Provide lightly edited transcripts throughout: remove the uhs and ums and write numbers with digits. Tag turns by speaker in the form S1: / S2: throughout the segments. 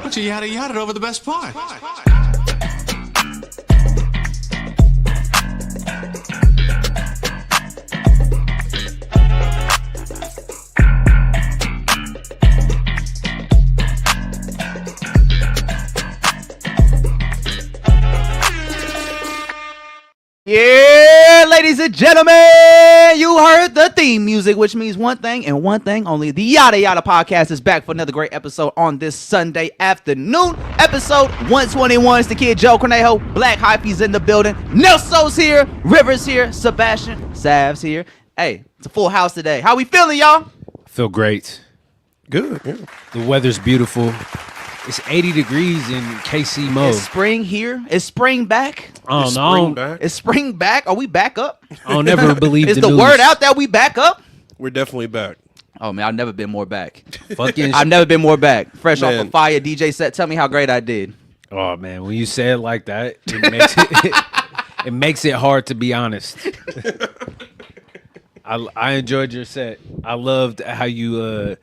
S1: But you yada yada over the best part.
S2: Yeah, ladies and gentlemen, you heard the theme music, which means one thing and one thing only. The Yada Yada podcast is back for another great episode on this Sunday afternoon. Episode 121. It's the kid Joe Cornejo. Black Hyphy's in the building. Nelson's here. Rivers here. Sebastian Sav's here. Hey, it's a full house today. How we feeling, y'all?
S3: Feel great.
S4: Good. Yeah.
S3: The weather's beautiful. It's 80 degrees in KC mode.
S2: Is spring here? Is spring back?
S3: Oh no!
S2: Is spring back? Are we back up?
S3: I'll never believe
S2: Is the
S3: news.
S2: word out that we back up?
S4: We're definitely back.
S2: Oh man, I've never been more back.
S3: Fucking
S2: I've never been more back. Fresh off
S4: Man.
S2: a fire DJ set. Tell me how great I did.
S3: Oh man, when you say it like that, it makes it makes it hard to be honest. I enjoyed your set. I loved how you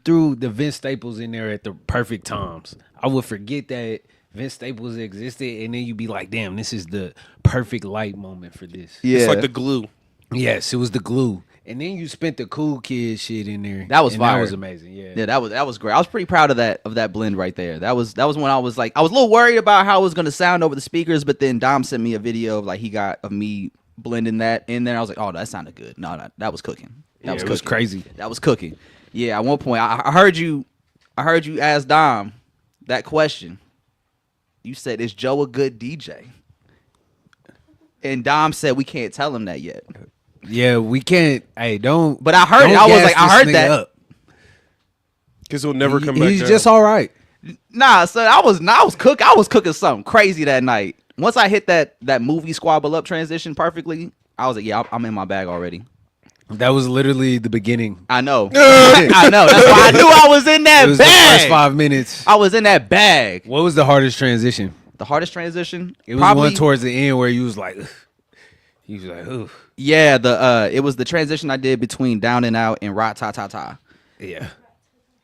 S3: threw the Vince Staples in there at the perfect times. I would forget that Vince Staples existed, and then you'd be like, damn, this is the perfect light moment for this.
S2: Yeah,
S4: It's like the glue.
S3: Yes, it was the glue. And then you spent the cool kid shit in there.
S2: That was fire.
S3: That was amazing. Yeah.
S2: that was great. I was pretty proud of that blend right there. That was when I was like, I was a little worried about how it was gonna sound over the speakers, but then Dom sent me a video of like he got of me blending that in there. I was like, oh, that sounded good. No, that was cooking.
S3: It was crazy.
S2: That was cooking. Yeah, at one point I heard you ask Dom that question. You said, "Is Joe a good DJ?" And Dom said, "We can't tell him that yet."
S3: Yeah, we can't. Hey, don't.
S2: But I heard it. I was like, I heard that.
S4: Because he'll never come back
S3: He's
S4: down.
S3: just all right.
S2: Nah, so I was cooking something crazy that night. Once I hit that movie squabble up transition perfectly, I was like, yeah, I'm in my bag already.
S3: That was literally the beginning.
S2: I know. I know. That's why I knew I was in that
S3: It was
S2: bag.
S3: the first 5 minutes.
S2: I was in that bag.
S3: What was the hardest transition?
S2: The hardest transition?
S3: It was
S2: probably,
S3: one towards the end where you was like, ooh.
S2: Yeah, it was the transition I did between Down and Out and Rat Ta Ta Ta.
S3: Yeah.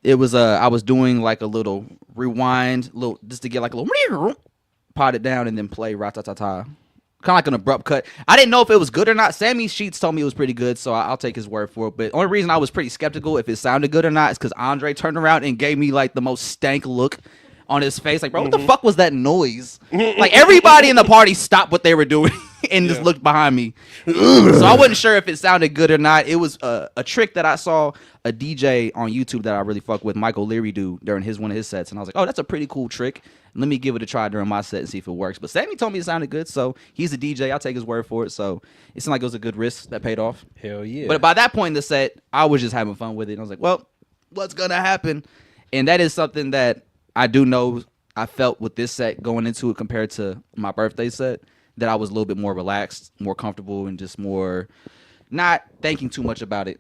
S2: It was I was doing like a little rewind, just to get like a little pot it down and then play Rat Ta Ta Ta. Kind of like an abrupt cut. I didn't know if it was good or not. Sammy Sheets told me it was pretty good, so I'll take his word for it. But the only reason I was pretty skeptical if it sounded good or not is because Andre turned around and gave me like the most stank look on his face. Like, bro, what the fuck was that noise? Like, everybody in the party stopped what they were doing and just looked behind me. So I wasn't sure if it sounded good or not. It was a trick that I saw a DJ on YouTube that I really fuck with, Michael Leary, do during one of his sets. And I was like, oh, that's a pretty cool trick. Let me give it a try during my set and see if it works. But Sammy told me it sounded good, so he's a DJ. I'll take his word for it. So it seemed like it was a good risk that paid off.
S3: Hell yeah.
S2: But by that point in the set, I was just having fun with it. And I was like, well, what's going to happen? And that is something that I do know I felt with this set going into it compared to my birthday set, that I was a little bit more relaxed, more comfortable, and just more not thinking too much about it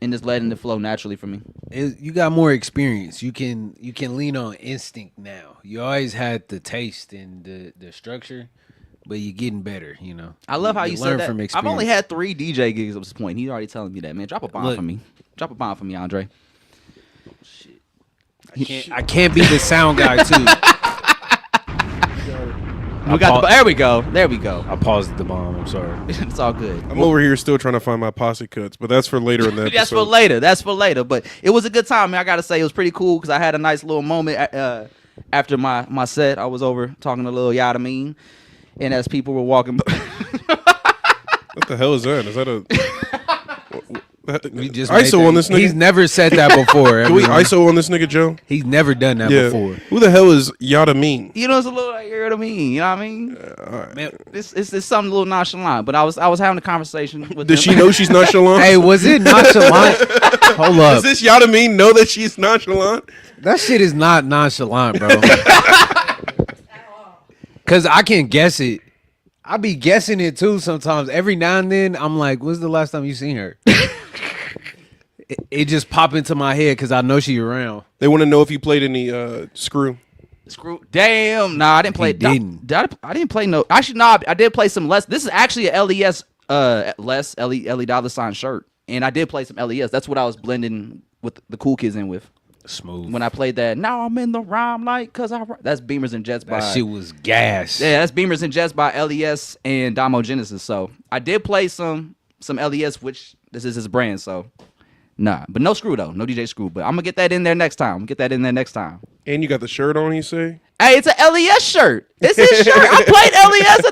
S2: and just letting it flow naturally for me.
S3: You got more experience. You can lean on instinct now. You always had the taste and the structure, but you're getting better, you know.
S2: I love how you said
S3: learn
S2: that.
S3: from
S2: I've
S3: experience.
S2: only had 3 DJ gigs at this point. He's already telling me that, man. Drop a bomb for me. Drop a bomb for me, Andre.
S3: I can't be the sound guy too.
S2: There we go. There we go.
S3: I paused the bomb. I'm sorry.
S2: It's all good.
S4: I'm over here still trying to find my posse cuts, but that's for later in the episode.
S2: That's for later. But it was a good time, man. I gotta say, it was pretty cool because I had a nice little moment after my set. I was over talking to little Yadda Mean, and as people were walking,
S4: What the hell is that? Is that a
S3: We just
S4: ISO on this nigga?
S3: He's never said that before.
S4: Can we ISO on this nigga, Joe?
S3: He's never done that
S4: Yeah.
S3: before.
S4: Who the hell is Yadda Mean?
S2: you know, it's a little like, you know what I mean. You know what I mean?
S4: All right.
S3: Man,
S2: It's something a little nonchalant. But I was having a conversation with
S4: Does
S2: them.
S4: she know she's nonchalant?
S3: hey, was it nonchalant? Hold up.
S4: Does this Yadda Mean know that she's nonchalant?
S3: That shit is not nonchalant, bro. Cause I can guess it. I be guessing it too sometimes. Every now and then, I'm like, "When's the last time you seen her?" it just pop into my head because I know she around.
S4: They want to know if you played any screw.
S2: Screw. Damn. Nah, I didn't play.
S3: He didn't.
S2: I didn't play no. Actually, no. I did play some less. This is actually a LES. Les Ellie Dollar Sign shirt, and I did play some LES. That's what I was blending with the cool kids in with.
S3: Smooth.
S2: When I played that, now I'm in the rhyme like, cause that's Beamers and Jets by.
S3: That shit was gas.
S2: Yeah, that's Beamers and Jets by LES and Damo Genesis. So I did play some LES, which this is his brand. So nah, but no Screw though, no DJ Screw. But I'm gonna get that in there next time.
S4: And you got the shirt on, you say?
S2: Hey, it's an LES shirt. It's his shirt. I played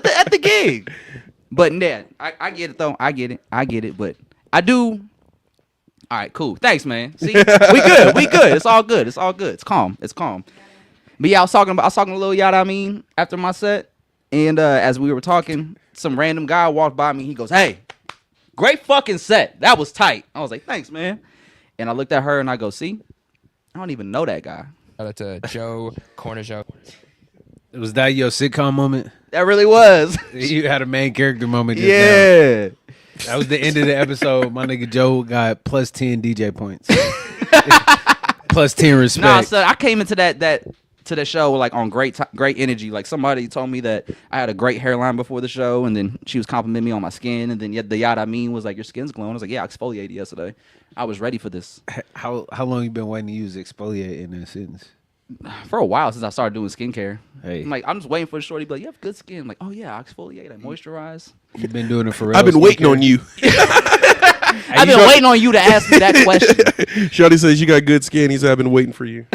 S2: LES at the gig. But yeah, I get it though. I get it. But I do. All right, cool. Thanks, man. See, we good. It's all good. It's calm. But yeah, I was talking to Lil Yadda after my set, and as we were talking, some random guy walked by me. He goes, "Hey, great fucking set. That was tight." I was like, "Thanks, man." And I looked at her and I go, "See, I don't even know that guy."
S5: Shout out to Joe, Corner Joe.
S3: Was that your sitcom moment?
S2: That really was.
S3: You had a main character moment. Just
S2: Yeah.
S3: now. That was the end of the episode. My nigga Joe got plus 10 DJ points. Plus 10 respect.
S2: Nah, so I came into that show like on great energy. Like somebody told me that I had a great hairline before the show, and then she was complimenting me on my skin, and then the Yadda was like, "Your skin's glowing." I was like, "Yeah, I exfoliated yesterday. I was ready for this."
S3: How long you been waiting to use exfoliate in that sentence?
S2: For a while since I started doing skincare.
S3: Hey.
S2: I'm just waiting for the shorty to be like, "You have good skin." I'm like, "Oh yeah, I exfoliate, I moisturize."
S3: You've been doing it for real.
S4: I've been waiting on you.
S2: I've been waiting on you to ask me that question.
S4: Shorty says you got good skin. He said, I've been waiting for you.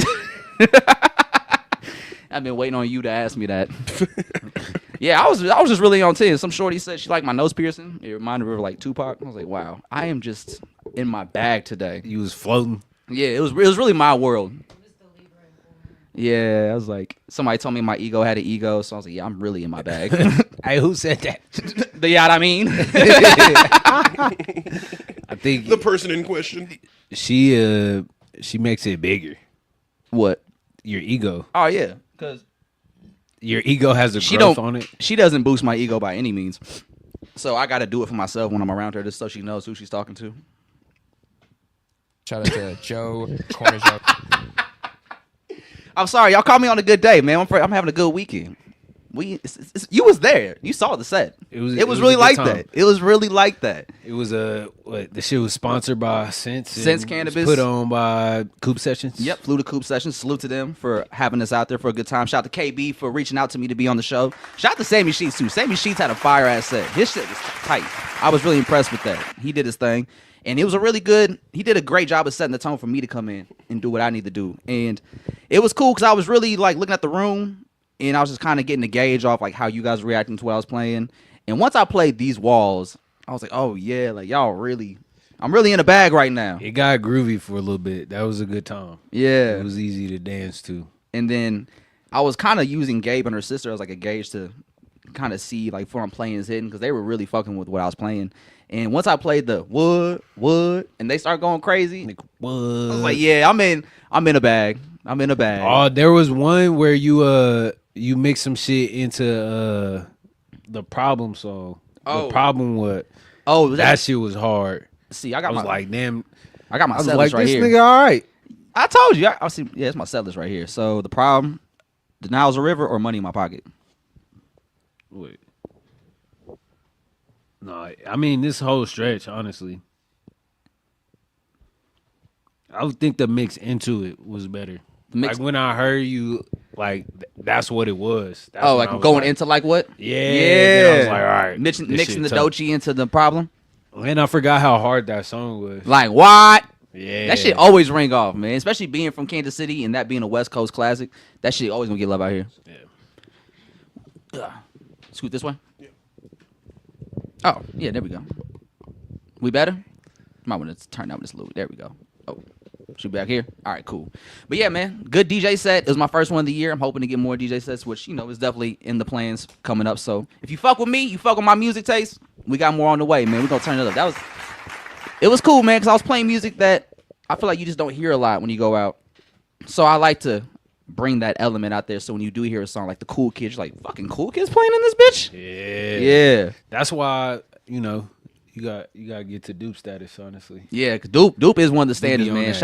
S2: I've been waiting on you to ask me that. Yeah, I was just really on 10. Some shorty said she liked my nose piercing. It reminded her of like Tupac. I was like, wow, I am just in my bag today.
S3: You was floating.
S2: Yeah, it was really my world. Yeah, I was like, somebody told me my ego had an ego, so I was like, yeah, I'm really in my bag.
S3: Hey, who said that?
S2: The yacht, I mean.
S3: I think
S4: The person in question.
S3: she makes it bigger.
S2: What?
S3: Your ego.
S2: Oh yeah, because
S3: Your ego has a growth on it.
S2: She doesn't boost my ego by any means. So I got to do it for myself when I'm around her, just so she knows who she's talking to.
S5: Shout out to Joe, Corner Joe.
S2: I'm sorry, y'all called me on a good day, man. I'm having a good weekend. You was there. You saw the set. It was really like that. It was really like that.
S3: It was the shit was sponsored by Sense.
S2: Sense Cannabis.
S3: Put on by Coop Sessions.
S2: Yep, flew to Coop Sessions. Salute to them for having us out there for a good time. Shout out to KB for reaching out to me to be on the show. Shout out to Sammy Sheets too. Sammy Sheets had a fire ass set. His shit was tight. I was really impressed with that. He did his thing. And it was he did a great job of setting the tone for me to come in and do what I need to do. And it was cool because I was really like looking at the room and I was just kind of getting a gauge off like how you guys were reacting to what I was playing. And once I played These Walls, I was like, oh yeah, like I'm really in a bag right now.
S3: It got groovy for a little bit. That was a good time.
S2: Yeah.
S3: It was easy to dance to.
S2: And then I was kind of using Gabe and her sister as like a gauge to kind of see like before I'm playing is hidden because they were really fucking with what I was playing. And once I played the wood, and they start going crazy,
S3: Like, what?
S2: I was like, yeah, I'm in a bag. I'm in a bag.
S3: Oh, there was one where you mix some shit into the Problem song.
S2: Oh.
S3: The Problem what?
S2: Oh,
S3: That shit was hard.
S2: see, I
S3: I
S2: got
S3: was
S2: my
S3: like, damn.
S2: I got my
S3: I was
S2: set
S3: like,
S2: list right
S3: this
S2: here.
S3: nigga all right.
S2: I told you. I see. Yeah, it's my set list right here. So the Problem, the Nile's a River, or Money in My Pocket.
S3: Wait. No, I mean this whole stretch, honestly. I would think the mix into it was better.
S2: Mix-
S3: Like when I heard you, like that's what it was. That's
S2: Oh,
S3: when
S2: like
S3: I was
S2: going into like what?
S3: Yeah. Then I was like, all right.
S2: Mixing
S3: this
S2: the
S3: shit tough.
S2: Doechii into the Problem.
S3: And I forgot how hard that song was.
S2: Like what?
S3: Yeah.
S2: That shit always ring off, man. Especially being from Kansas City and that being a West Coast classic. That shit always gonna get love out here.
S3: Yeah.
S2: Scoot this way. Oh, yeah, there we go. We better? Might want to turn down this little. There we go. Oh, should be back here? All right, cool. But yeah, man, good DJ set. It was my first one of the year. I'm hoping to get more DJ sets, which, is definitely in the plans coming up. So if you fuck with me, you fuck with my music taste, we got more on the way, man. We're going to turn it up. It was cool, man, because I was playing music that I feel like you just don't hear a lot when you go out. So I like to bring that element out there so when you do hear a song like the Cool Kids, you're like, fucking Cool Kids playing in this bitch?
S3: Yeah.
S2: Yeah.
S3: That's why, you You gotta get to dupe status, honestly.
S2: Yeah, 'cause Dupe is one of the standards,
S3: on
S2: man.
S3: that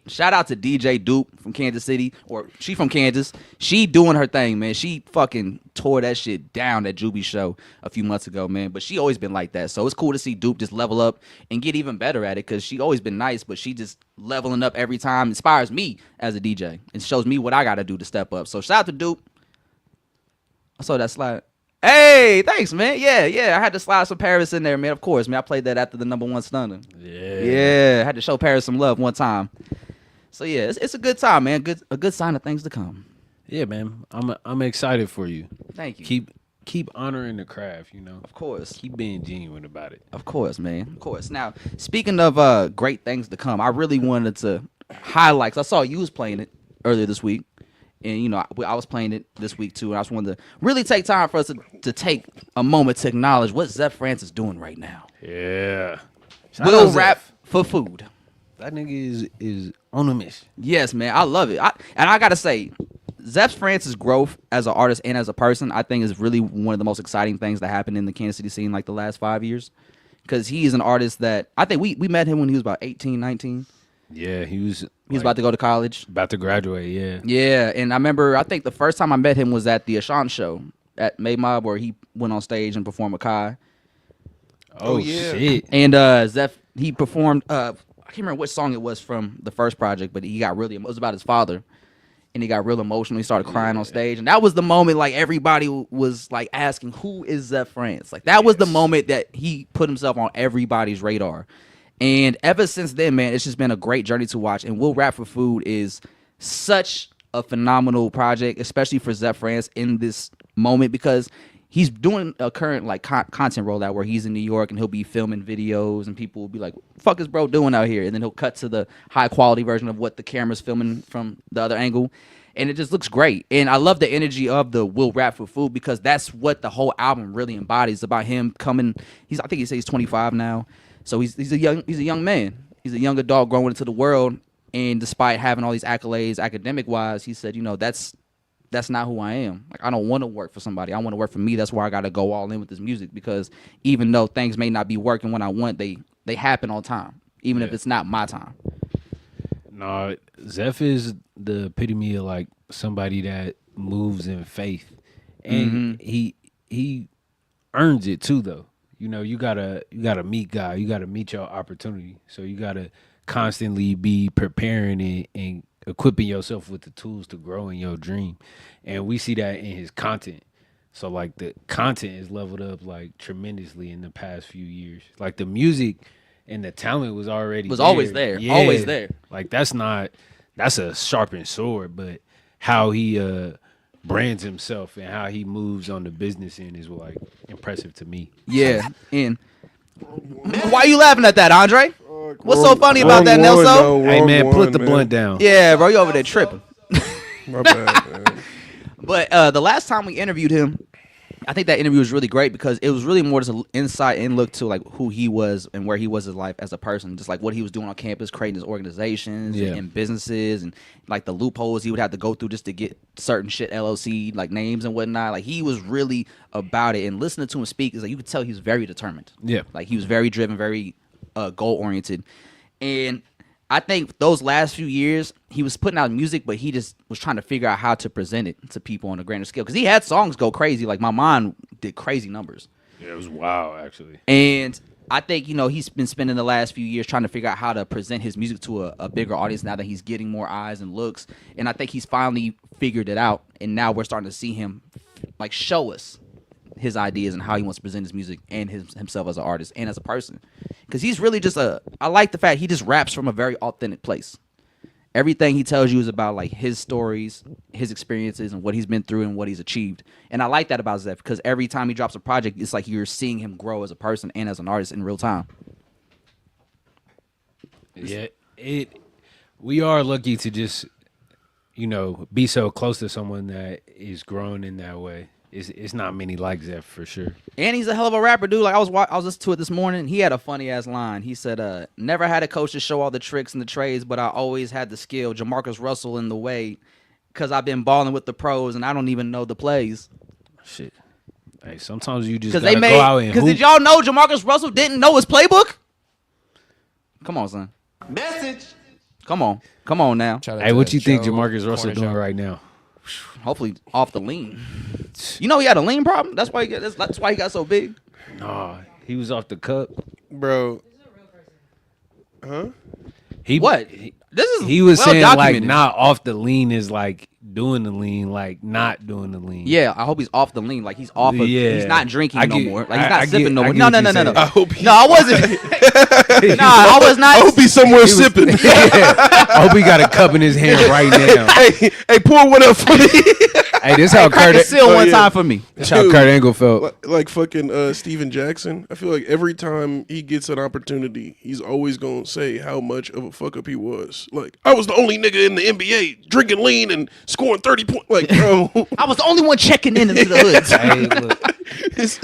S2: Shout out to DJ Dupe from Kansas City, or she from Kansas. She doing her thing, man. She fucking tore that shit down at Juby show a few months ago, man. But she always been like that, so it's cool to see Dupe just level up and get even better at it. Cause she always been nice, but she just leveling up every time. Inspires me as a DJ and shows me what I gotta do to step up. So shout out to Dupe. I saw that slide. Hey, thanks, man. Yeah. I had to slide some Paris in there, man. Of course, man. I played that after the #1 stunner. Yeah. I had to show Paris some love one time. So yeah, it's a good time, man. A good sign of things to come.
S3: Yeah, man. I'm excited for you.
S2: Thank you.
S3: Keep honoring the craft, you know.
S2: Of course.
S3: Keep being genuine about it.
S2: Of course, man. Of course. Now, speaking of great things to come, I really wanted to highlight, 'cause I saw you was playing it earlier this week. And, you know, I was playing it this week, too. And I just wanted to really take time for us to take a moment to acknowledge what Zeph France is doing right now.
S3: Yeah.
S2: Will rap for food.
S3: That nigga is on a mission.
S2: Yes, man. I love it. And I got to say, Zeph France's growth as an artist and as a person, I think is really one of the most exciting things that happened in the Kansas City scene like the last 5 years. Because he is an artist that, I think we met him when he was about 18, 19.
S3: Yeah, he was
S2: about to go to college.
S3: About to graduate, yeah.
S2: Yeah, and I remember, I think the first time I met him was at the Ashanti show at May Mob, where he went on stage and performed with Kai.
S3: Oh, yeah. Shit.
S2: And Zeph, he performed, I can't remember which song it was from the first project, but he got really, it was about his father. And he got real emotional. He started crying on stage. And that was the moment, like, everybody was, like, asking, who is Zeph France? Like, that was the moment that he put himself on everybody's radar. And ever since then, man, it's just been a great journey to watch. And Will Rap for Food is such a phenomenal project, especially for Zeph France in this moment, because he's doing a current like content rollout where he's in New York and he'll be filming videos and people will be like, what the fuck is bro doing out here? And then he'll cut to the high quality version of what the camera's filming from the other angle. And it just looks great. And I love the energy of the Will Rap for Food, because that's what the whole album really embodies, about him coming. I think he says he's 25 now. So he's a young man. He's a young adult growing into the world, and despite having all these accolades academic wise, he said, you know, that's not who I am. Like, I don't want to work for somebody. I want to work for me. That's why I got to go all in with this music, because even though things may not be working when I want, they happen on time, even if it's not my time.
S3: No, Zeph is the epitome of like somebody that moves in faith, and he earns it too, though. You know, you gotta meet God. You gotta meet your opportunity. So you gotta constantly be preparing and equipping yourself with the tools to grow in your dream. And we see that in his content. So like the content is leveled up like tremendously in the past few years. Like the music and the talent was
S2: always there.
S3: Yeah.
S2: Always there.
S3: Like that's a sharpened sword, but how he brands himself and how he moves on the business end is like impressive to me.
S2: Yeah. And why are you laughing at that, Andre? What's so funny about that, Nelson?
S3: Hey man, put the blunt down.
S2: Yeah, bro, you over there tripping.
S4: My bad, man.
S2: But the last time we interviewed him, I think that interview was really great because it was really more just an insight and look to like who he was and where he was in life as a person, just like what he was doing on campus, creating his organizations and businesses, and like the loopholes he would have to go through just to get certain shit LLC like names and whatnot. Like he was really about it, and listening to him speak is like you could tell he was very determined. Yeah, like he was very driven, very goal oriented, and I think those last few years, he was putting out music, but he just was trying to figure out how to present it to people on a grander scale. Because he had songs go crazy. Like, My Mind did crazy numbers.
S3: Yeah, it was wild, actually.
S2: And I think, you know, he's been spending the last few years trying to figure out how to present his music to a bigger audience now that he's getting more eyes and looks. And I think he's finally figured it out. And now we're starting to see him, like, show us his ideas and how he wants to present his music and himself as an artist and as a person. Because he's really just I like the fact he just raps from a very authentic place. Everything he tells you is about like his stories, his experiences, and what he's been through and what he's achieved. And I like that about Zeph because every time he drops a project, it's like you're seeing him grow as a person and as an artist in real time.
S3: Yeah, we are lucky to just, you know, be so close to someone that is growing in that way. It's not many like Zeph for sure.
S2: And he's a hell of a rapper, dude. Like I was listening to it this morning. He had a funny ass line. He said, "Never had a coach to show all the tricks and the trades, but I always had the skill. Jamarcus Russell in the way, because I've been balling with the pros and I don't even know the plays."
S3: Shit, Hey, sometimes you just
S2: Because
S3: gotta
S2: they
S3: go out
S2: made.
S3: and
S2: Because
S3: hoop.
S2: did y'all know Jamarcus Russell didn't know his playbook? Come on, son.
S1: Message.
S2: Come on now.
S5: Shout out
S3: Hey,
S5: to
S3: what you think
S5: Joe
S3: Jamarcus Russell
S5: Cornish
S3: doing
S5: out.
S3: right now?
S2: Hopefully off the lean. You know he had a lean problem. That's why that's why he got so big.
S3: Nah, he was off the cup.
S4: Bro. Huh?
S3: He
S2: What? This is
S3: He was
S2: well
S3: saying like
S2: documented.
S3: not off the lean is like doing the lean, like not doing the lean.
S2: Yeah, I hope he's off the lean. Like he's off of.
S3: Yeah.
S2: He's not drinking
S3: I
S2: no
S3: get-
S2: more. Like he's
S3: I-
S2: not
S3: I
S2: sipping
S3: get-
S2: no
S3: I
S2: more.
S3: get
S2: No,
S3: what
S2: no,
S3: you
S2: no, no,
S3: saying.
S2: no.
S4: I hope he,
S2: No, I wasn't. Nah, I was not.
S4: I hope he's somewhere sipping.
S3: I hope he got a cup in his hand right now.
S4: hey, pour one up for me.
S3: Hey, this how
S2: Crack
S3: Kurt.
S2: a seal
S4: Oh,
S2: one
S4: yeah.
S2: time for me.
S3: This how Kurt Angle felt.
S4: like fucking Steven Jackson. I feel like every time he gets an opportunity, he's always gonna say how much of a fuck up he was. Like, I was the only nigga in the NBA drinking lean and scoring 30 points. Like, bro,
S2: I was the only one checking into the hoods.
S3: Hey, look,
S4: this-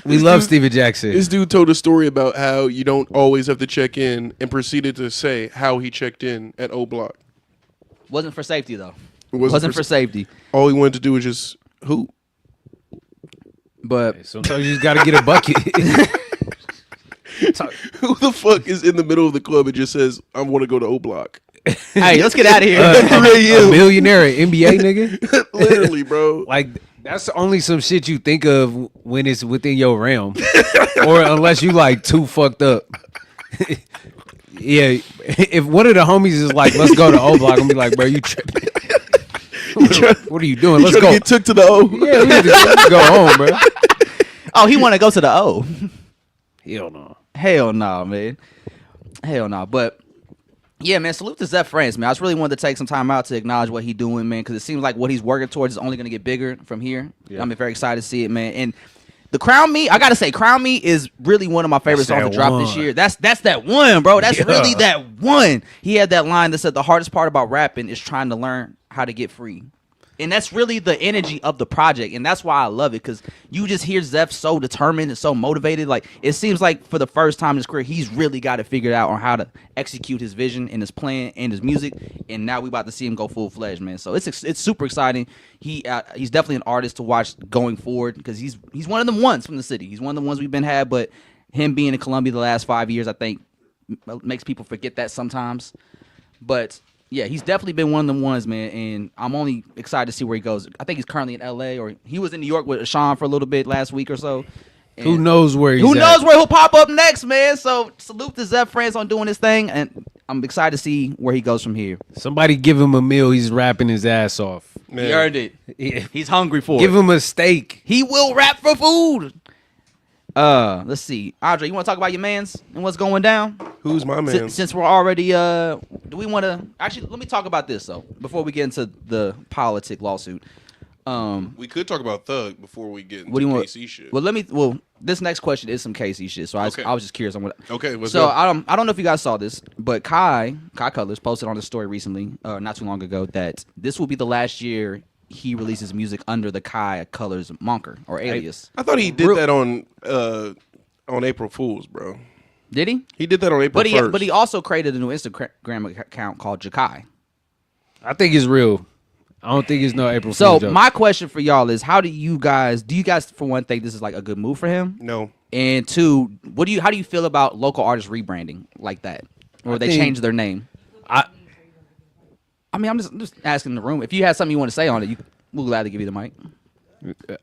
S3: we love Steven Jackson.
S4: This dude told a story about how you don't always have to check in, and proceeded to say how he checked in at O Block.
S2: Wasn't for safety though.
S4: It
S2: Wasn't for safety.
S4: All he wanted to do was just hoop.
S2: But
S3: Sometimes you just got to get a bucket.
S4: Who the fuck is in the middle of the club and just says, "I want to go to O Block"?
S2: hey, let's get out of here.
S3: A millionaire, an NBA nigga.
S4: Literally, bro.
S3: Like that's only some shit you think of when it's within your realm, or unless you like too fucked up. Yeah, if one of the homies is like, "Let's go to O Block," I'm gonna be like, "Bro, you tripping? What are you doing? Let's
S4: Trying to
S3: go."
S4: get took to the O.
S3: Yeah, we need to go home, bro.
S2: Oh, he want to go to the O.
S3: Hell no.
S2: Hell no, man. Hell no. But yeah, man, salute to Zeph France, man. I just really wanted to take some time out to acknowledge what he's doing, man, because it seems like what he's working towards is only going to get bigger from here.
S3: Yeah.
S2: I'm very excited to see it, man. And the Crown Me, I gotta say, Crown Me is really one of my favorite
S3: That's
S2: songs to
S3: that
S2: drop this
S3: one.
S2: year. That's that one, bro. That's
S3: Yeah.
S2: really that one. He had that line that said the hardest part about rapping is trying to learn how to get free. And that's really the energy of the project, and that's why I love it, because you just hear Zeph so determined and so motivated. Like, it seems like for the first time in his career, he's really got it figured out on how to execute his vision and his plan and his music. And now we about to see him go full fledged, man. So it's super exciting. He's definitely an artist to watch going forward, because he's one of them ones from the city. He's one of the ones we've been had, but him being in Columbia the last 5 years, I think, makes people forget that sometimes. But yeah, he's definitely been one of them ones, man, and I'm only excited to see where he goes. I think he's currently in L.A., or he was in New York with Sean for a little bit last week or so. And
S3: Who knows where he's
S2: Who
S3: at?
S2: knows where he'll pop up next, man? So salute to Zeph France on doing his thing, and I'm excited to see where he goes from here.
S3: Somebody give him a meal. He's rapping his ass off.
S4: Man.
S2: He earned it.
S3: Yeah.
S2: He's hungry for
S3: Give
S2: it.
S3: him a steak.
S2: He will rap for food. Let's see. Andre, you want to talk about your mans and what's going down?
S4: Who's my man?
S2: Since we're already, do we want to actually let me talk about this though before we get into the politic lawsuit.
S4: We could talk about Thug before we get into
S2: What do you want?
S4: KC shit.
S2: Well, this next question is some KC shit. So
S4: Okay.
S2: I was just curious on what.
S4: Okay, let's
S2: So
S4: go.
S2: I don't know if you guys saw this, but Kai Colors posted on his story recently, not too long ago, that this will be the last year he releases music under the Kai Colors moniker or alias.
S4: I thought he did that on April Fools, bro.
S2: Did he?
S4: He did that on April 1st.
S2: But he also created a new Instagram account called Jakai.
S3: I think it's real. I don't think it's no April
S2: So
S3: Fool's joke.
S2: my question for y'all is, how do you guys for one think this is like a good move for him?
S4: No.
S2: And two, how do you feel about local artists rebranding like that, or they
S3: think-
S2: change their name? I mean, I'm just asking the room. If you had something you want to say on it, we'll gladly give you the mic.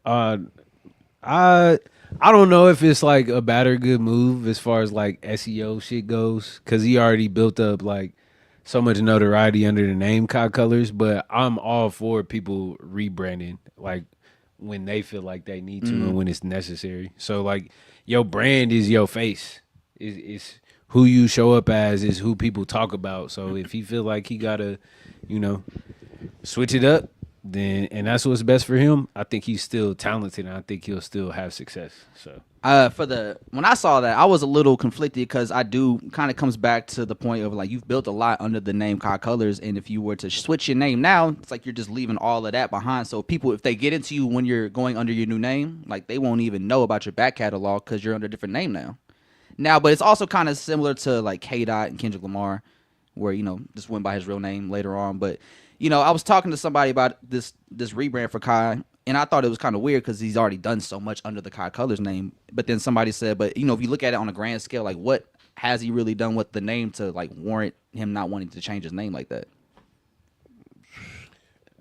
S3: I don't know if it's like a bad or good move as far as like SEO shit goes, because he already built up like so much notoriety under the name Kai Colors. But I'm all for people rebranding like when they feel like they need to and when it's necessary. So like your brand is your face. It's who you show up as, is who people talk about. So if he feel like he gotta, switch it up, then and that's what's best for him, I think he's still talented and I think he'll still have success. So
S2: When I saw that, I was a little conflicted, because I do kind of comes back to the point of like, you've built a lot under the name Kai Colors, and if you were to switch your name now, it's like you're just leaving all of that behind. So people, if they get into you when you're going under your new name, like they won't even know about your back catalog because you're under a different name now. But it's also kind of similar to like K-Dot and Kendrick Lamar, where just went by his real name later on. But I was talking to somebody about this rebrand for Kai, And I thought it was kind of weird because he's already done so much under the Kai Colors name. But then somebody said, but if you look at it on a grand scale, like what has he really done with the name to like warrant him not wanting to change his name like that?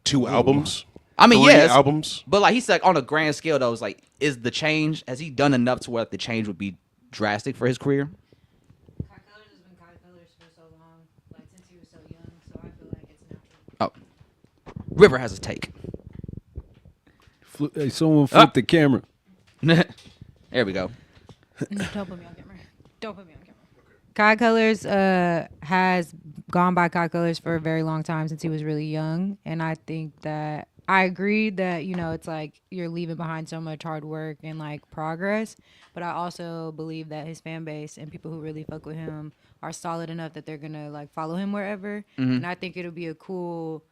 S4: 2 albums.
S2: I mean,
S4: 3
S2: yes,
S4: albums.
S2: but like he said, on a grand scale though, it's like, is the change, has he done enough to where the change would be drastic for his career?
S6: Kai Colors has been Kai Colors for so long, like since he was so young. So I feel like it's natural.
S2: Oh, River has a take.
S3: Hey, someone flip the camera.
S2: There we go.
S6: Don't put me on camera. Don't put me on camera. Kai Colors has gone by Kai Colors for a very long time since he was really young, and I think that I agree that it's like you're leaving behind so much hard work and like progress, but I also believe that his fan base and people who really fuck with him are solid enough that they're gonna like follow him wherever, and I think it'll be a cool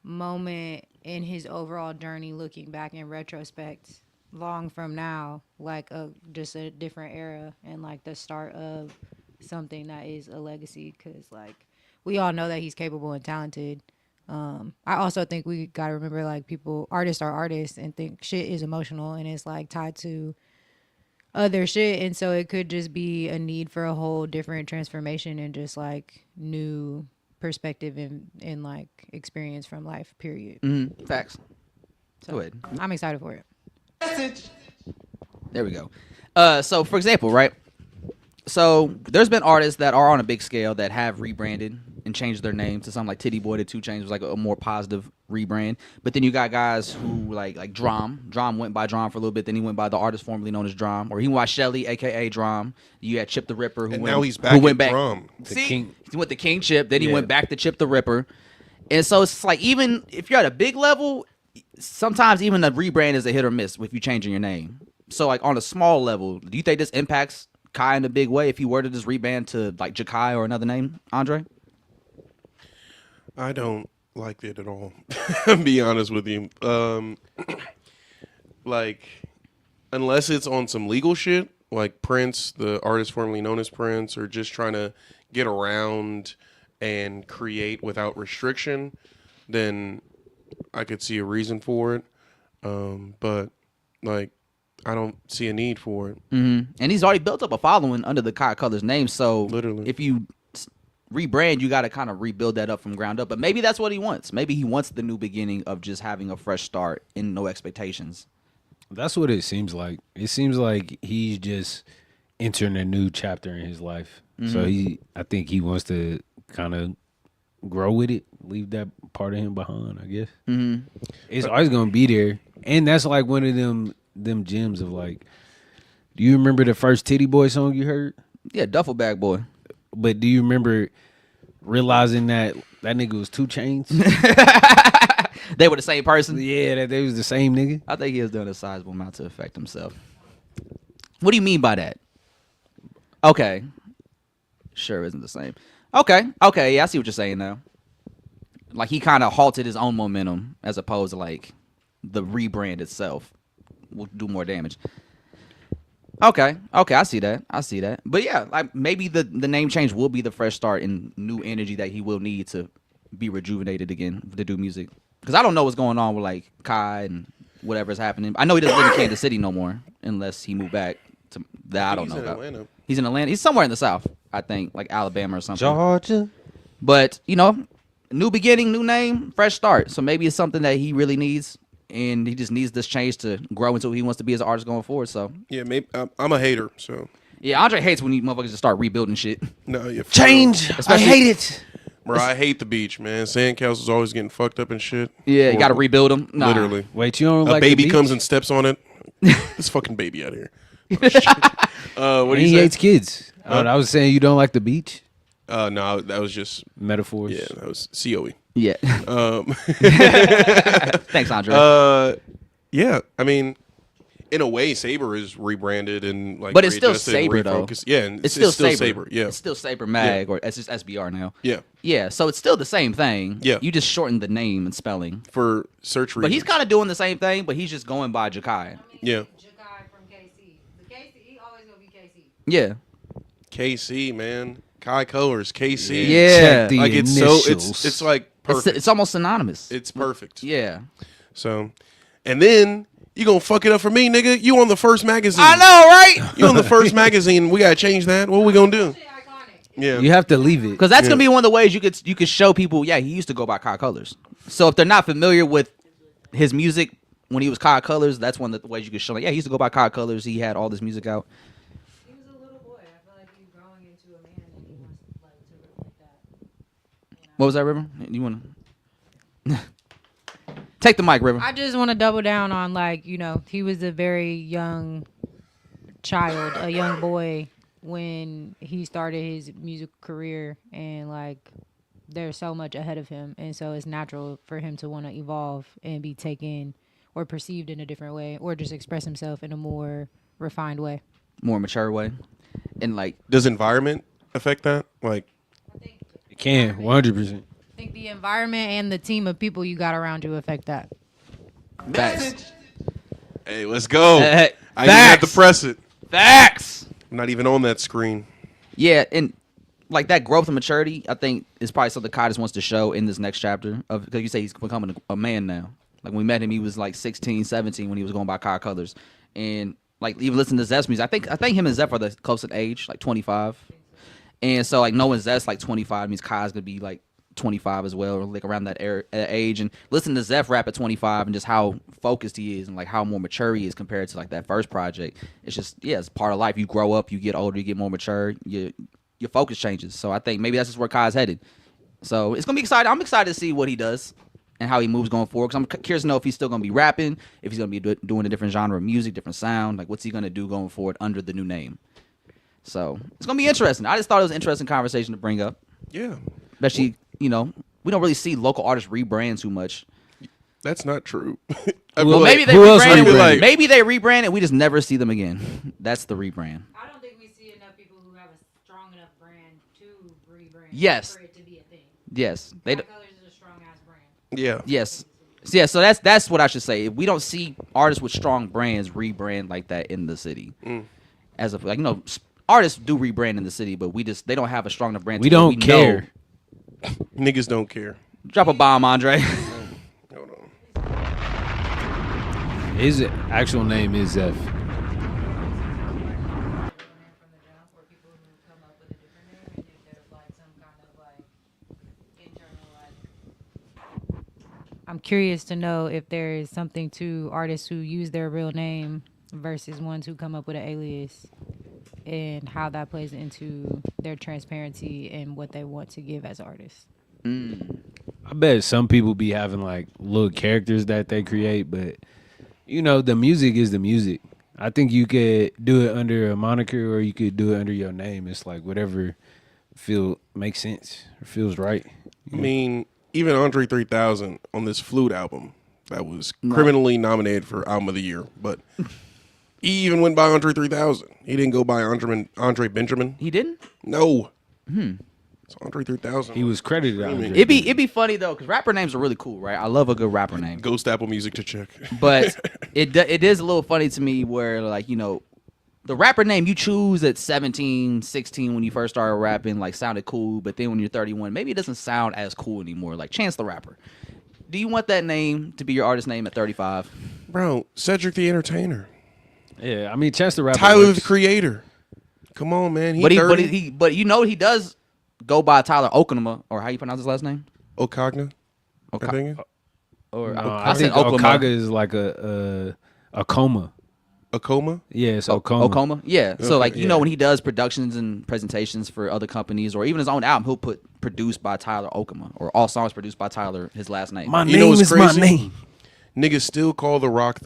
S6: moment in his overall journey looking back in retrospect long from now, like just a different era and like the start of something that is a legacy, because like we all know that he's capable and talented. I also think we gotta remember like artists are artists and think shit is emotional and it's like tied to other shit, and so it could just be a need for a whole different transformation and just like new perspective and like experience from life, period.
S2: Facts.
S6: So
S2: Go ahead.
S6: I'm excited for it.
S2: There we go. So for example, right? So there's been artists that are on a big scale that have rebranded and changed their name to something like Titty Boy to 2 Chainz was like a more positive rebrand. But then you got guys who like Drum. Drum went by Drum for a little bit. Then he went by the artist formerly known as Drum, or he went by Shelly, aka Drum. You had Chip the Ripper, who
S4: And
S2: went,
S4: now he's
S2: who
S4: back
S2: went
S4: at Drum.
S2: See,
S3: King.
S2: he went to King Chip. Then he
S3: Yeah.
S2: went back to Chip the Ripper. And so it's like even if you're at a big level, sometimes even a rebrand is a hit or miss if you changing your name. So like on a small level, do you think this impacts Kai in a big way if he were to just rebrand to like Jakai or another name, Andre?
S4: I don't like it at all. Be honest with you. Like, unless it's on some legal shit, like Prince, the artist formerly known as Prince, or just trying to get around and create without restriction, then I could see a reason for it. But like, I don't see a need for it.
S2: Mm-hmm. And he's already built up a following under the Kai Colors name. So
S4: Literally.
S2: if you rebrand, you got to kind of rebuild that up from ground up. But maybe that's what he wants. Maybe he wants the new beginning of just having a fresh start and no expectations.
S3: That's what it seems like. It seems like he's just entering a new chapter in his life. So I think he wants to kind of grow with it, leave that part of him behind, I guess. It's always gonna be there, and that's like one of them gems of like. Do you remember the first Titty Boy song you heard?
S2: Yeah, Duffel Bag Boy.
S3: But do you remember realizing that nigga was 2 Chainz?
S2: They were the same person.
S3: Yeah, that they was the same nigga.
S2: I think he has done a sizable amount to affect himself. What do you mean by that? Okay. Sure isn't the same. Okay, yeah, I see what you're saying now. Like he kind of halted his own momentum as opposed to like the rebrand itself will do more damage. Okay, I see that. But yeah, like maybe the name change will be the fresh start and new energy that he will need to be rejuvenated again to do music. Because I don't know what's going on with like Kai and whatever's happening. I know he doesn't live in Kansas City no more unless he moved back to that. I don't know
S4: He's in
S2: about.
S4: Atlanta.
S2: He's in Atlanta. He's somewhere in the South, I think, like Alabama or something.
S3: Georgia.
S2: But new beginning, new name, fresh start. So maybe it's something that he really needs, and he just needs this change to grow into who he wants to be as an artist going forward. So
S4: Yeah, maybe I'm a hater, so
S2: yeah, Andre hates when you motherfuckers just start rebuilding shit.
S4: no, yeah. for
S3: Change.
S4: real.
S3: I hate it.
S4: Bro, I hate the beach, man. Sandcastle's always getting fucked up and shit.
S2: Yeah, you got to
S4: Horrible.
S2: rebuild them. Nah.
S4: Literally.
S3: Wait, you don't
S4: A
S3: like the
S4: baby
S3: beach?
S4: comes and steps on it. This fucking baby out of here. Oh, shit. What do
S3: He
S4: you say?
S3: hates kids. I was saying you don't like the beach.
S4: No, that was just
S3: Metaphors.
S4: yeah, that was COE.
S2: Yeah.
S4: Um,
S2: Thanks, Andre.
S4: yeah, I mean, in a way, Saber is rebranded and like,
S2: But it's still
S4: readjusted and
S2: Saber, though.
S4: refocused. Yeah, and
S2: it's still
S4: Saber.
S2: Saber.
S4: Yeah,
S2: It's still Saber Mag, or it's just SBR now.
S4: yeah,
S2: Yeah, so it's still the same thing.
S4: Yeah.
S2: You just shortened the name and spelling.
S4: for search reasons.
S2: But he's kind of doing the same thing, but he's just going by Jakai.
S4: Yeah.
S6: Jakai from KC. The KC, he always gonna be KC.
S2: Yeah.
S4: KC, man. Kai Colors, KC.
S2: Yeah.
S3: Check the
S4: like it's
S3: initials.
S4: so it's like perfect.
S2: It's almost synonymous.
S4: It's perfect.
S2: Yeah.
S4: So, And then you gonna fuck it up for me, nigga. You on the first magazine.
S2: I know, right?
S4: You on the first magazine. We gotta change that. What we gonna do? Yeah.
S3: You have to leave it.
S2: Because that's gonna be one of the ways you could show people. Yeah, he used to go by Kyle Colors. So if they're not familiar with his music when he was Kyle Colors, that's one of the ways you could show. Like, yeah, he used to go by Kyle Colors. He had all this music out.
S6: He was a little boy. I feel like he's growing into a man and he wants to look like that.
S2: What was that, River? You want to take the mic, River?
S6: I just want to double down on he was a very young child, a young boy when he started his music career, and there's so much ahead of him, and so it's natural for him to want to evolve and be taken or perceived in a different way, or just express himself in a more refined way,
S2: More mature way, and
S4: does environment affect that? Like,
S3: It can 100%.
S6: I think the environment and the team of people you got around you affect that.
S2: facts.
S4: hey, let's go.
S2: Hey,
S4: I didn't have to
S2: facts.
S4: press it.
S2: Facts.
S4: I'm not even on that screen.
S2: Yeah, and that growth and maturity, I think, is probably something Kai just wants to show in this next chapter. Because you say he's becoming a man now. Like, when we met him, he was 16, 17 when he was going by Kai Colors. And, even listening to Zeph's music, I think him and Zeph are the closest age, 25. And so, knowing Zeph's 25 means Kai's going to be, 25 as well, or around that age. And listening to Zeph rap at 25 and just how focused he is and, how more mature he is compared to, that first project. It's just, yeah, it's part of life. You grow up, you get older, you get more mature, your focus changes. So I think maybe that's just where Kai's headed. So it's going to be exciting. I'm excited to see what he does and how he moves going forward. Because I'm curious to know if he's still going to be rapping, if he's going to be doing a different genre of music, different sound. What's he going to do going forward under the new name? So it's going to be interesting. I just thought it was an interesting conversation to bring up.
S4: Yeah.
S2: Especially, we don't really see local artists rebrand too much.
S4: That's not true.
S2: Well, maybe they
S3: who else
S2: rebrand.
S3: rebranded?
S2: Maybe they rebrand and we just never see them again. That's the rebrand.
S6: I don't think we see enough people who have a strong enough brand to rebrand.
S2: Yes.
S6: For it to be a thing.
S2: Yes. They.
S6: Colors is a strong ass brand.
S4: Yeah.
S2: Yes. Yeah. So that's what I should say. We don't see artists with strong brands rebrand like that in the city. As of artists do rebrand in the city, but they don't have a strong enough brand.
S3: We
S2: to where
S3: don't care.
S2: know.
S4: Niggas don't care.
S2: Drop a bomb, Andre.
S4: Hold on.
S3: His actual name is Zeph.
S6: I'm curious to know if there is something to artists who use their real name versus ones who come up with an alias, and how that plays into their transparency and what they want to give as artists.
S3: I bet some people be having little characters that they create, but the music is the music. I think you could do it under a moniker or you could do it under your name. It's whatever makes sense or feels right.
S4: I mean, even Andre 3000 on this Flute album that was criminally nominated for Album of the Year, but he even went by Andre 3000. He didn't go by Andre Benjamin.
S2: He didn't?
S4: No. It's Andre 3000.
S3: He was credited. Andre.
S2: It'd be funny though, because rapper names are really cool, right? I love a good rapper name.
S4: Ghost Apple Music to check.
S2: But it is a little funny to me where the rapper name you choose at 17, 16 when you first started rapping sounded cool, but then when you're 31, maybe it doesn't sound as cool anymore. Like Chance the Rapper. Do you want that name to be your artist name at 35?
S4: Bro, Cedric the Entertainer.
S3: Yeah, I mean Chance the Rapper.
S4: Tyler
S3: works.
S4: the Creator. Come on, man.
S2: But
S4: 30.
S2: he does go by Tyler Oklahoma, or how you pronounce his last name?
S4: Okagna. I think.
S2: Or
S3: No,
S2: I
S3: I
S2: said
S3: think
S2: Oklahoma.
S3: Okaga is like a coma.
S4: Akoma.
S3: Yeah, it's Okoma.
S2: Okoma? Yeah. So
S4: Okay,
S2: when he does productions and presentations for other companies or even his own album, he'll put produced by Tyler Okama, or all songs produced by Tyler, his last name.
S3: My
S4: You know
S3: name
S4: what's
S3: is my
S4: crazy?
S3: name.
S4: Niggas still call The Rock,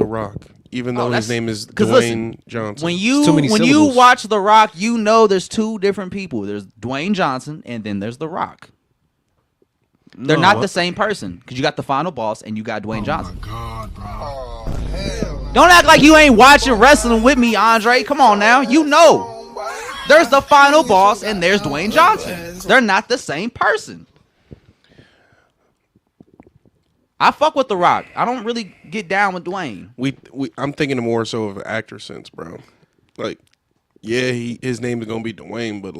S4: even though his
S2: that's-
S4: name is
S2: 'cause
S4: Dwayne
S2: listen,
S4: Johnson.
S2: When
S3: too many
S2: you
S3: syllables.
S2: watch The Rock, there's two different people. There's Dwayne Johnson and then there's The Rock. They're
S3: No.
S2: not the same person because you got the final boss and you got Dwayne Johnson. Don't act like you ain't watching wrestling with me, Andre. Come on now. There's the final boss and there's Dwayne Johnson. They're not the same person. I fuck with The Rock. I don't really get down with Dwayne.
S4: I'm thinking more so of an actor sense, bro. His name is gonna be Dwayne, but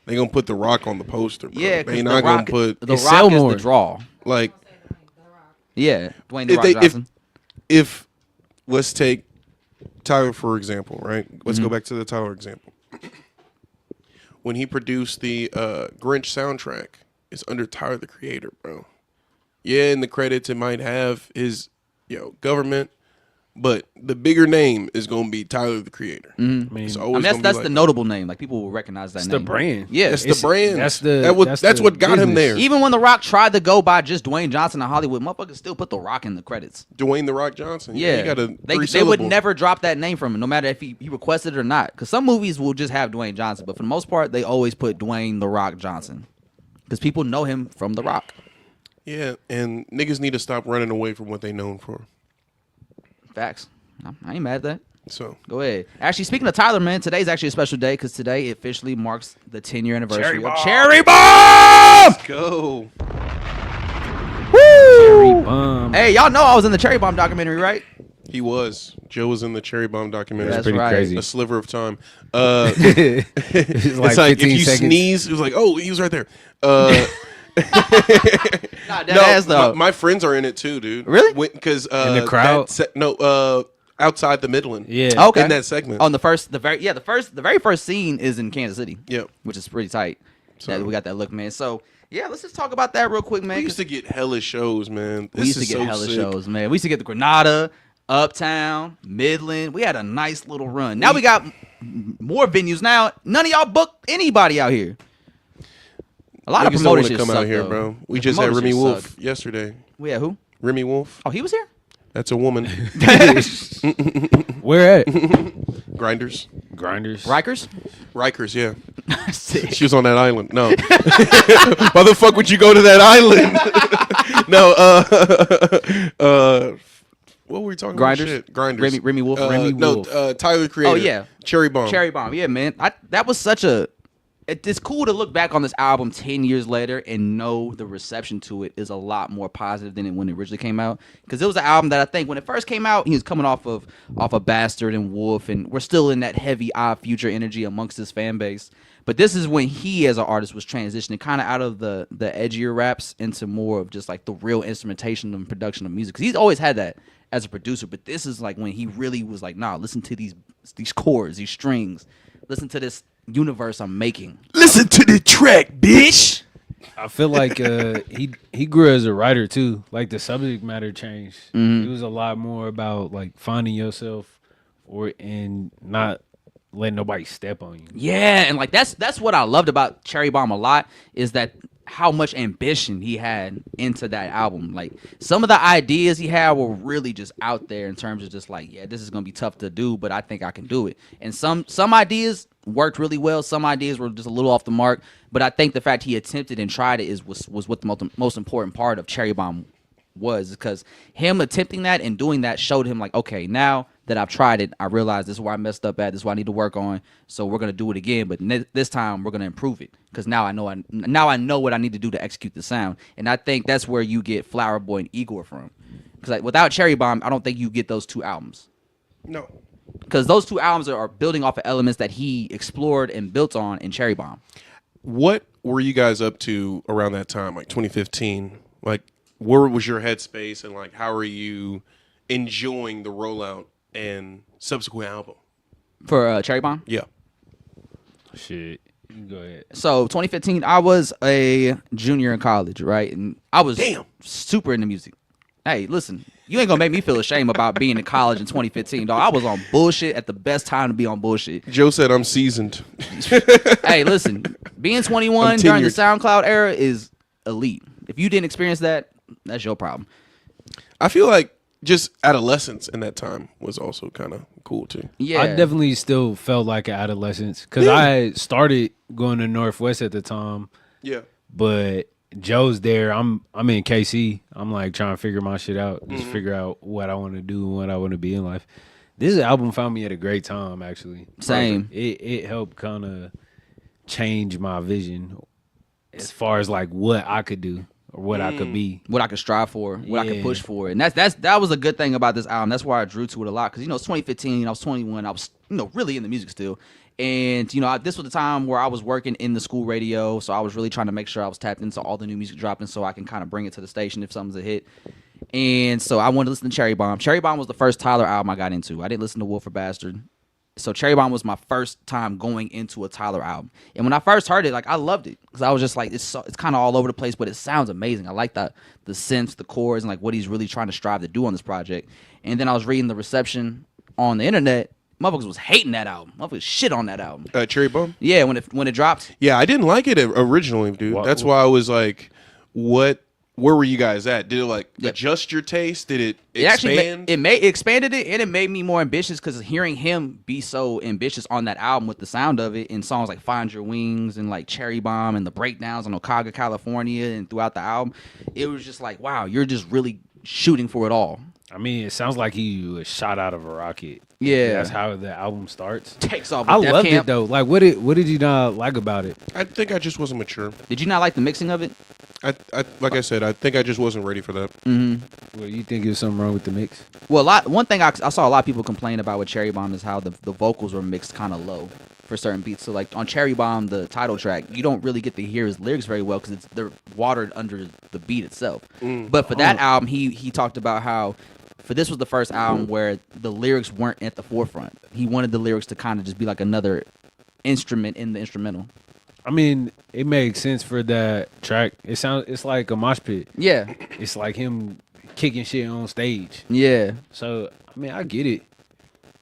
S4: they gonna put The Rock on the poster, bro.
S2: Yeah,
S4: they
S2: because
S4: not gonna put
S2: The
S3: It's
S2: Rock is
S3: Selmore.
S2: the draw.
S4: like
S2: Yeah, Dwayne The
S4: if
S2: Rock
S4: they
S2: Johnson.
S4: if let's take Tyler for example, right? Let's go back to the Tyler example. When he produced the Grinch soundtrack, it's under Tyler the Creator, bro. Yeah, in the credits it might have his government, but the bigger name is gonna be Tyler the Creator.
S3: I mean,
S4: It's
S2: I
S4: always
S2: mean,
S4: gonna
S2: that's
S4: be
S2: the
S4: like
S2: notable name. Like people will recognize that
S3: it's
S2: name.
S3: the brand.
S2: Yeah,
S4: That's the brand.
S3: That's
S4: that's what got him there.
S2: Even when The Rock tried to go by just Dwayne Johnson in Hollywood, motherfuckers still put The Rock in the credits.
S4: Dwayne the Rock Johnson.
S2: Yeah,
S4: he got a
S2: they would
S4: three-syllable.
S2: never drop that name from him, no matter if he requested it or not. Because some movies will just have Dwayne Johnson, but for the most part, they always put Dwayne The Rock Johnson because people know him from The Rock.
S4: Yeah, and niggas need to stop running away from what they known for.
S2: Facts. I ain't mad at that.
S4: So
S2: Go ahead. Actually, speaking of Tyler, man, today's actually a special day because today it officially marks the 10-year anniversary of Cherry Bomb.
S4: go.
S2: Woo! Hey, y'all know I was in the Cherry Bomb documentary, right?
S4: He was. Joe was in the Cherry Bomb documentary.
S2: That's
S3: pretty
S2: right.
S3: crazy.
S4: A sliver of time.
S3: It's
S4: It's like if
S3: 15
S4: you
S3: seconds.
S4: sneeze, it was like, oh, he was right there.
S2: Nah, dead ass though.
S4: my friends are in it too, dude.
S2: Really?
S4: Because
S3: In the crowd?
S4: outside the Midland.
S3: Yeah.
S2: Okay.
S4: In that segment.
S2: On the very first scene is in Kansas City.
S4: Yep.
S2: Which is pretty tight.
S4: So-
S2: That we got that look, man. So yeah, let's just talk about that real quick, man.
S4: We used to get hella shows, man.
S2: We used to get hella shows, man. We used to get the Granada, Uptown, Midland. We had a nice little run. Now we got more venues. Now none of y'all booked anybody out here. A lot of
S4: Niggas don't
S2: promoters
S4: wanna
S2: shit
S4: come out
S2: suck,
S4: here,
S2: though.
S4: bro. We
S2: The
S4: just had
S2: promoters
S4: Remy
S2: shit
S4: Wolf
S2: suck.
S4: yesterday.
S2: We had who?
S4: Remy Wolf.
S2: Oh, he was here.
S4: That's a woman.
S3: Where at?
S4: Grinders.
S3: Grinders.
S2: Rikers.
S4: Rikers, yeah.
S2: Sick.
S4: She was on that island. No. Why the fuck would you go to that island? No, what were we talking
S2: Grinders?
S4: about? Shit. Grinders.
S2: Remy Wolf.
S4: No, Tyler the Creator.
S2: Oh, yeah.
S4: Cherry Bomb.
S2: Cherry Bomb, yeah, man. That was such a. It's cool to look back on this album 10 years later and know the reception to it is a lot more positive than when it originally came out. Because it was an album that I think when it first came out, he was coming off of Bastard and Wolf, and we're still in that heavy Odd Future energy amongst his fan base. But this is when he, as an artist, was transitioning kind of out of the edgier raps into more of just like the real instrumentation and production of music. Because he's always had that as a producer, but this is like when he really was like, nah, listen to these chords, these strings, listen to this universe I'm making.
S4: Listen to the track, bitch.
S3: I feel like he grew as a writer too. Like the subject matter changed. It was a lot more about like finding yourself and not letting nobody step on you.
S2: Yeah, and like that's what I loved about Cherry Bomb a lot is that how much ambition he had into that album. Like some of the ideas he had were really just out there in terms of just like, yeah, this is gonna be tough to do, but I think I can do it. And some ideas worked really well. Some ideas were just a little off the mark, but I think the fact he attempted and tried it was what the most important part of Cherry Bomb was, because him attempting that and doing that showed him like, okay, now that I've tried it, I realize this is where I messed up at. This is what I need to work on. So we're gonna do it again, but this time we're gonna improve it because now I know what I need to do to execute the sound. And I think that's where you get Flower Boy and Igor from, because like without Cherry Bomb, I don't think you get those two albums.
S4: No.
S2: Because those two albums are building off of elements that he explored and built on in Cherry Bomb.
S4: What were you guys up to around that time, like 2015? Like, where was your headspace, and like, how are you enjoying the rollout and subsequent album?
S2: For Cherry Bomb?
S4: Yeah.
S3: Shit. You can go ahead.
S2: So 2015, I was a junior in college, right? And I was super into music. Hey, listen, you ain't gonna make me feel ashamed about being in college in 2015, dog. I was on bullshit at the best time to be on bullshit.
S4: Joe said I'm seasoned.
S2: Hey, listen, being 21 during the SoundCloud era is elite. If you didn't experience that, that's your problem.
S4: I feel like just adolescence in that time was also kind of cool too.
S2: Yeah,
S3: I definitely still felt like an adolescence because I had started going to Northwest at the time,
S4: Yeah.
S3: but Joe's there. I'm in KC. I'm like trying to figure my shit out, just figure out what I want to do and what I want to be in life. This album found me at a great time, actually.
S2: Same.
S3: It helped kind of change my vision as far as like what I could do or what I could be.
S2: what I could strive for, what I could
S3: Yeah.
S2: push for. And that was a good thing about this album. That's why I drew to it a lot. Because, it's 2015, I was 21, I was, really in the music still. And, this was the time where I was working in the school radio. So I was really trying to make sure I was tapped into all the new music dropping so I can kind of bring it to the station if something's a hit. And so I wanted to listen to Cherry Bomb. Cherry Bomb was the first Tyler album I got into. I didn't listen to Wolf or Bastard. So Cherry Bomb was my first time going into a Tyler album. And when I first heard it, like I loved it because I was just like, it's kind of all over the place, but it sounds amazing. I like the synths, the chords, and like what he's really trying to strive to do on this project. And then I was reading the reception on the internet. Motherfuckers was hating that album. Motherfuckers shit on that album.
S4: Cherry Bomb?
S2: Yeah, when it dropped.
S4: Yeah, I didn't like it originally, dude. That's why I was like, what? Where were you guys at? Did it like adjust your taste? Did it expand?
S2: It expanded it, and it made me more ambitious because hearing him be so ambitious on that album with the sound of it and songs like Find Your Wings and like Cherry Bomb and the breakdowns on Okaga, California and throughout the album, it was just like, wow, you're just really shooting for it all.
S3: I mean, it sounds like he was shot out of a rocket.
S2: Yeah.
S3: That's how the album starts.
S2: Takes off
S3: I
S2: with Def
S3: loved
S2: Camp.
S3: it though. Like, what did you not like about it?
S4: I think I just wasn't mature.
S2: Did you not like the mixing of it?
S4: Like I said, I think I just wasn't ready for that.
S2: Mm-hmm.
S3: Well, you think there's something wrong with the mix?
S2: Well, one thing I saw a lot of people complain about with Cherry Bomb is how the vocals were mixed kind of low for certain beats. So like on Cherry Bomb, the title track, you don't really get to hear his lyrics very well because they're watered under the beat itself. But for that album, he talked about how for this was the first album where the lyrics weren't at the forefront. He wanted the lyrics to kind of just be like another instrument in the instrumental.
S3: I mean, it makes sense for that track. It's like a mosh pit.
S2: Yeah.
S3: It's like him kicking shit on stage.
S2: Yeah.
S3: So I mean, I get it.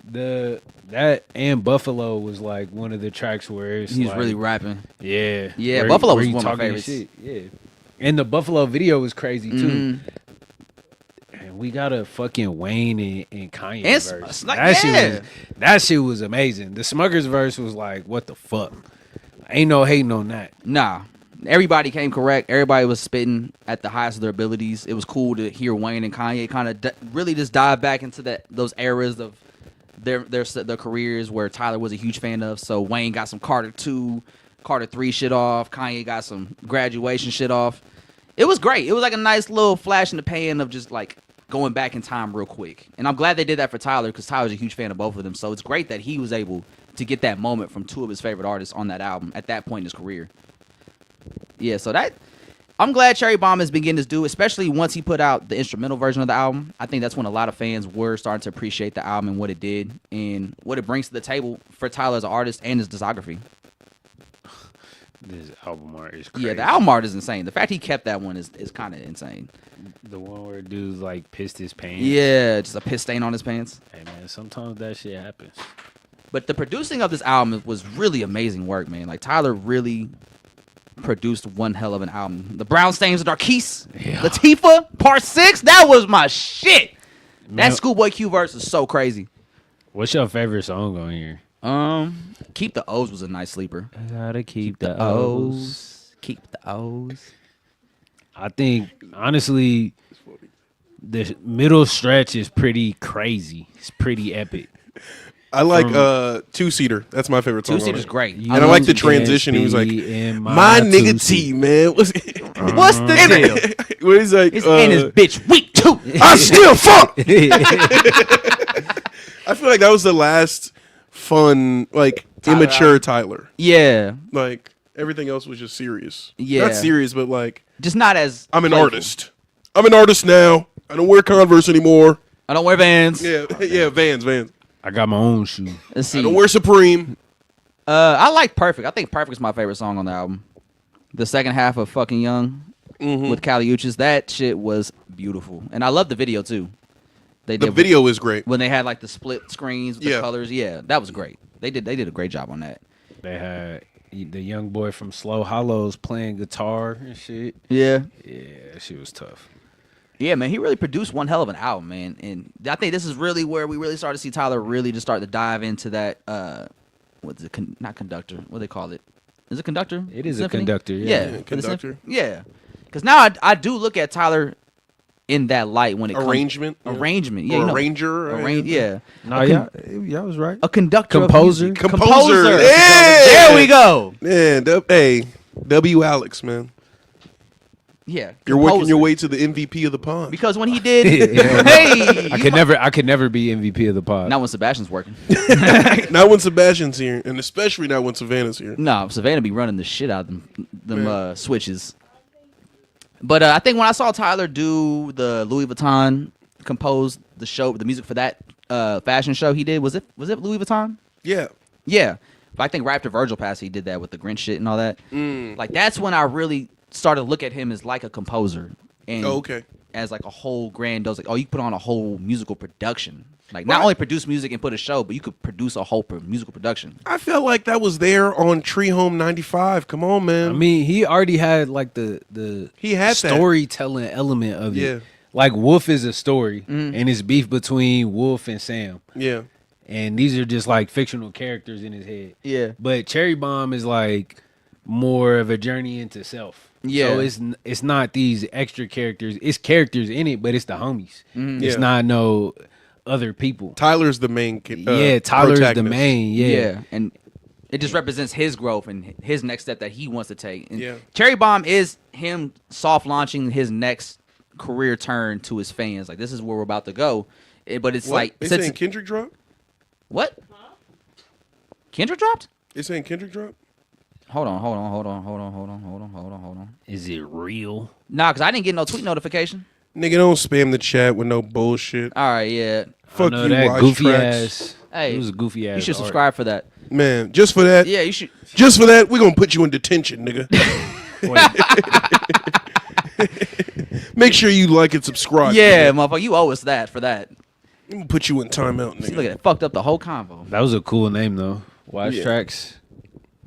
S3: That and Buffalo was like one of the tracks where
S2: He's
S3: like,
S2: really rapping.
S3: Yeah.
S2: Yeah, Buffalo was
S3: he
S2: one of my
S3: talking
S2: favorites.
S3: shit. Yeah. And the Buffalo video was crazy too. And we got a fucking Wayne and Kanye
S2: And
S3: verse.
S2: like,
S3: That shit was amazing. The Smuggers verse was like, what the fuck? Ain't no hating on that.
S2: Nah. Everybody came correct. Everybody was spitting at the highest of their abilities. It was cool to hear Wayne and Kanye kind of really just dive back into those eras of their careers where Tyler was a huge fan of. So Wayne got some Carter 2, Carter 3 shit off. Kanye got some Graduation shit off. It was great. It was like a nice little flash in the pan of just like going back in time real quick. And I'm glad they did that for Tyler because Tyler's a huge fan of both of them. So it's great that he was able to get that moment from two of his favorite artists on that album at that point in his career. Yeah, so I'm glad Cherry Bomb has been getting his due, especially once he put out the instrumental version of the album. I think that's when a lot of fans were starting to appreciate the album and what it did and what it brings to the table for Tyler as an artist and his discography.
S3: This album art is crazy.
S2: Yeah, the album art is insane. The fact he kept that one is kind of insane.
S3: The one where dude's like pissed his pants.
S2: Yeah, just a piss stain on his pants.
S3: Hey man, sometimes that shit happens.
S2: But the producing of this album was really amazing work, man. Like Tyler really produced one hell of an album. The Brown Stains of Darkis, Latifah, Part 6, that was my shit.
S3: Man,
S2: That Schoolboy Q verse is so crazy.
S3: What's your favorite song on here?
S2: Keep the O's was a nice sleeper.
S3: I gotta keep
S2: the O's. Keep the O's.
S3: I think honestly, the middle stretch is pretty crazy. It's pretty epic.
S4: I like Two-Seater. That's my favorite song.
S2: Two-Seater's great.
S4: And I like the transition. He was like, my nigga T, man. What's
S2: the deal?
S4: Where he's like,
S2: and his bitch weak too.
S4: I still fuck. I feel like that was the last fun, like, immature Tyler.
S2: Yeah.
S4: Like, everything else was just serious.
S2: Yeah.
S4: Not serious, but like,
S2: just not as
S4: I'm an
S2: playful.
S4: artist. I'm an artist now. I don't wear Converse anymore.
S2: I don't wear Vans.
S4: Yeah, Vans.
S3: I got my own shoe.
S2: Let's see.
S4: I don't wear Supreme.
S2: I like Perfect. I think Perfect is my favorite song on the album. The second half of Fucking Young with Kali Uchis, that shit was beautiful. And I love the video too.
S4: The video is great.
S2: When they had like the split screens with the colors. Yeah, that was great. They did a great job on that.
S3: They had the young boy from Slow Hollows playing guitar and shit.
S2: Yeah.
S3: Yeah, that shit was tough.
S2: Yeah, man, he really produced one hell of an album, man. And I think this is really where we really start to see Tyler really just start to dive into that, what's it, not conductor, what do they call it? Is it conductor?
S3: It is
S2: Symphony?
S3: a conductor,
S4: Yeah, conductor.
S2: Yeah. Because now I do look at Tyler in that light when it
S4: Arrangement.
S2: comes... Arrangement.
S4: Or
S2: Yeah, you know,
S4: arranger.
S2: yeah.
S3: No, y'all was right.
S2: A conductor.
S3: Composer.
S2: Of music.
S4: Composer. Yeah.
S2: There we go.
S4: Yeah, hey, W. Alex, man.
S2: Yeah.
S4: You're working
S2: composer.
S4: your way to the MVP of the pod.
S2: Because when he did... hey!
S3: I could never be MVP of the pod.
S2: Not when Sebastian's working.
S4: Not when Sebastian's here, and especially not when Savannah's here.
S2: No, Savannah be running the shit out of them switches. But I think when I saw Tyler do the Louis Vuitton compose the show, the music for that fashion show he did, was it Louis Vuitton?
S4: Yeah.
S2: Yeah. But I think right after Virgil passed, he did that with the Grinch shit and all that. Like that's when I really started to look at him as like a composer and
S4: Okay.
S2: as like a whole grandiose. Like, oh, you put on a whole musical production. Like not only produce music and put a show, but you could produce a whole musical production.
S4: I felt like that was there on Tree Home 95. Come on, man.
S3: I mean, he already had like the
S4: He had that.
S3: storytelling element of
S4: Yeah.
S3: it. Like Wolf is a story, and it's beef between Wolf and Sam.
S4: Yeah.
S3: And these are just like fictional characters in his head.
S2: Yeah.
S3: But Cherry Bomb is like more of a journey into self.
S2: Yeah.
S3: So it's not these extra characters. It's characters in it, but it's the homies. It's
S4: Yeah.
S3: not no other people.
S4: Tyler's the main.
S3: Tyler's the
S4: protagonist.
S3: main. Yeah.
S2: And it just represents his growth and his next step that he wants to take. And
S4: Yeah.
S2: Cherry Bomb is him soft launching his next career turn to his fans. Like this is where we're about to go. But it's
S4: What?
S2: like
S4: They
S2: since-
S4: saying Kendrick dropped?
S2: what? Kendrick dropped?
S4: They saying Kendrick dropped?
S2: Hold on.
S3: Is it real?
S2: Nah, cause I didn't get no tweet notification.
S4: Nigga, don't spam the chat with no bullshit.
S2: All right, yeah.
S4: Fuck
S3: No,
S4: you,
S3: that
S4: Watch
S3: goofy
S4: Tracks.
S3: ass.
S2: Hey,
S3: it was a goofy ass.
S2: You should
S3: art.
S2: subscribe for that.
S4: Man, just for that.
S2: Yeah, you should.
S4: Just for that, we're gonna put you in detention, nigga. Make sure you like and subscribe.
S2: Yeah,
S4: nigga.
S2: motherfucker, you owe us that for that.
S4: I'm gonna put you in timeout,
S2: See,
S4: nigga.
S2: look at that, fucked up the whole convo.
S3: That was a cool name though. Wise
S4: Yeah.
S3: Tracks.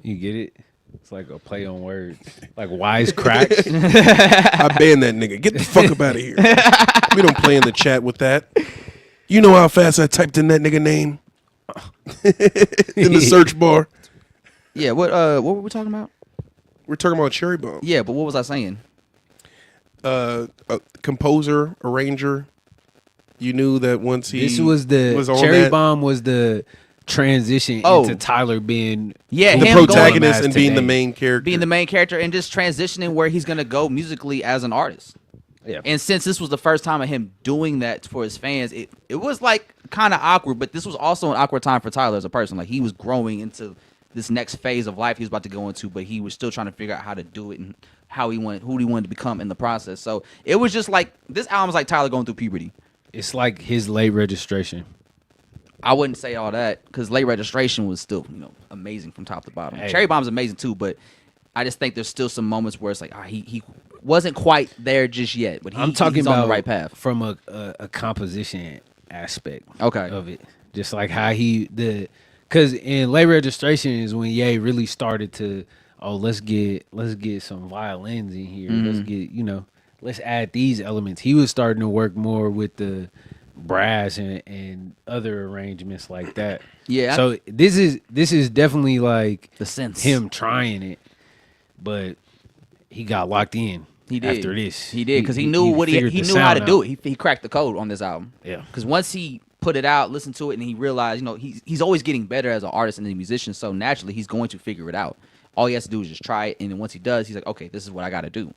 S3: You get it? It's like a play on words. Like wise cracks.
S4: I banned that nigga. Get the fuck up out of here. We don't play in the chat with that. You know how fast I typed in that nigga name in the search bar.
S2: Yeah, what were we talking about?
S4: We're talking about Cherry Bomb.
S2: Yeah, but what was I saying?
S4: A composer, arranger. You knew that once he
S3: This was the
S4: on
S3: Cherry
S4: that,
S3: Bomb was the transition
S2: Oh.
S3: into Tyler being
S2: Yeah,
S4: the
S2: him going-
S4: protagonist and being the
S3: today.
S4: main character.
S2: being the main character and just transitioning where he's gonna go musically as an artist.
S3: Yeah.
S2: And since this was the first time of him doing that for his fans, it was like kind of awkward, but this was also an awkward time for Tyler as a person. Like he was growing into this next phase of life he was about to go into, but he was still trying to figure out how to do it and who he wanted to become in the process. So it was just like this album's like Tyler going through puberty.
S3: It's like his late registration.
S2: I wouldn't say all that because Late Registration was still, amazing from top to bottom.
S3: Hey.
S2: Cherry Bomb's amazing too, but I just think there's still some moments where it's like he wasn't quite there just yet, but
S3: I'm talking
S2: he's
S3: about
S2: on the right path.
S3: from a composition aspect
S2: Okay.
S3: of it. Just like how because in Late Registration is when Ye really started to let's get some violins in here. Let's get let's add these elements. He was starting to work more with the brass and other arrangements like that.
S2: Yeah.
S3: So this is definitely like
S2: The sense.
S3: him trying it, but he got locked in.
S2: He did.
S3: After this.
S2: He did because he knew what he
S3: figured the
S2: knew how to
S3: sound
S2: do
S3: out.
S2: it. He cracked the code on this album.
S3: Yeah.
S2: Because once he put it out, listened to it, and he realized, he's always getting better as an artist and a musician. So naturally, he's going to figure it out. All he has to do is just try it, and then once he does, he's like, okay, this is what I got to do.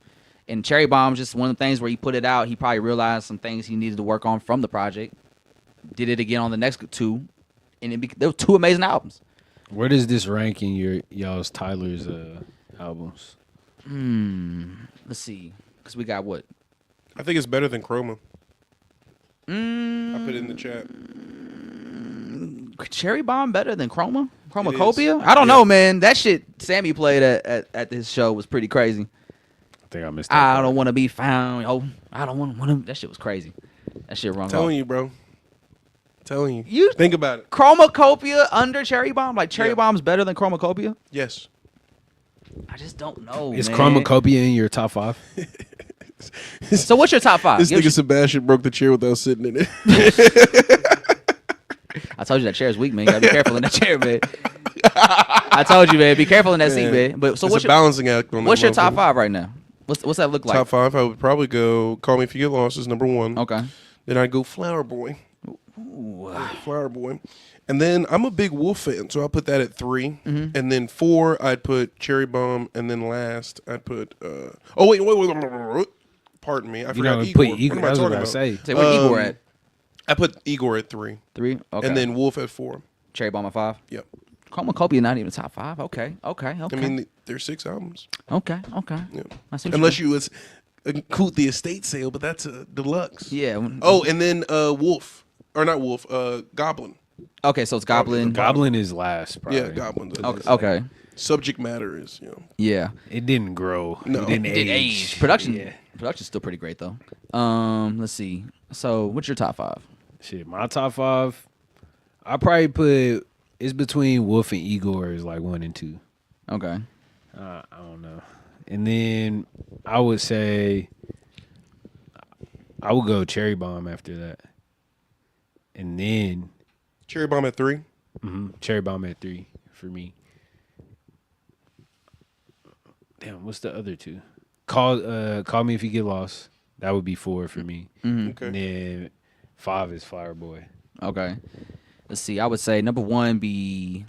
S2: And Cherry Bomb's just one of the things where he put it out. He probably realized some things he needed to work on from the project. Did it again on the next two, and there were two amazing albums.
S3: Where does this rank in y'all's Tyler's albums?
S2: Let's see, because we got what?
S4: I think it's better than Chroma. I put it in the chat.
S2: Cherry Bomb better than Chroma?
S4: It
S2: Chromacopia?
S4: is.
S2: I don't
S4: Yeah.
S2: know, man. That shit Sammy played at this show was pretty crazy.
S3: I think I missed that.
S2: I
S3: part.
S2: don't want to be found. Oh, I don't want to. That shit was crazy. That shit wrong.
S4: Telling you, bro. Telling you.
S2: You-
S4: Think about it.
S2: Chromacopia under Cherry Bomb? Like Cherry
S4: Yeah.
S2: Bomb's better than Chromacopia?
S4: Yes.
S2: I just don't know.
S3: Is
S2: man.
S3: Chromacopia in your top 5?
S2: So what's your top 5?
S4: This
S2: Give
S4: nigga
S2: us
S4: Sebastian broke the chair without sitting in it.
S2: I told you that chair's weak, man. You gotta be careful in that chair, man. I told you, man. Be careful in that seat, man. But so
S4: it's
S2: what's
S4: a
S2: your
S4: balancing act on that
S2: what's your top
S4: motherfucker.
S2: 5 right now? What's that look like?
S4: Top 5, I would probably go Call Me If You Get Lost is number 1.
S2: Okay.
S4: Then I'd go Flower Boy. Flower Boy. And then I'm a big Wolf fan, so I'll put that at 3.
S2: Mm-hmm.
S4: And then 4, I'd put Cherry Bomb. And then last, I'd put. Wait. Pardon me. I
S3: You
S4: forgot
S3: know,
S4: Igor.
S3: put
S4: What
S3: Igor.
S4: am I
S3: I was
S4: talking
S3: about
S4: about?
S3: to say.
S2: Say where Igor at?
S4: I put Igor at 3.
S2: 3? Okay.
S4: And then Wolf at 4.
S2: Cherry Bomb at 5?
S4: Yep.
S2: Chromacopia not even top 5. Okay.
S4: I mean, there's 6 albums.
S2: Okay.
S4: Yeah.
S2: I see what
S4: Unless
S2: you
S4: you was include the estate sale, but that's a deluxe.
S2: Yeah.
S4: Oh, and then Wolf or not Wolf, Goblin.
S2: Okay, so it's Goblin.
S3: Goblin is last, probably.
S4: Yeah, Goblin's.
S2: Okay.
S4: Subject matter is
S2: Yeah.
S3: It didn't grow.
S4: No.
S3: It didn't
S2: It did
S3: age.
S2: age. Production.
S3: Yeah.
S2: Production's still pretty great though. Let's see. So, what's your top 5?
S3: Shit, my top 5, I probably put it's between Wolf and Igor is like 1 and 2.
S2: Okay.
S3: I don't know. And then I would say I would go Cherry Bomb after that. And then
S4: Cherry Bomb at 3.
S3: Cherry Bomb at 3 for me. Damn, what's the other 2? Call Me If You Get Lost. That would be 4 for me.
S4: Okay.
S3: And then 5 is Flower Boy.
S2: Okay. Let's see. I would say number 1 be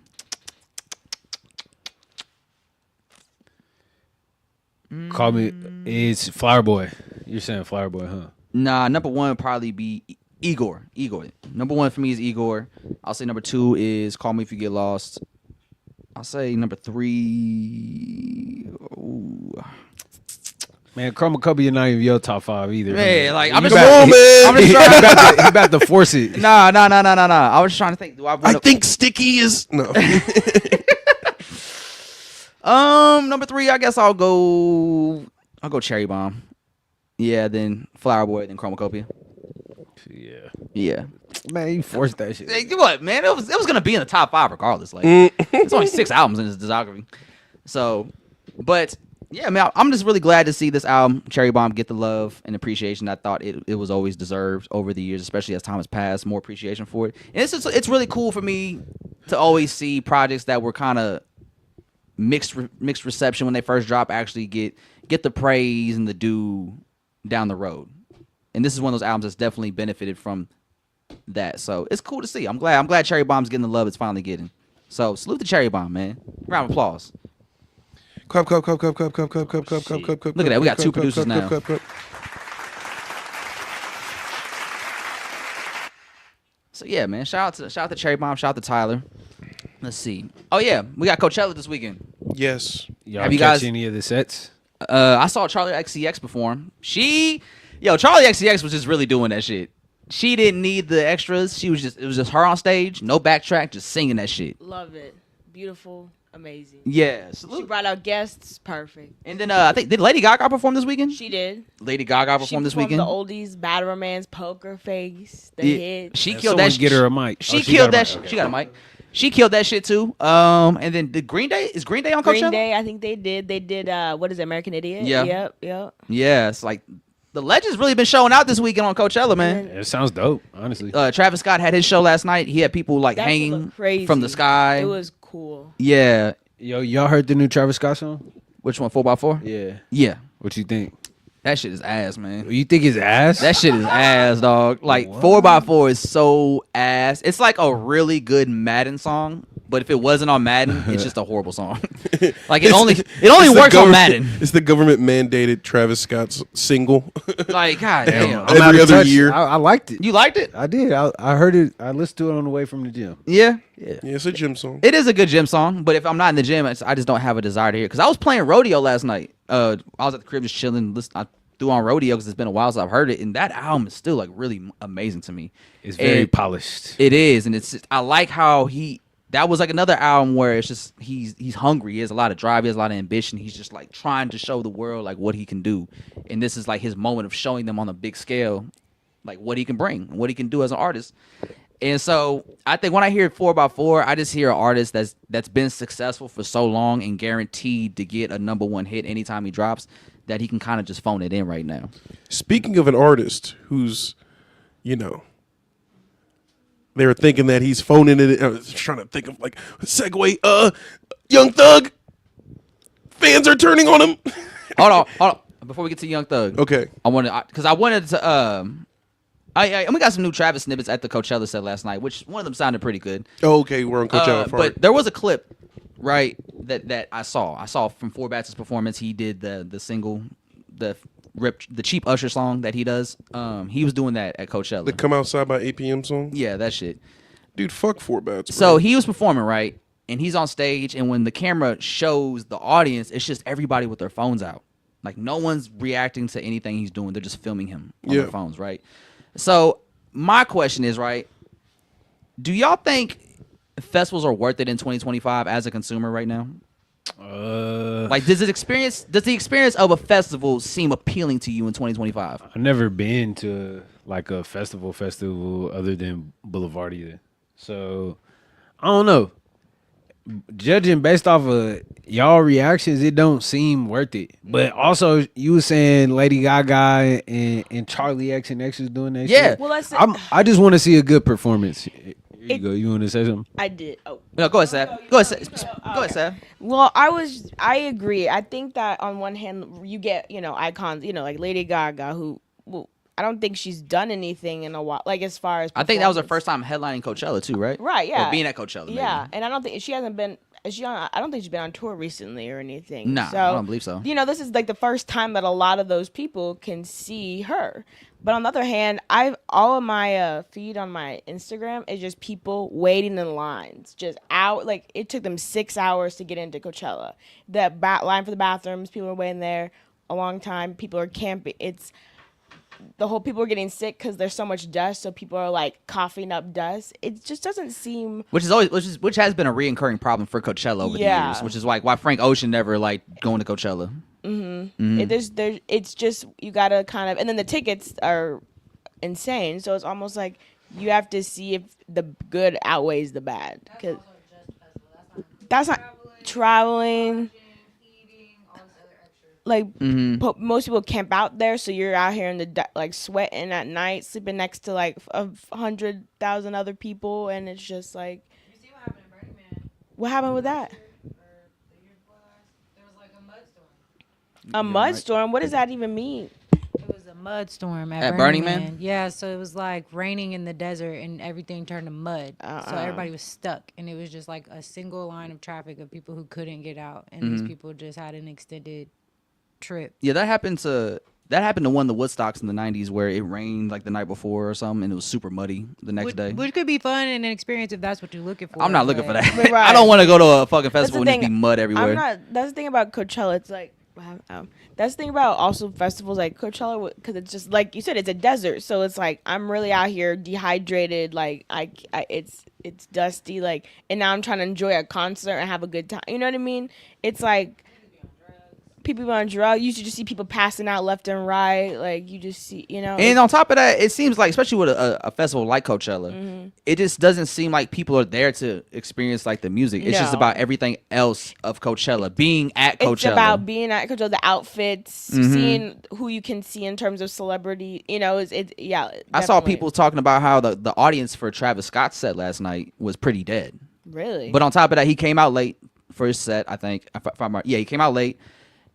S3: Call Me. It's Flower Boy. You're saying Flower Boy, huh?
S2: Nah, number 1 would probably be Igor. Number 1 for me is Igor. I'll say number 2 is Call Me If You Get Lost. I'll say number 3. Ooh.
S3: Man, Chroma Cubby is not even your top 5 either.
S2: Man, like I'm
S3: You
S2: just
S3: about-
S4: Come on, man.
S2: I'm just
S3: he,
S2: trying.
S3: he about to force it.
S2: Nah. I was trying to think. Do I
S4: I
S2: wanna,
S4: think Sticky is no.
S2: number 3, I guess I'll go Cherry Bomb. Yeah, then Flower Boy, then Chromacopia.
S3: Yeah.
S2: Yeah.
S3: Man, you forced that shit.
S2: Hey, what, man? It was gonna be in the top 5 regardless. Like it's only 6 albums in his discography. So, but yeah, man, I'm just really glad to see this album, Cherry Bomb, get the love and appreciation I thought it was always deserved over the years, especially as time has passed. More appreciation for it, and it's really cool for me to always see projects that were kind of mixed reception when they first drop actually get the praise and the due down the road. And this is one of those albums that's definitely benefited from that. So it's cool to see. I'm glad Cherry Bomb's getting the love it's finally getting. So salute to Cherry Bomb, man. Round of applause.
S4: Clap.
S2: Look at that. We got 2 producers now. So yeah, man. Shout out to Cherry Bomb. Shout out to Tyler. Let's see. Oh yeah, we got Coachella this weekend.
S4: Yes.
S3: Y'all
S2: Have you
S3: catch
S2: guys-
S3: any of the sets?
S2: I saw Charlie XCX perform. Charlie XCX was just really doing that shit. She didn't need the extras. It was just her on stage, no backtrack, just singing that shit.
S7: Love it. Beautiful. Amazing.
S2: Yeah.
S7: She
S2: Salute.
S7: brought out guests. Perfect.
S2: And then I think did Lady Gaga perform this weekend?
S7: She did.
S2: Lady Gaga
S7: She
S2: performed this
S7: performed
S2: weekend.
S7: the oldies, Bad Romance, Poker Face, the
S2: Yeah,
S7: hit.
S2: she
S3: Man,
S2: killed
S3: someone
S2: that.
S3: get her a mic.
S2: She
S3: Oh,
S2: killed
S3: got a
S2: that.
S3: mic.
S2: Shit.
S3: Okay.
S2: She got a mic. She killed that shit too. And then the Green Day is Green Day on Coachella?
S7: Green Day, I think they did. They did. What is it, American Idiot?
S2: Yeah.
S7: Yep.
S2: Yeah, it's like the legends really been showing out this weekend on Coachella, man.
S3: It sounds dope, honestly.
S2: Travis Scott had his show last night. He had people like
S7: That shit
S2: hanging
S7: looked crazy.
S2: from the sky.
S7: It was cool.
S2: Yeah.
S3: Yo, y'all heard the new Travis Scott song?
S2: Which one? 4x4?
S3: Yeah.
S2: Yeah.
S3: What you think?
S2: That shit is ass, man.
S3: You think it's ass?
S2: That shit is ass, dog. Like 4x4 is so ass. It's like a really good Madden song, but if it wasn't on Madden, it's just a horrible song. Like it only
S4: It's
S2: works
S4: the
S2: on
S4: government-
S2: Madden.
S4: It's the government mandated Travis Scott's single.
S2: Like god damn.
S3: I'm out
S4: Every
S3: of
S4: other
S3: touch.
S4: year.
S3: I liked it.
S2: You liked it?
S3: I did. I heard it. I listened to it on the way from the gym.
S2: Yeah.
S4: Yeah, it's a gym song.
S2: It is a good gym song, but if I'm not in the gym, I just don't have a desire to hear it. Because I was playing rodeo last night. I was at the crib just chilling. I threw on rodeo because it's been a while since I've heard it, and that album is still like really amazing to me.
S3: It's very
S2: And
S3: polished.
S2: It is, and I like how that was like another album where it's just he's hungry. He has a lot of drive. He has a lot of ambition. He's just like trying to show the world like what he can do, and this is like his moment of showing them on a big scale, like what he can bring, what he can do as an artist. And so I think when I hear 4x4, I just hear an artist that's been successful for so long and guaranteed to get a #1 hit anytime he drops, that he can kind of just phone it in right now.
S4: Speaking of an artist who's, they were thinking that he's phoning it. I was trying to think of like a segue. Young Thug. Fans are turning on him.
S2: Hold on. Before we get to Young Thug,
S4: Okay.
S2: I wanted to. And we got some new Travis snippets at the Coachella set last night, which one of them sounded pretty good.
S4: Oh, okay, we're on Coachella.
S2: But there was a clip, right, that I saw. I saw from 4Bat's performance. He did the single, the Cheap Usher song that he does. He was doing that at Coachella.
S4: the Come Outside by 8 p.m. song.
S2: Yeah, that shit.
S4: Dude, fuck 4Bats.
S2: So he was performing, right, and he's on stage, and when the camera shows the audience, it's just everybody with their phones out. Like no one's reacting to anything he's doing. They're just filming him on
S4: Yeah.
S2: their phones, right? So my question is, right? Do y'all think festivals are worth it in 2025 as a consumer right now? Like, does the experience of a festival seem appealing to you in 2025?
S3: I've never been to like a festival other than Boulevardia. So I don't know. Judging based off of y'all reactions, it don't seem worth it. But also, you were saying Lady Gaga and Charlie X and X is doing that
S2: Yeah.
S3: shit.
S7: Well, let's say,
S3: I just want to see a good performance. Here you go. You want to say something?
S7: I did. Oh.
S2: No, go ahead, Sam. Go ahead, Sam. Go ahead, Sam.
S7: Well, I agree. I think that on one hand, you get, icons, like Lady Gaga, who, well, I don't think she's done anything in a while, like as far as
S2: I think that was her
S7: performance.
S2: first time headlining Coachella too, right?
S7: Right, yeah.
S2: Or being at Coachella. Maybe.
S7: Yeah, and I don't think she hasn't been. Is she on? I don't think she's been on tour recently or anything.
S2: Nah,
S7: so,
S2: I don't believe so.
S7: This is like the first time that a lot of those people can see her. But on the other hand, all of my feed on my Instagram is just people waiting in lines, just out. Like it took them 6 hours to get into Coachella. The line for the bathrooms, people are waiting there a long time. People are camping. People are getting sick because there's so much dust, so people are like coughing up dust. It just doesn't seem.
S2: Which has been a reoccurring problem for Coachella over the
S7: Yeah.
S2: years. Which is like why Frank Ocean never like going to Coachella.
S7: It's just you gotta kind of, and then the tickets are insane. So it's almost like you have to see if the good outweighs the bad. Cause that's not traveling. Like most people camp out there, so you're out here in the like sweating at night, sleeping next to like 100,000 other people, and it's just like.
S6: You see what happened in Burning Man?
S7: What happened with that?
S6: There was like a mud storm.
S7: A mud storm? What does that even mean?
S6: It was a mud storm at
S2: At
S6: Burning
S2: Burning Man?
S6: Man. Yeah, so it was like raining in the desert and everything turned to mud. So everybody was stuck, and it was just like a single line of traffic of people who couldn't get out, and these people just had an extended trip.
S2: Yeah, that happened to one of the Woodstocks in the 90s where it rained like the night before or something and it was super muddy the next day.
S6: Which could be fun and an experience if that's what you're looking for.
S2: I'm not looking for
S6: but-
S2: that.
S7: Right.
S2: I don't want to go to a fucking
S7: That's
S2: festival
S7: the
S2: and just be
S7: thing.
S2: mud everywhere.
S7: That's the thing about Coachella. It's like, that's the thing about also festivals like Coachella, because it's just like you said, it's a desert. So it's like I'm really out here dehydrated. Like it's dusty. Like, and now I'm trying to enjoy a concert and have a good time. You know what I mean? It's like people on drugs. You should just see people passing out left and right. Like you just see,
S2: And on top of that, it seems like, especially with a festival like Coachella, it just doesn't seem like people are there to experience like the music. It's just
S7: No.
S2: about everything else of Coachella, being at Coachella.
S7: It's about being at Coachella, the outfits, seeing who you can see in terms of celebrity. Yeah.
S2: I saw
S7: definitely.
S2: people talking about how the audience for Travis Scott's set last night was pretty dead.
S7: Really,
S2: But on top of that, he came out late for his set, I think. He came out late.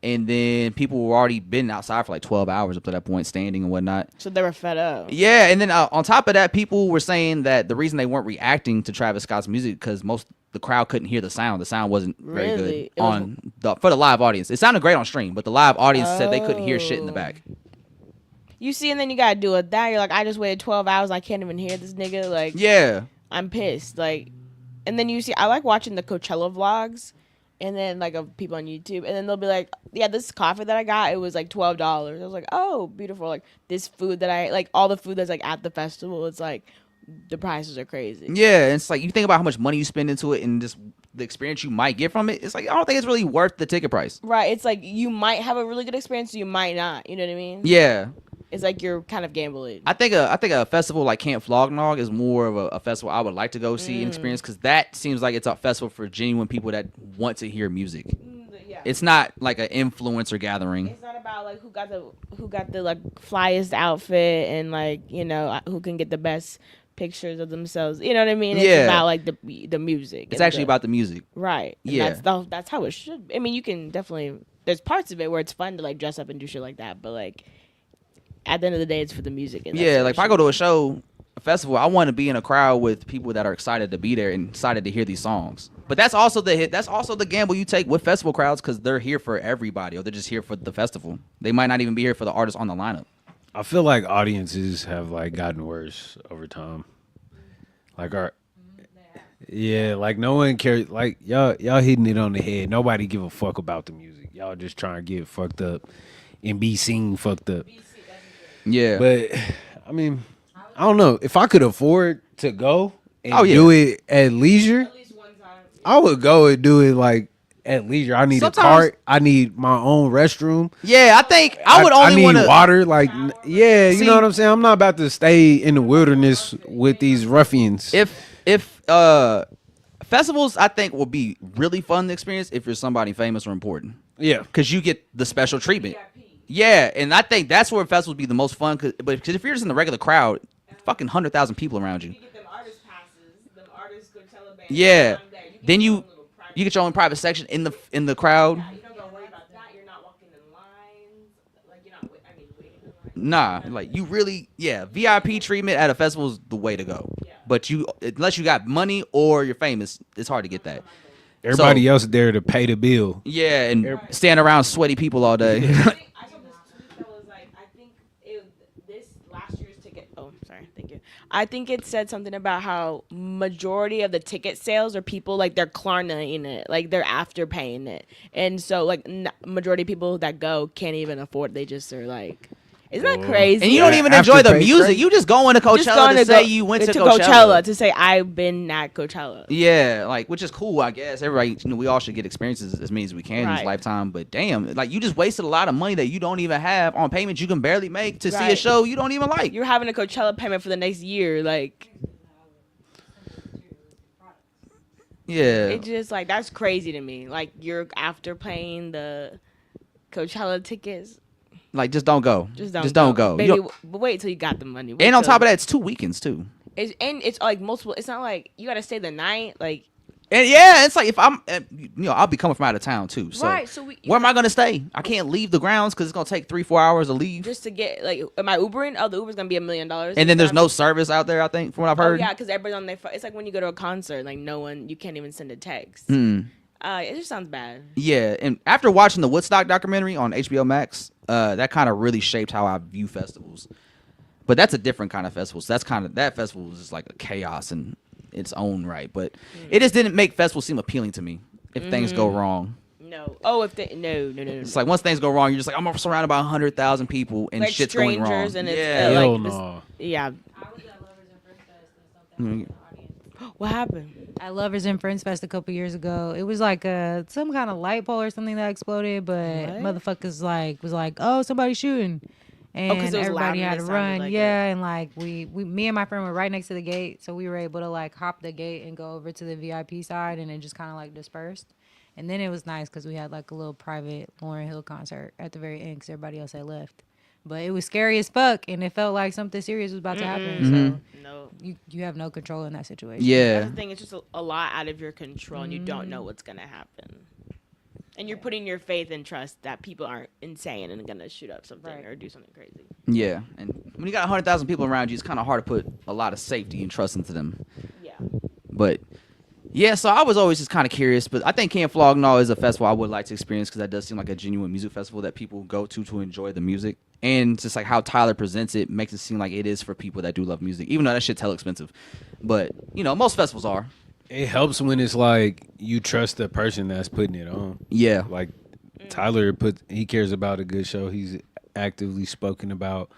S2: And then people were already been outside for like 12 hours up to that point, standing and whatnot.
S7: so they were fed up.
S2: Yeah, and then on top of that, people were saying that the reason they weren't reacting to Travis Scott's music because the crowd couldn't hear the sound. The sound wasn't very
S7: Really?
S2: good for the live audience. It sounded great on stream, but the live audience said they couldn't hear shit in the back.
S7: You see, and then you gotta do it. That you're like, I just waited 12 hours. I can't even hear this nigga. Like,
S2: Yeah,
S7: I'm pissed. Like, and then you see, I like watching the Coachella vlogs, and then like of people on YouTube, and then they'll be like, yeah, this coffee that I got, it was like $12. I was like, oh, beautiful. Like this food that I like, all the food that's like at the festival, it's like the prices are crazy.
S2: yeah. And it's like you think about how much money you spend into it and just the experience you might get from it. It's like I don't think it's really worth the ticket price.
S7: Right. It's like you might have a really good experience, you might not. You know what I mean?
S2: Yeah.
S7: It's like you're kind of gambling.
S2: I think a festival like Camp Flog Gnaw is more of a festival I would like to go see and experience because that seems like it's a festival for genuine people that want to hear music.
S7: Yeah.
S2: It's not like an influencer gathering.
S7: It's not about like who got the like flyest outfit and like who can get the best pictures of themselves. You know what I mean? It's
S2: Yeah.
S7: about like the music.
S2: It's actually about the music.
S7: right. And
S2: Yeah.
S7: that's how it should. I mean, you can definitely. There's parts of it where it's fun to like dress up and do shit like that, but like at the end of the day, it's for the music. And
S2: Yeah, like if I go to a festival, I want to be in a crowd with people that are excited to be there and excited to hear these songs. But that's also the gamble you take with festival crowds because they're here for everybody or they're just here for the festival. They might not even be here for the artists on the lineup.
S3: I feel like audiences have like gotten worse over time. Like like no one cares. Like y'all hitting it on the head. Nobody give a fuck about the music. y'all just trying to get fucked up and be seen fucked up.
S2: Yeah.
S3: But I mean, I don't know if I could afford to go and
S2: Oh, yeah.
S3: do it at leisure. I would go and do it like at leisure. I need
S2: Sometimes-
S3: a cart. I need my own restroom.
S2: Yeah, I think I would only
S3: need
S2: want to.
S3: water. Like, yeah, you
S2: See-
S3: know what I'm saying. I'm not about to stay in the wilderness with these ruffians.
S2: If festivals, I think will be really fun to experience if you're somebody famous or important,
S3: yeah,
S2: because you get the special treatment. Yeah, and I think that's where festivals be the most fun. Because if you're just in the regular crowd, fucking 100,000 people around you.
S7: You get them artist passes, them artist Coachella bands.
S2: Yeah,
S7: I'm there.
S2: then
S7: get your
S2: you
S7: own little private-
S2: you get your own private section in the crowd.
S7: You don't gotta worry about that. You're not walking in lines. Like you're not. Waiting in line.
S2: Nah, like you really, VIP treatment at a festival is the way to go. But unless you got money or you're famous, it's hard to get that.
S3: everybody else there to pay the bill.
S2: Yeah, and stand around sweaty people all day.
S7: I saw this tweet that was like, I think this last year's ticket. Oh, sorry, thank you. I think it said something about how majority of the ticket sales are people like they're Klarna-ing it, like they're after paying it, and so like majority of people that go can't even afford. They just are like, isn't that crazy?
S2: And you don't even enjoy the music. You just going to Coachella to say you went to Coachella.
S7: To say I've been at Coachella.
S2: Yeah, like, which is cool, I guess. Everybody, we all should get experiences as many as we can in this
S7: Right.
S2: lifetime. But damn, like, you just wasted a lot of money that you don't even have on payments you can barely make to see a
S7: Right.
S2: show you don't even like.
S7: You're having a Coachella payment for the next year, like.
S2: Yeah.
S7: It's just like that's crazy to me. Like you're after paying the Coachella tickets,
S2: Like, just don't go.
S7: just don't
S2: go.
S7: Baby,
S2: You don't-
S7: but wait till you got the money.
S2: and on top of that, it's 2 weekends, too.
S7: it's like multiple. It's not like you got to stay the night. Like
S2: And yeah, it's like if I'm, I'll be coming from out of town, too. So,
S7: right. So
S2: where am I going to stay? I can't leave the grounds because it's going to take 3-4 hours to leave.
S7: just to get like, am I Ubering? Oh, the Uber's gonna be $1 million.
S2: And then there's no service out there, I think, from what I've
S7: Oh
S2: heard.
S7: yeah, because everybody's on their phone. It's like when you go to a concert, like no one, you can't even send a text.
S2: Mm.
S7: It just sounds bad.
S2: Yeah, and after watching the Woodstock documentary on HBO Max, that kind of really shaped how I view festivals. But that's a different kind of festival. So that festival is just like a chaos in its own right. But it just didn't make festivals seem appealing to me if things go wrong.
S7: No. Oh, if they no.
S2: It's like once things go wrong, you're just like, I'm surrounded by 100,000 people and
S7: Like
S2: shit's going wrong.
S7: strangers and it's,
S2: yeah.
S7: like,
S3: Hell
S7: this-
S3: no.
S7: Yeah.
S2: Mm.
S7: What happened?
S6: At Lovers and Friends Fest a couple years ago, it was like some kind of light pole or something that exploded, but
S7: What?
S6: motherfuckers was like, oh, somebody's shooting, and
S7: 'cause it was
S6: everybody
S7: loud and
S6: had
S7: it
S6: to
S7: sounded
S6: run.
S7: like
S6: yeah, and like we, me and my friend were right next to the gate, so we were able to like hop the gate and go over to the VIP side, and it just kind of like dispersed. And then it was nice because we had like a little private Lauryn Hill concert at the very end because everybody else had left. But it was scary as fuck, and it felt like something serious was about to happen. So
S7: No.
S6: you have no control in that situation.
S2: Yeah.
S7: That's the thing. It's just a lot out of your control, and you don't know what's gonna happen. And you're putting your faith and trust that people aren't insane and gonna shoot up something
S6: Right.
S7: or do something crazy.
S2: Yeah. And when you got 100,000 people around you, it's kind of hard to put a lot of safety and trust into them.
S7: Yeah.
S2: But yeah, so I was always just kind of curious. But I think Camp Flognaw is a festival I would like to experience because that does seem like a genuine music festival that people go to enjoy the music. And just like how Tyler presents it makes it seem like it is for people that do love music, even though that shit's hell expensive. But, most festivals are.
S3: It helps when it's like you trust the person that's putting it on.
S2: Yeah.
S3: Like Tyler he cares about a good show. He's actively spoken about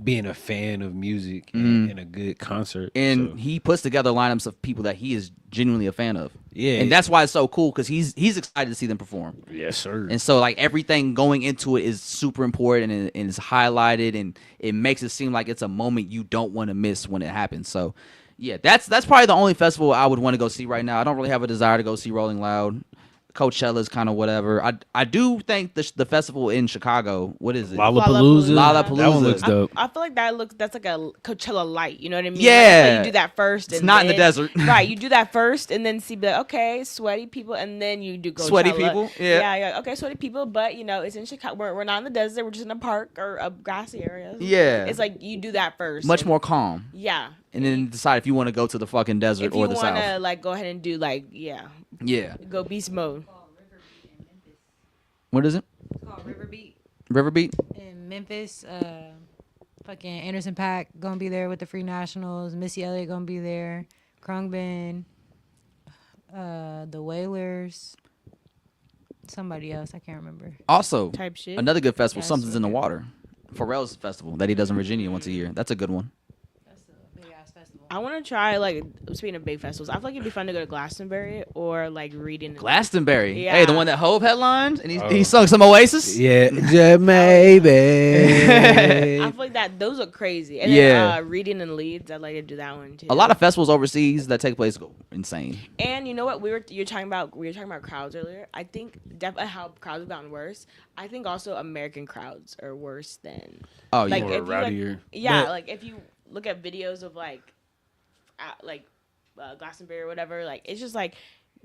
S3: being a fan of music and a good concert.
S2: And
S3: So,
S2: he puts together lineups of people that he is genuinely a fan of.
S3: Yeah.
S2: And that's why it's so cool because he's excited to see them perform.
S3: yes, sir.
S2: And so, like, everything going into it is super important and it's highlighted, and it makes it seem like it's a moment you don't want to miss when it happens. So, yeah, that's probably the only festival I would want to go see right now. I don't really have a desire to go see Rolling Loud. Coachella's kind of whatever. I do think the festival in Chicago, what is it?
S3: Lollapalooza.
S2: Lollapalooza.
S3: That one looks dope.
S7: I feel like that's like a Coachella light. You know what I mean?
S2: Yeah.
S7: Like, you do that first.
S2: It's
S7: and
S2: not in the
S7: then-
S2: desert.
S7: Right. You do that first and then be like, okay, sweaty people, and then you do Coachella.
S2: Sweaty people? Yeah.
S7: Yeah. Okay, sweaty people, but it's in Chicago. We're not in the desert. We're just in a park or a grassy area.
S2: Yeah.
S7: It's like you do that first.
S2: Much
S7: and-
S2: more calm.
S7: Yeah.
S2: And then decide if you want to go to the fucking desert
S7: If
S2: or
S7: you
S2: the
S7: want to
S2: south.
S7: like go ahead and do like
S2: Yeah.
S7: go beast mode.
S2: What is it?
S6: It's called River Beat.
S2: River Beat?
S6: In Memphis, fucking Anderson Paak gonna be there with the Free Nationals. Missy Elliott gonna be there. Krungbin, the Wailers. somebody else. I can't remember.
S2: Also,
S7: Type shit.
S2: another good festival,
S7: Yes,
S2: Something's in the
S7: okay.
S2: Water. Pharrell's festival that he does in Virginia once a year. That's a good one.
S6: That's a big ass festival.
S7: I want to try, like, speaking of big festivals, I feel like it'd be fun to go to Glastonbury or like reading.
S2: Glastonbury.
S7: Yeah.
S2: Hey, the one that Hove headlined and he
S3: Oh.
S2: sung some Oasis.
S3: Yeah, just maybe.
S7: I feel like that those are crazy. And
S2: Yeah.
S7: then, reading in Leeds, I'd like to do that one too.
S2: A lot of festivals overseas that take place go insane.
S7: And you know what? We were talking about crowds earlier. I think how crowds have gotten worse. I think also American crowds are worse than
S2: Oh,
S7: like
S2: yeah.
S3: More
S7: if you, like,
S3: rowdier.
S7: yeah,
S3: But-
S7: like if you look at videos of Glastonbury or whatever, like it's just like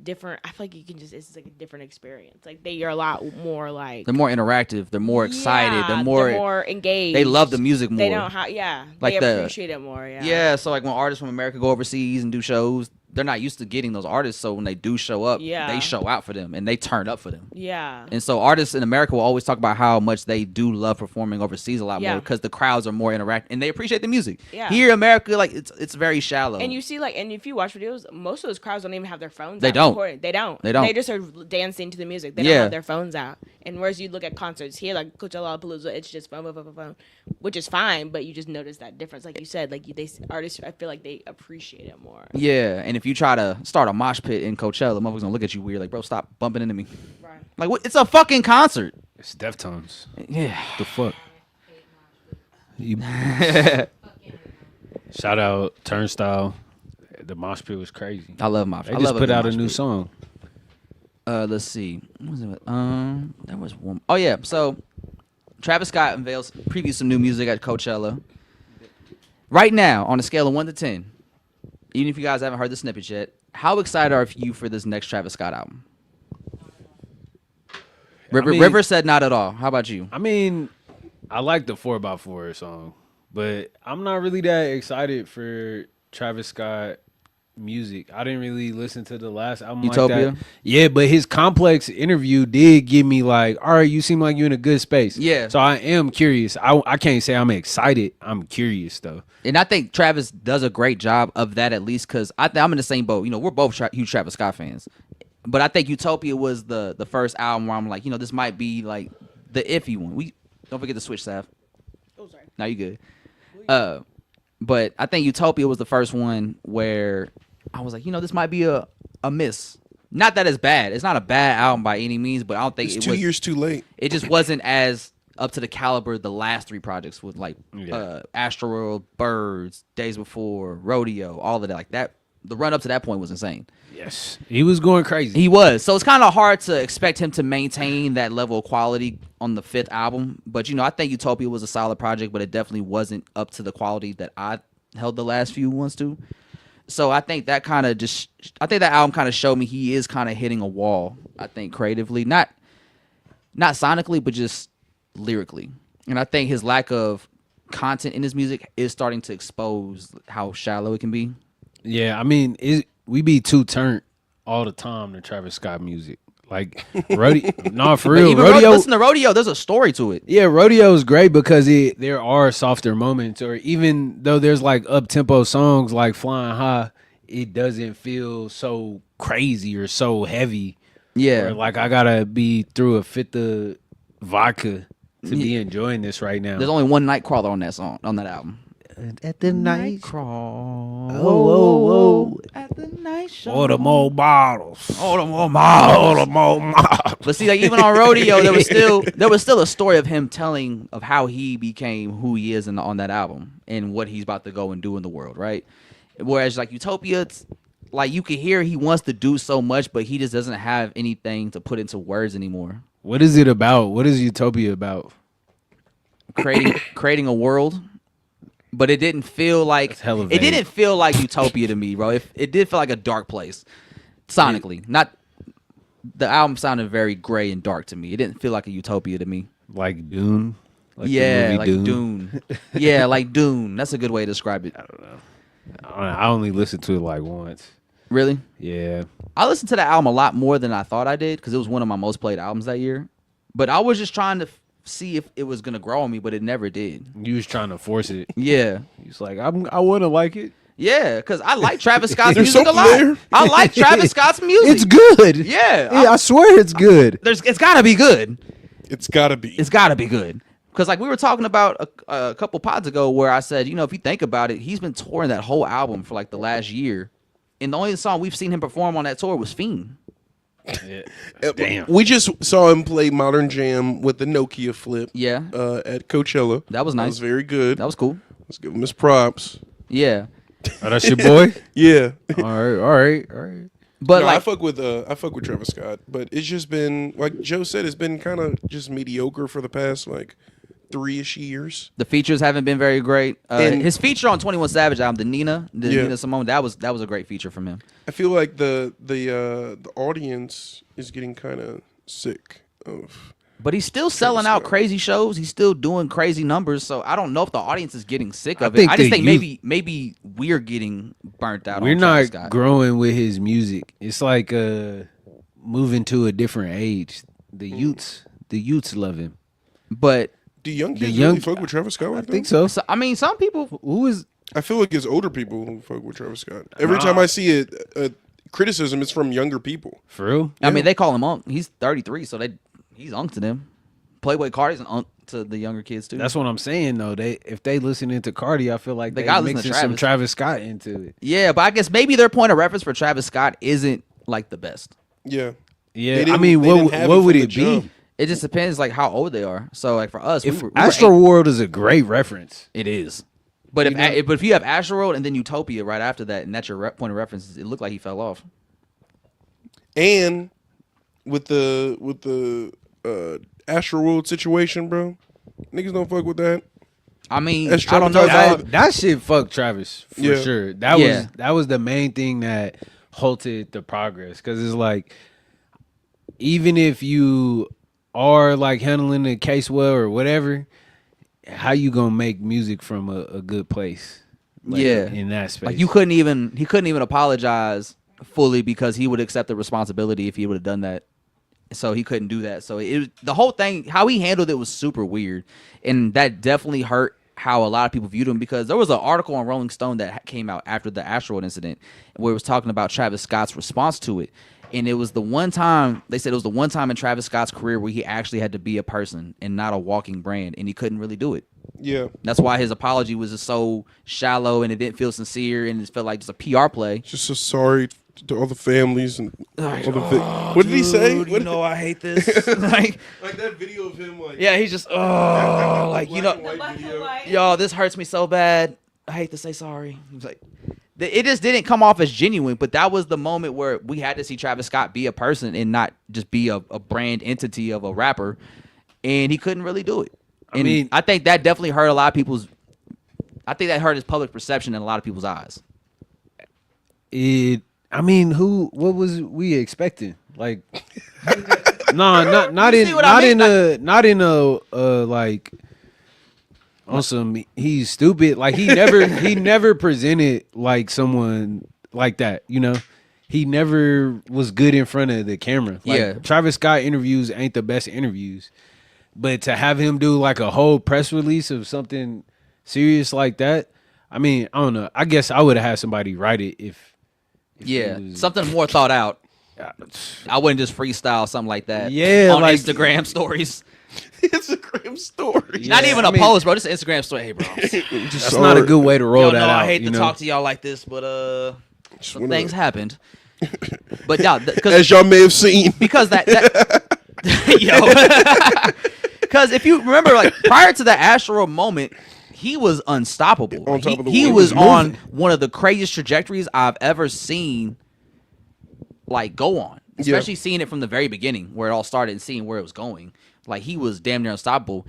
S7: different. I feel like you can just it's like a different experience. Like you're a lot more like
S2: They're more interactive. They're more excited.
S7: Yeah,
S2: They're more
S7: engaged.
S2: they love the music more.
S7: They don't yeah.
S2: Like
S7: they
S2: the-
S7: appreciate it more. Yeah.
S2: Yeah, so like when artists from America go overseas and do shows, they're not used to getting those artists. So when they do show up,
S7: Yeah.
S2: they show out for them and they turn up for them.
S7: Yeah.
S2: And so artists in America will always talk about how much they do love performing overseas a lot
S7: Yeah.
S2: more because the crowds are more interactive and they appreciate the music.
S7: Yeah.
S2: Here in America, like it's very shallow.
S7: And you see, and if you watch videos, most of those crowds don't even have their phones
S2: They
S7: out
S2: don't.
S7: recording. They don't.
S2: They don't.
S7: They just are dancing to the music. They
S2: Yeah.
S7: don't have their phones out. And whereas you look at concerts here, like Coachella, Palooza, it's just phone, which is fine, but you just notice that difference. Like you said, like artists, I feel like they appreciate it more.
S2: Yeah, and if you try to start a mosh pit in Coachella, the motherfuckers gonna look at you weird, like, bro, stop bumping into me.
S7: Right.
S2: Like, what? It's a fucking concert.
S3: It's Deftones.
S2: Yeah.
S3: The fuck. You- Shout out Turnstile. The mosh pit was crazy.
S2: I love mosh.
S3: They
S2: I
S3: just
S2: love
S3: put
S2: good
S3: out a
S2: mosh
S3: new
S2: pit.
S3: song.
S2: Let's see. What was it? There was one. Oh yeah. So Travis Scott previewed some new music at Coachella. Right now, on a scale of 1 to 10, even if you guys haven't heard the snippet yet, how excited are you for this next Travis Scott album? River said not at all. How about you?
S3: I mean, I like the 4x4 song, but I'm not really that excited for Travis Scott music. I didn't really listen to the last album
S2: Utopia?
S3: like that. Yeah, but his Complex interview did give me like, all right, you seem like you're in a good space.
S2: Yeah.
S3: So I am curious. I can't say I'm excited. I'm curious though.
S2: And I think Travis does a great job of that at least because I'm in the same boat. You know, we're both huge Travis Scott fans. But I think Utopia was the first album where I'm like, you know, this might be like the iffy one. We don't forget to switch, Sav.
S7: Oh, sorry.
S2: Now you good. But I think Utopia was the first one where I was like, you know, this might be a miss. Not that it's bad. It's not a bad album by any means, but I don't think
S4: It's
S2: it
S4: 2
S2: was.
S4: years too late.
S2: It just wasn't as up to the caliber the last three projects with like
S3: Yeah.
S2: Astroworld, Birds, Days Before, Rodeo, all of that. Like that, the run up to that point was insane.
S3: Yes. He was going crazy.
S2: He was. So it's kind of hard to expect him to maintain that level of quality on the fifth album. But, you know, I think Utopia was a solid project, but it definitely wasn't up to the quality that I held the last few ones to. So I think that album kind of showed me he is kind of hitting a wall, I think, creatively. Not sonically, but just lyrically. And I think his lack of content in his music is starting to expose how shallow it can be.
S3: Yeah, I mean, we be too turned all the time to Travis Scott music. Like, rodeo, no, for
S2: But
S3: real,
S2: even
S3: rodeo.
S2: listen to Rodeo, there's a story to it.
S3: Yeah, rodeo is great because there are softer moments, or even though there's like up tempo songs like Flying High, it doesn't feel so crazy or so heavy.
S2: Yeah.
S3: Or like I gotta be through a fifth of vodka to be enjoying this right now.
S2: There's only one Nightcrawler on that album.
S3: At the night,
S2: Crawl.
S3: oh,
S2: At the night show.
S3: order more bottles,
S2: Order more miles.
S3: order more bottles.
S2: But see, like even on Rodeo, there was still a story of him telling of how he became who he is on that album and what he's about to go and do in the world, right? Whereas like Utopia, it's like you can hear he wants to do so much, but he just doesn't have anything to put into words anymore.
S3: What is it about? What is Utopia about?
S2: Creating a world. But it didn't feel like
S3: That's hella
S2: it
S3: vague.
S2: didn't feel like Utopia to me, bro. It did feel like a dark place, sonically. Not the album sounded very gray and dark to me. It didn't feel like a Utopia to me.
S3: Like Dune? Like the
S2: Yeah,
S3: movie
S2: like Dune. Yeah, like Dune. That's a good way to describe it.
S3: I only listened to it like once.
S2: Really,
S3: Yeah.
S2: I listened to that album a lot more than I thought I did because it was one of my most played albums that year. But I was just trying to see if it was gonna grow on me, but it never did.
S3: You was trying to force it.
S2: Yeah.
S3: He's like, I want to like it.
S2: Yeah, because I like Travis Scott's
S4: There's
S2: music a lot.
S4: something there.
S2: I like Travis Scott's music.
S3: It's good.
S2: Yeah,
S3: I swear it's good.
S2: it's gotta be good.
S4: It's gotta be.
S2: It's gotta be good. Because like we were talking about a couple pods ago, where I said, if you think about it, he's been touring that whole album for like the last year, and the only song we've seen him perform on that tour was "Fiend."
S3: Damn.
S4: We just saw him play Modern Jam with the Nokia flip.
S2: Yeah,
S4: At Coachella.
S2: That was nice.
S4: That was very good.
S2: that was cool.
S4: Let's give him his props.
S2: Yeah,
S3: Oh, that's your boy.
S4: Yeah.
S3: All right.
S2: but
S4: No,
S2: like
S4: I fuck with Travis Scott, but it's just been like Joe said, it's been kind of just mediocre for the past like 3-ish years.
S2: the features haven't been very great.
S4: And-
S2: His feature on 21 Savage album, the Nina Simone, that was a great feature from him.
S4: I feel like the audience is getting kind of sick of.
S2: But he's still selling out
S4: Scott.
S2: crazy shows. He's still doing crazy numbers. So I don't know if the audience is getting sick
S3: I
S2: of it.
S3: think
S2: I just
S3: the
S2: think maybe we're getting burnt out.
S3: We're
S2: on Travis
S3: not
S2: Scott.
S3: growing with his music. It's like moving to a different age. The youths love him.
S2: But
S4: Do young
S3: The
S4: kids
S3: young-
S4: really fuck with Travis Scott?
S3: I
S4: Like
S3: think
S4: that?
S3: so.
S2: I mean, some people.
S3: Who is?
S4: I feel like it's older people who fuck with Travis Scott. Every time I see a criticism, it's from younger people.
S3: For real?
S2: I mean, they call him Unc. He's 33, so he's Unc to them. Playboy Cardi's an Unc to the younger kids too.
S3: That's what I'm saying though. If they listening to Cardi, I feel like
S2: They
S3: they
S2: gotta listen to
S3: mixing some
S2: Travis.
S3: Travis Scott into it.
S2: Yeah, but I guess maybe their point of reference for Travis Scott isn't like the best.
S4: Yeah.
S3: Yeah,
S4: They
S3: I
S4: didn't-
S3: mean,
S4: they didn't have
S3: what
S4: it
S3: would
S4: from
S3: it
S4: the
S3: be?
S4: jump.
S2: It just depends like how old they are. So like for us,
S3: If
S2: we were
S3: Astro
S2: 8.
S3: World is a great reference.
S2: It is. But if you have Astro World and then Utopia right after that, and that's your point of reference, it looked like he fell off.
S4: And with the Astroworld situation, bro, niggas don't fuck with that.
S2: I mean,
S4: That's
S2: I don't know.
S4: traumatized.
S2: Dog.
S3: That shit fucked Travis for
S4: Yeah.
S3: sure. That
S2: Yeah.
S3: was the main thing that halted the progress, because it's like, even if you are like handling the case well or whatever, how you gonna make music from a good place? Like,
S2: Yeah.
S3: in that space.
S2: Like he couldn't even apologize fully because he would accept the responsibility if he would have done that. So he couldn't do that. So the whole thing, how he handled it was super weird, and that definitely hurt how a lot of people viewed him, because there was an article on Rolling Stone that came out after the Astroworld incident where it was talking about Travis Scott's response to it. And it was the one time, they said it was the one time in Travis Scott's career where he actually had to be a person and not a walking brand, and he couldn't really do it.
S4: Yeah.
S2: That's why his apology was just so shallow, and it didn't feel sincere, and it felt like just a PR play.
S4: Just so sorry to all the families and all the what did he say? What
S2: I hate this. like
S4: that video of him like
S2: Yeah, he's just like
S4: video.
S2: yo, this hurts me so bad. I hate to say sorry. He's like, it just didn't come off as genuine, but that was the moment where we had to see Travis Scott be a person and not just be a brand entity of a rapper, and he couldn't really do it. And
S3: mean-
S2: I think that definitely hurt a lot of people's. I think that hurt his public perception in a lot of people's eyes.
S3: I mean, what was we expecting? Like, no, not
S2: You
S3: in
S2: see what I mean?
S3: not in a like on some he's stupid. Like he never presented like someone like that. You know, he never was good in front of the camera. Like,
S2: Yeah.
S3: Travis Scott interviews ain't the best interviews, but to have him do like a whole press release of something serious like that, I mean, I don't know. I guess I would have had somebody write it if
S2: Yeah,
S3: it was-
S2: something more thought out. I wouldn't just freestyle something like that.
S3: Yeah,
S2: on
S3: like-
S2: Instagram stories.
S4: Instagram story.
S2: Not even a
S3: I mean-
S2: post, bro. Just an Instagram story. Hey, bro.
S3: That's not a good way to roll
S2: Yo,
S3: that
S2: no,
S3: out.
S2: I hate
S3: you
S2: to
S3: know?
S2: talk to y'all like this, but some
S4: wanna-
S2: things happened. But yeah,
S4: As y'all may have seen.
S2: because that yo, because if you remember, like prior to the Astro moment, he was unstoppable.
S4: On top of the
S2: he
S4: world.
S2: was
S4: He was
S2: on
S4: moving.
S2: one of the craziest trajectories I've ever seen. Like go on, especially seeing it from the very beginning where it all started and seeing where it was going. Like he was damn near unstoppable,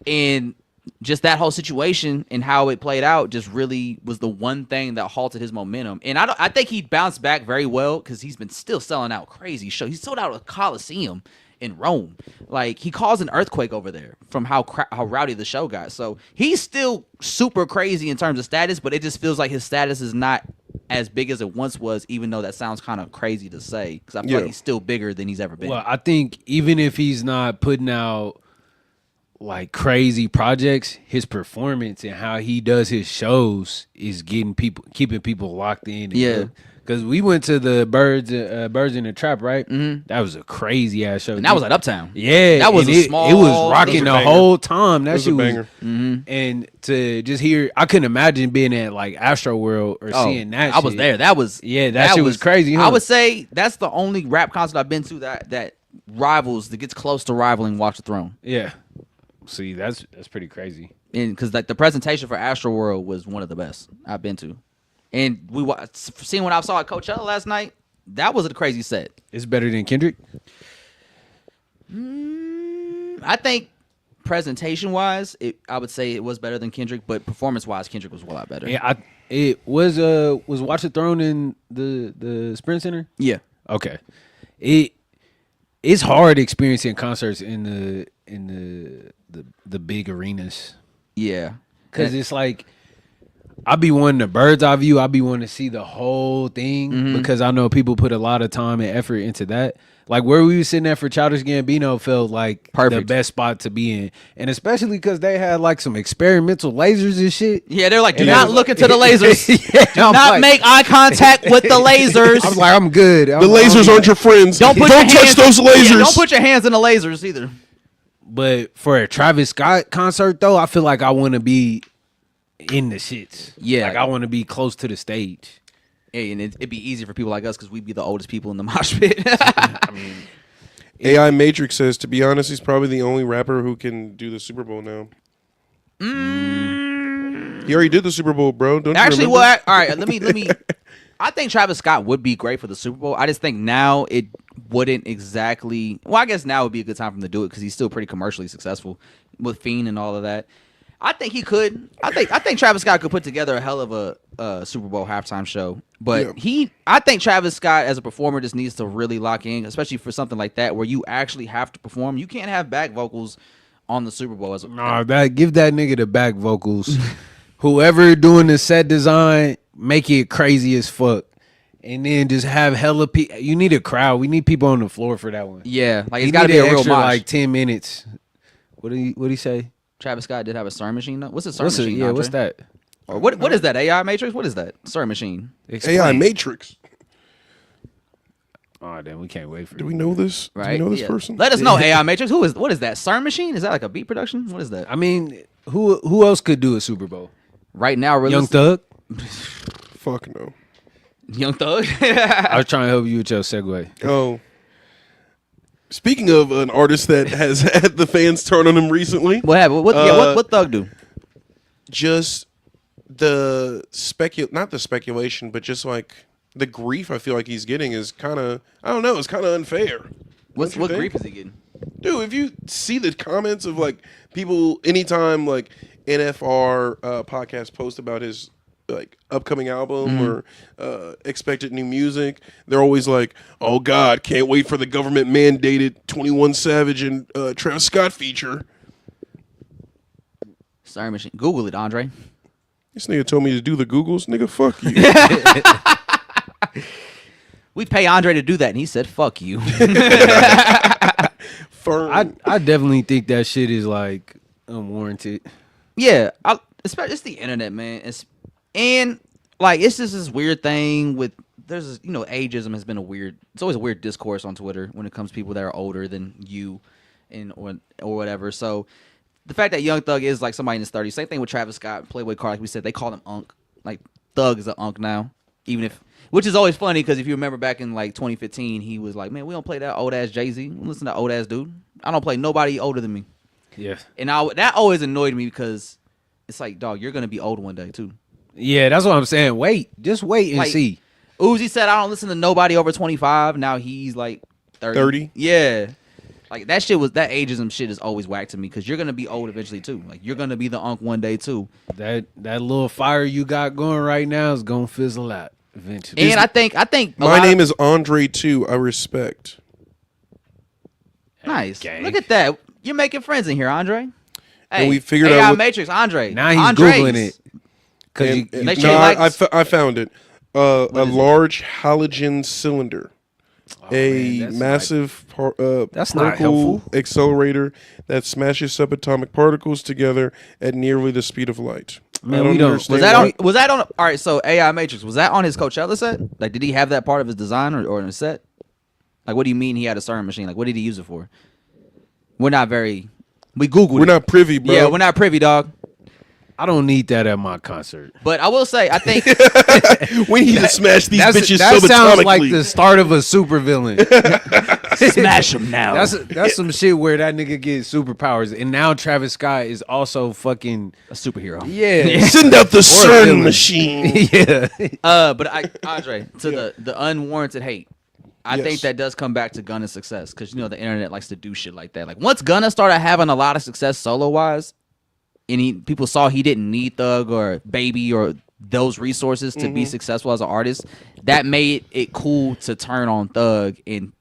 S2: and just that whole situation and how it played out just really was the one thing that halted his momentum. And I think he bounced back very well because he's been still selling out crazy shows. He sold out a Coliseum in Rome. Like he caused an earthquake over there from how rowdy the show got. So he's still super crazy in terms of status, but it just feels like his status is not as big as it once was, even though that sounds kind of crazy to say because I feel like he's still bigger than he's ever been.
S3: Well, I think even if he's not putting out like crazy projects, his performance and how he does his shows is keeping people locked in.
S2: Yeah.
S3: Because we went to the Birds in the Trap, right? Mm-hmm. That was a crazy ass show.
S2: And that was at Uptown.
S3: Yeah,
S2: that was
S3: and
S2: a small.
S3: It was rocking the
S4: banger.
S3: whole time. That
S4: was a
S3: shit was
S4: banger.
S3: And to just hear, I couldn't imagine being at like Astro World or seeing that.
S2: I was
S3: shit.
S2: there. That was
S3: that shit was crazy. Huh?
S2: I would say that's the only rap concert I've been to that rivals, that gets close to rivaling Watch the Throne.
S3: Yeah. See, that's pretty crazy.
S2: And because like the presentation for Astro World was one of the best I've been to. And seeing what I saw at Coachella last night, that was a crazy set.
S3: It's better than Kendrick.
S2: I think presentation-wise, I would say it was better than Kendrick, but performance-wise, Kendrick was a lot better.
S3: Yeah, it was Watch the Throne in the Sprint Center.
S2: Yeah.
S3: Okay. It's hard experiencing concerts in the big arenas.
S2: Yeah.
S3: Because it's like, I be wanting the bird's eye view. I be wanting to see the whole thing because I know people put a lot of time and effort into that. Like where we was sitting at for Childish Gambino felt like
S2: perfect.
S3: The best spot to be in. And especially because they had like some experimental lasers and shit.
S2: Yeah, they're like, do
S3: And
S2: not look into the lasers.
S3: Yeah,
S2: Do
S3: I'm
S2: not
S3: like-
S2: make eye contact with the lasers.
S3: I was like, I'm good.
S4: The lasers aren't your friends.
S2: Don't
S4: Don't
S2: your
S4: touch
S2: hands-
S4: those lasers.
S2: Yeah, don't put your hands in the lasers either.
S3: But for a Travis Scott concert, though, I feel like I want to be in the shits.
S2: Yeah.
S3: Like I want to be close to the stage.
S2: Hey, and it'd be easy for people like us because we'd be the oldest people in the mosh pit.
S3: I mean,
S4: AI Matrix says, to be honest, he's probably the only rapper who can do the Super Bowl now. He already did the Super Bowl, bro. Don't
S2: Actually,
S4: you remember?
S2: all right, let me. I think Travis Scott would be great for the Super Bowl. I just think now it wouldn't exactly. Well, I guess now would be a good time for him to do it because he's still pretty commercially successful with Fiend and all of that. I think he could. I think Travis Scott could put together a hell of a Super Bowl halftime show. But I think Travis Scott as a performer just needs to really lock in, especially for something like that where you actually have to perform. You can't have back vocals on the Super Bowl.
S3: give that nigga the back vocals. Whoever doing the set design, make it crazy as fuck. And then just have hella people. You need a crowd. We need people on the floor for that one.
S2: Yeah, like it's
S3: You
S2: got to
S3: need
S2: be a
S3: an
S2: real
S3: extra,
S2: mosh.
S3: like 10 minutes. What did he say?
S2: Travis Scott did have a sewing machine though. What's a sewing machine?
S3: Yeah,
S2: Andre?
S3: what's that?
S2: Or what is that? AI Matrix? What is that? Sewing machine.
S3: Explain.
S4: AI Matrix.
S3: Oh, then we can't wait for
S4: Do
S3: it.
S4: we know this?
S2: Right.
S4: Do we know this
S2: Yeah.
S4: person?
S2: Let us know, AI Matrix. What is that? Sewing machine? Is that like a beat production? What is that?
S3: I mean, who else could do a Super Bowl?
S2: Right now,
S3: Young Thug?
S4: Fuck no.
S2: Young Thug.
S3: I was trying to help you with your segue.
S4: Oh. Speaking of an artist that has had the fans turn on him recently,
S2: What happened? What Thug do?
S4: just the not the speculation, but just like the grief I feel like he's getting is kind of, I don't know, it's kind of unfair.
S2: What
S4: Don't you think?
S2: grief is he getting?
S4: Dude, if you see the comments of like people, anytime like NFR podcast post about his like upcoming album or expected new music, they're always like, "Oh God, can't wait for the government mandated 21 Savage and Travis Scott feature."
S2: Sewing machine. Google it, Andre.
S4: This nigga told me to do the Googles. Nigga, fuck you.
S2: We pay Andre to do that, and he said, "Fuck you."
S4: Firm.
S3: I definitely think that shit is like unwarranted.
S2: Yeah, it's the internet, man. And like it's just this weird thing with ageism has been it's always a weird discourse on Twitter when it comes to people that are older than you or whatever. So the fact that Young Thug is like somebody in his 30s, same thing with Travis Scott, Playboy Cardi, like we said, they call him Unk. Like Thug is an Unk now, which is always funny because if you remember back in like 2015, he was like, "Man, we don't play that old ass Jay-Z. We listen to that old ass dude. I don't play nobody older than me."
S3: Yeah.
S2: And that always annoyed me because it's like, dog, you're gonna be old one day too.
S3: Yeah, that's what I'm saying. Just wait and
S2: Like,
S3: see.
S2: Uzi said, "I don't listen to nobody over 25." Now he's like 30.
S4: 30?
S2: Yeah. Like that ageism shit is always whack to me because you're gonna be old eventually too. Like you're gonna be the Unk one day too.
S3: That little fire you got going right now is gonna fizzle out eventually.
S2: And I think
S4: My name is Andre too. I respect.
S2: nice.
S3: gang.
S2: Look at that. You're making friends in here, Andre. Hey,
S4: we figured
S2: AI
S4: out what-
S2: Matrix, Andre.
S3: Now he's
S2: Andres.
S3: Googling it. Cause
S4: And,
S3: you,
S2: They
S4: no,
S2: say like-
S4: I found it. A large halogen cylinder. a
S3: man, that's
S4: massive
S3: That's not
S4: particle
S3: helpful.
S4: accelerator that smashes subatomic particles together at nearly the speed of light.
S3: Man,
S4: I
S3: we
S4: don't
S3: don't-
S4: understand
S2: Was
S4: why-
S2: that on? All right, so AI Matrix, was that on his Coachella set? Like, did he have that part of his design or in his set? Like, what do you mean he had a CERN machine? Like, what did he use it for? We Googled
S4: We're
S2: it.
S4: not privy, bro.
S2: Yeah, we're not privy, dog.
S3: I don't need that at my concert.
S2: But I will say, I think
S4: We need to smash these bitches
S3: that sounds like
S4: subatomically.
S3: the start of a supervillain.
S2: smash him now.
S3: That's some shit where that nigga gets superpowers, and now Travis Scott is also fucking
S2: a superhero.
S3: yeah.
S4: Send out the CERN
S3: villain.
S4: machine.
S3: yeah.
S2: But Andre, to the unwarranted hate, I
S4: Yes.
S2: think that does come back to Gunna's success because the internet likes to do shit like that. Like once Gunna started having a lot of success solo wise, and people saw he didn't need Thug or Baby or those resources to be successful as an artist, that made it cool to turn on Thug and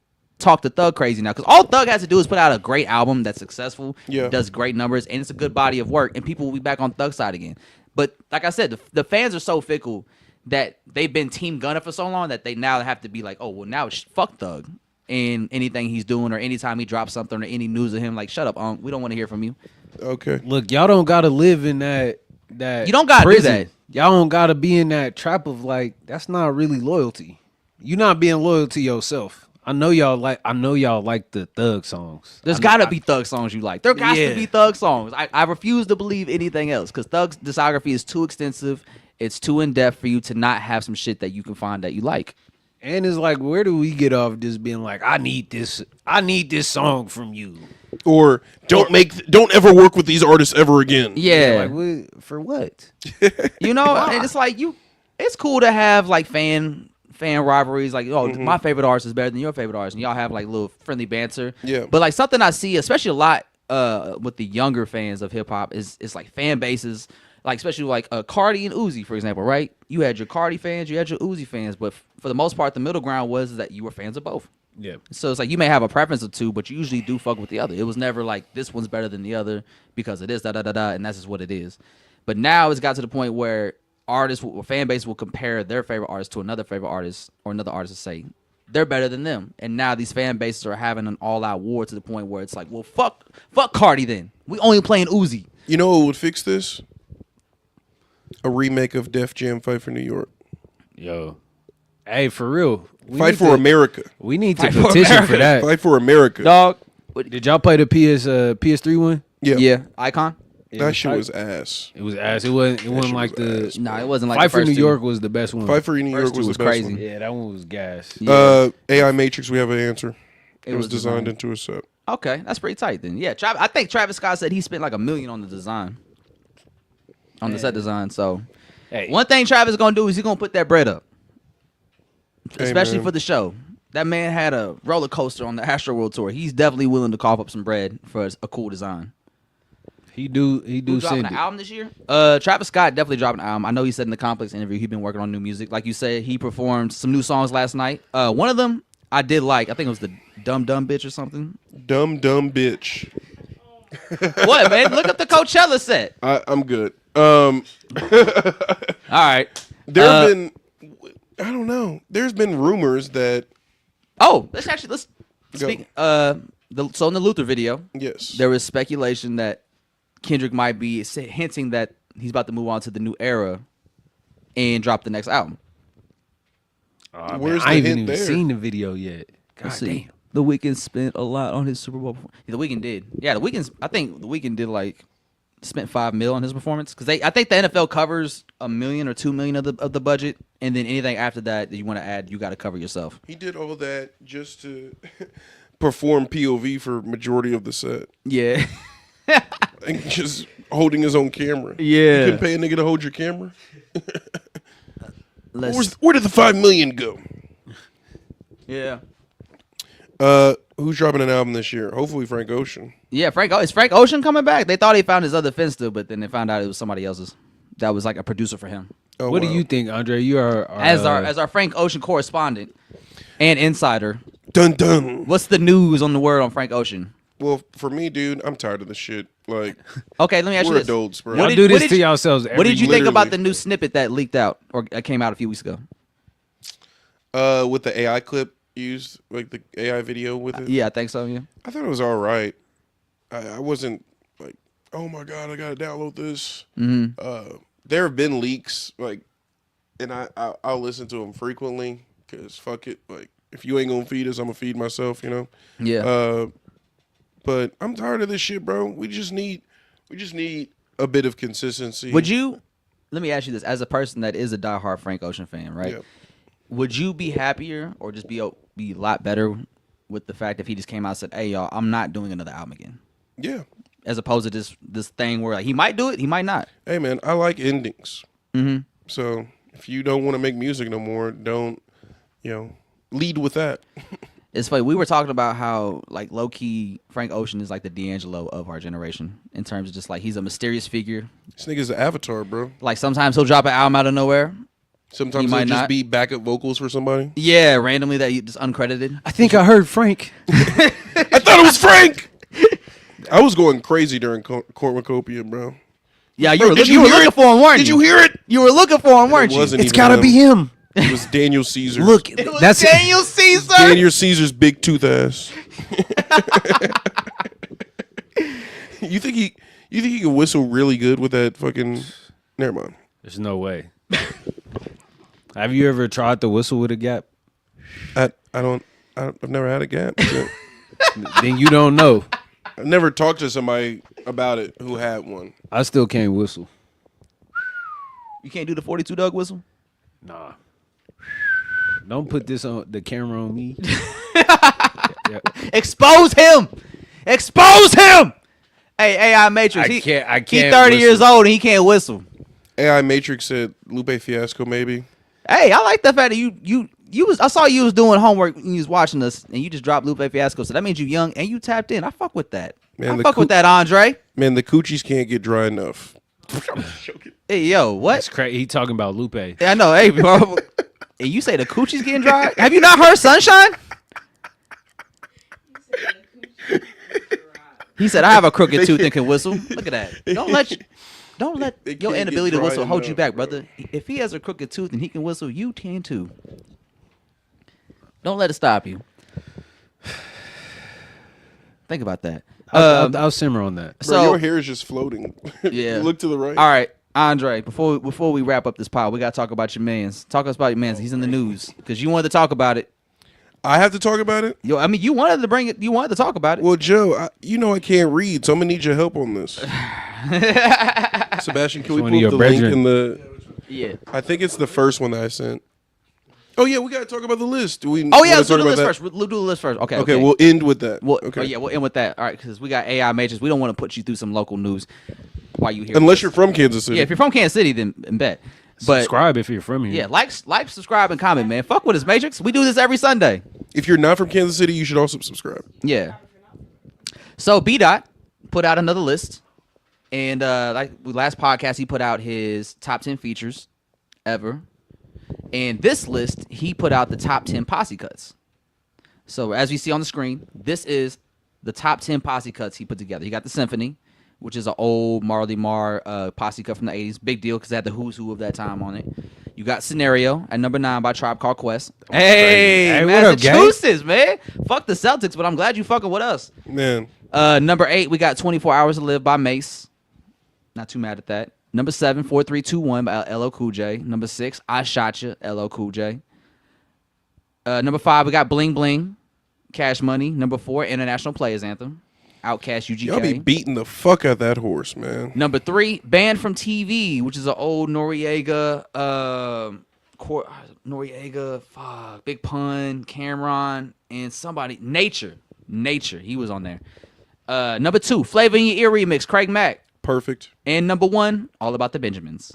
S2: talk to Thug crazy now. Because all Thug has to do is put out a great album that's successful,
S4: Yeah.
S2: does great numbers, and it's a good body of work, and people will be back on Thug's side again. But like I said, the fans are so fickle that they've been Team Gunna for so long that they now have to be like, oh, well, now fuck Thug. And anything he's doing or anytime he drops something or any news of him, like, shut up, we don't want to hear from you.
S4: Okay.
S3: Look, y'all don't gotta live in that
S2: You don't gotta do
S3: prison.
S2: that.
S3: Y'all don't gotta be in that trap of like that's not really loyalty. You're not being loyal to yourself. I know y'all like the Thug songs.
S2: There's gotta be Thug songs you like. There got to be Thug songs. I refuse to believe anything else because Thug's discography is too extensive. It's too in depth for you to not have some shit that you can find that you like.
S3: And it's like, where do we get off just being like, I need this song from you?
S4: Or don't ever work with these artists ever again.
S2: Yeah,
S3: Like, for what?
S2: you know, and it's like it's cool to have like fan rivalries. Like, oh, my favorite artist is better than your favorite artist, and y'all have like little friendly banter.
S4: Yeah.
S2: But like something I see, especially a lot with the younger fans of hip hop, is like fan bases. Like especially like Cardi and Uzi, for example, right? You had your Cardi fans, you had your Uzi fans, but for the most part, the middle ground was that you were fans of both.
S3: Yeah.
S2: So it's like you may have a preference of two, but you usually do fuck with the other. It was never like this one's better than the other because it is and that's just what it is. But now it's got to the point where fan base will compare their favorite artist to another favorite artist or another artist to say they're better than them. And now these fan bases are having an all-out war to the point where it's like, well, fuck Cardi then. We only playing Uzi.
S4: You know what would fix this? A remake of Def Jam Fight for New York.
S3: Yo. Hey, for real.
S4: Fight for America.
S3: We need to
S2: Fight for
S3: petition
S2: America.
S3: for that.
S4: Fight for America.
S2: Dog.
S3: Did y'all play the PS3 one?
S4: Yeah.
S2: Yeah. Icon?
S4: That shit was ass.
S3: It was ass. It wasn't
S4: shit
S3: like
S4: was
S3: the
S4: ass.
S2: No, it wasn't like
S3: Fight
S2: the
S3: for
S2: first
S3: New
S2: two.
S3: York was the best one.
S4: Fight for New York
S2: First two
S4: was
S2: was
S4: the best
S2: crazy.
S4: one.
S3: Yeah, that one was gas.
S4: AI Matrix, we have an answer. It was designed
S2: designed.
S4: into a set.
S2: Okay, that's pretty tight then. Yeah, I think Travis Scott said he spent like $1 million on the design, on the set design. So,
S3: Hey.
S2: one thing Travis is gonna do is he's gonna put that bread up,
S4: Hey,
S2: especially
S4: man.
S2: for the show. That man had a roller coaster on the Astro World tour. He's definitely willing to cough up some bread for a cool design.
S3: He do
S2: Who dropping
S3: send
S2: an
S3: it.
S2: album this year? Travis Scott definitely dropping an album. I know he said in the Complex interview he's been working on new music. Like you said, he performed some new songs last night. One of them I did like. I think it was the Dumb Dumb Bitch or something.
S4: Dumb bitch.
S2: What, man? Look up the Coachella set.
S4: I'm good.
S2: All right.
S4: There have been, I don't know. There's been rumors that,
S2: Oh, let's
S4: Go.
S2: speak. So in the Luther video,
S4: yes.
S2: there was speculation that Kendrick might be hinting that he's about to move on to the new era and drop the next album.
S3: Oh,
S4: Where's
S3: man, I
S4: the
S3: ain't
S4: hint
S3: even
S4: there?
S3: seen the video yet. God
S2: Let's see.
S3: damn.
S2: The Weeknd spent a lot on his Super Bowl. The Weeknd did. Yeah, I think the Weeknd did spent $5 million on his performance because I think the NFL covers $1 million or $2 million of the budget, and then anything after that you want to add, you got to cover yourself.
S4: He did all that just to perform POV for majority of the set.
S2: Yeah.
S4: And just holding his own camera.
S2: Yeah.
S4: You can pay a nigga to hold your camera?
S2: Let's,
S4: Where did the $5 million go?
S2: yeah.
S4: Who's dropping an album this year? Hopefully Frank Ocean.
S2: Yeah, is Frank Ocean coming back? They thought he found his other fence still, but then they found out it was somebody else's. That was like a producer for him.
S4: Oh,
S3: What
S4: wow.
S3: do you think, Andre? You are
S2: As our Frank Ocean correspondent and insider,
S4: Dun dun.
S2: what's the news on the word on Frank Ocean?
S4: Well, for me, dude, I'm tired of this shit. Like,
S2: Okay, let me ask you
S4: we're
S2: this.
S4: adults, bro.
S3: y'all
S2: did-
S3: do
S2: what
S3: this
S2: did
S3: to
S2: you-
S3: yourselves.
S2: What did you think
S4: literally.
S2: about the new snippet that leaked out or came out a few weeks ago?
S4: With the AI clip used, like the AI video with it?
S2: Yeah, I think so. Yeah.
S4: I thought it was all right. I wasn't like, oh my god, I gotta download this. There have been leaks, like, and I'll listen to them frequently because fuck it, like if you ain't gonna feed us, I'm gonna feed myself, you know.
S2: Yeah.
S4: But I'm tired of this shit, bro. We just need a bit of consistency.
S2: Would you? Let me ask you this: as a person that is a diehard Frank Ocean fan, right?
S4: Yeah.
S2: Would you be happier or just be a lot better with the fact if he just came out and said, "Hey, y'all, I'm not doing another album again,"
S4: Yeah.
S2: as opposed to this thing where like, he might do it, he might not.
S4: Hey man, I like endings. So if you don't want to make music no more, don't, lead with that.
S2: It's funny. We were talking about how like low key Frank Ocean is like the D'Angelo of our generation in terms of just like he's a mysterious figure.
S4: This nigga's an avatar, bro.
S2: Like sometimes he'll drop an album out of nowhere.
S4: Sometimes
S2: might
S4: he'll just
S2: not.
S4: be backup vocals for somebody.
S2: Yeah, randomly that you just uncredited.
S3: I think I heard Frank.
S4: I thought it was Frank. I was going crazy during cornucopia, bro.
S2: Yeah,
S4: Bro,
S2: you were
S4: did
S2: looking
S4: hear it?
S2: for him, weren't you?
S4: Did you hear it?
S2: You were looking for him, weren't
S4: It
S2: you?
S4: wasn't
S3: It's
S4: even
S3: gotta
S4: him.
S3: be him.
S4: It was Daniel Caesar.
S3: Look,
S2: It was
S3: that's
S2: Daniel Caesar.
S4: Daniel Caesar's big tooth ass. You think he can whistle really good with that fucking? Never mind.
S3: There's no way. Have you ever tried to whistle with a gap?
S4: I've never had a gap.
S3: Then you don't know.
S4: I've never talked to somebody about it who had one.
S3: I still can't whistle.
S2: You can't do the 42 Doug whistle?
S3: Nah. Don't put this on the camera on me.
S2: Expose him! Expose him! Hey, AI Matrix.
S3: I can't
S2: He's 30 years
S3: whistle.
S2: old and he can't whistle.
S4: AI Matrix said Lupe Fiasco maybe.
S2: Hey, I like the fact that you was. I saw you was doing homework when you was watching us, and you just dropped Lupe Fiasco. So that means you young and you tapped in. I fuck with that.
S4: Man,
S2: I fuck with that, Andre.
S4: Man, the coochies can't get dry enough.
S2: Hey, yo, what?
S3: That's crazy. He talking about Lupe.
S2: Yeah, I know. Hey, bro. And you say the coochie's getting dry? Have you not heard Sunshine? He said, "I have a crooked tooth and can whistle." Look at that. Don't let
S4: They
S2: your
S4: can't
S2: inability
S4: get
S2: to whistle
S4: dry
S2: hold you
S4: enough,
S2: back,
S4: bro.
S2: brother. If he has a crooked tooth and he can whistle, you can too. Don't let it stop you. Think about that.
S3: I'll simmer on that.
S4: Bro,
S2: So
S4: your hair is just floating.
S2: Yeah.
S4: Look to the right.
S2: all right, Andre. Before we wrap up this pod, we gotta talk about your man's. Talk us about your man's. He's in the news because you wanted to talk about it.
S4: I have to talk about it?
S2: Yo, I mean, you wanted to bring it. You wanted to talk about it.
S4: Well, Joe, I can't read, so I'm going to need your help on this. Sebastian, can we
S3: one
S4: pull
S3: of
S4: up the
S3: your
S4: link
S3: brethren.
S4: in the...
S2: Yeah.
S4: I think it's the first one that I sent. Oh, yeah, we got to talk about the list. Do we
S2: Oh yeah,
S4: wanna
S2: let's do
S4: talk
S2: the
S4: about
S2: list
S4: that?
S2: first. We'll do the list first. Okay.
S4: Okay, we'll end with that.
S2: Well,
S4: okay.
S2: oh, yeah, we'll end with that. All right, because we got AI Matrix. We don't want to put you through some local news while you here.
S4: Unless you're from Kansas City.
S2: Yeah, if you're from Kansas City, then bet. But
S3: Subscribe if you're from here.
S2: yeah, like, subscribe, and comment, man. Fuck with us, Matrix. We do this every Sunday.
S4: If you're not from Kansas City, you should also subscribe.
S2: Yeah. So B Dot put out another list, and like last podcast, he put out his top 10 features ever, and this list he put out the top 10 posse cuts. So as you see on the screen, this is the top 10 posse cuts he put together. He got the Symphony, which is an old Marley Marl posse cut from the 80s. Big deal because they had the who's who of that time on it. You got Scenario at number 9 by Tribe Called Quest. Hey,
S3: Hey, what up, gang?
S2: Massachusetts, man. Fuck the Celtics, but I'm glad you fucking with us.
S4: Man,
S2: Number 8, we got 24 Hours to Live by Mace. Not too mad at that. Number 7, 4321 by LL Cool J. Number 6, I Shot Ya, LL Cool J. Number 5, we got Bling Bling, Cash Money. Number 4, International Players Anthem, Outkast UGK.
S4: y'all be beating the fuck out that horse, man.
S2: Number 3, Banned from TV, which is an old Noriega, Big Pun, Cameron, and somebody, Nature, he was on there. Number 2, Flavor in Your Ear remix, Craig Mack.
S4: Perfect.
S2: And number 1, All About the Benjamins.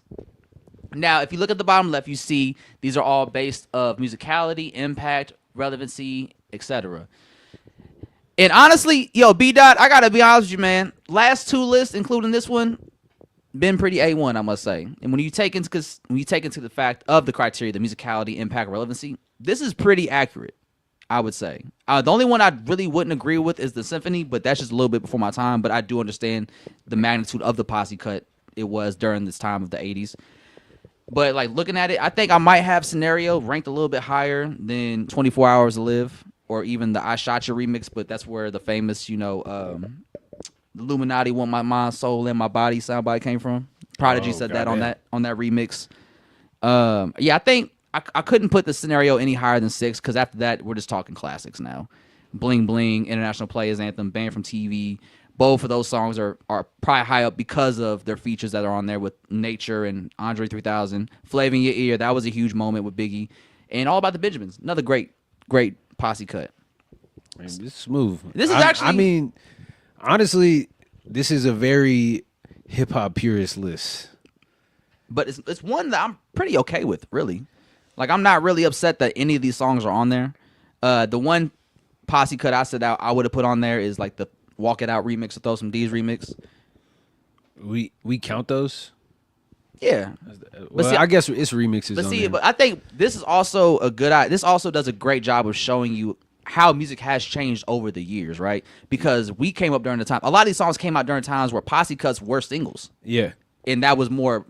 S2: Now, if you look at the bottom left, you see these are all based of musicality, impact, relevancy, etc. And honestly, yo, B Dot, I gotta be honest with you, man. Last 2 lists, including this one, been pretty A1, I must say. And when you take into the fact of the criteria, the musicality, impact, relevancy, this is pretty accurate, I would say. The only one I really wouldn't agree with is the Symphony, but that's just a little bit before my time. But I do understand the magnitude of the posse cut it was during this time of the 80s. But like looking at it, I think I might have Scenario ranked a little bit higher than 24 Hours to Live or even the I Shot You remix. But that's where the famous, Illuminati Want My Mind, Soul, and My Body soundbite came from. Prodigy said that on that remix. I think I couldn't put the Scenario any higher than 6 because after that we're just talking classics now. Bling Bling, International Players Anthem, Banned from TV. Both of those songs are probably high up because of their features that are on there with Nature and Andre 3000. Flavor in Your Ear, that was a huge moment with Biggie. And All About the Benjamins, another great posse cut.
S3: Man, this is smooth.
S2: This is actually...
S3: I mean, honestly, this is a very hip-hop purist list.
S2: But it's one that I'm pretty okay with, really. Like, I'm not really upset that any of these songs are on there. The one posse cut I said I would have put on there is like the Walk It Out remix or Throw Some D's remix.
S3: We count those?
S2: Yeah.
S3: Well, I guess it's remixes.
S2: But
S3: on
S2: see,
S3: there.
S2: but I think this is also this also does a great job of showing you how music has changed over the years, right? Because we came up during the time. A lot of these songs came out during times where posse cuts were singles.
S3: Yeah.
S2: And that was more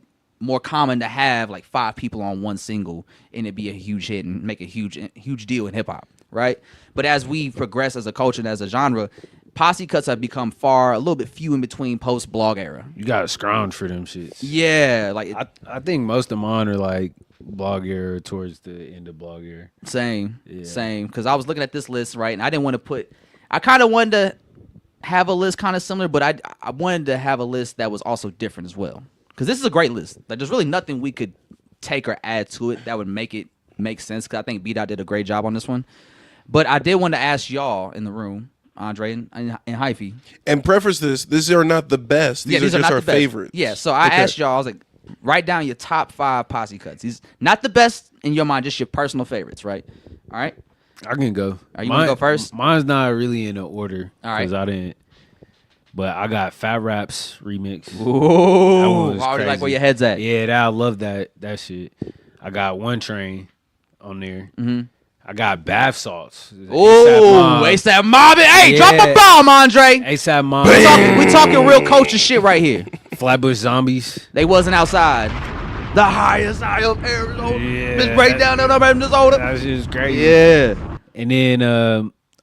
S2: common to have like 5 people on one single and it be a huge hit and make a huge deal in hip hop, right? But as we progress as a culture and as a genre, posse cuts have become a little bit few in between post blog era.
S3: You got to scrounge for them shits.
S2: Yeah, like
S3: I think most of mine are like blog era towards the end of blog era.
S2: Same. Because I was looking at this list, right, and I didn't want to I kind of wanted to have a list kind of similar, but I wanted to have a list that was also different as well. Because this is a great list. Like, there's really nothing we could take or add to it that would make it make sense. Because I think B-Dot did a great job on this one. But I did want to ask y'all in the room, Andre and Hyphy.
S4: And preface this: these are not the best. These are just our favorites.
S2: Yeah. So I asked y'all. I was like, write down your top 5 posse cuts. These not the best in your mind, just your personal favorites, right? All right.
S3: I can go.
S2: Are you gonna go first?
S3: Mine's not really in an order.
S2: All right.
S3: Because I didn't. But I got Fat Rap's remix.
S2: Ooh, I already like where your head's at.
S3: Yeah, I love that shit. I got One Train on there.
S2: Mm-hmm.
S3: I got Bath Salts.
S2: Ooh, ASAP Mob. Hey, drop a bomb, Andre.
S3: ASAP Mob.
S2: We talking real culture shit right here.
S3: Flatbush Zombies.
S2: They wasn't outside. The highest high of Arizona.
S3: Yeah,
S2: Just break down that Minnesota.
S3: That's just crazy.
S2: Yeah.
S3: And then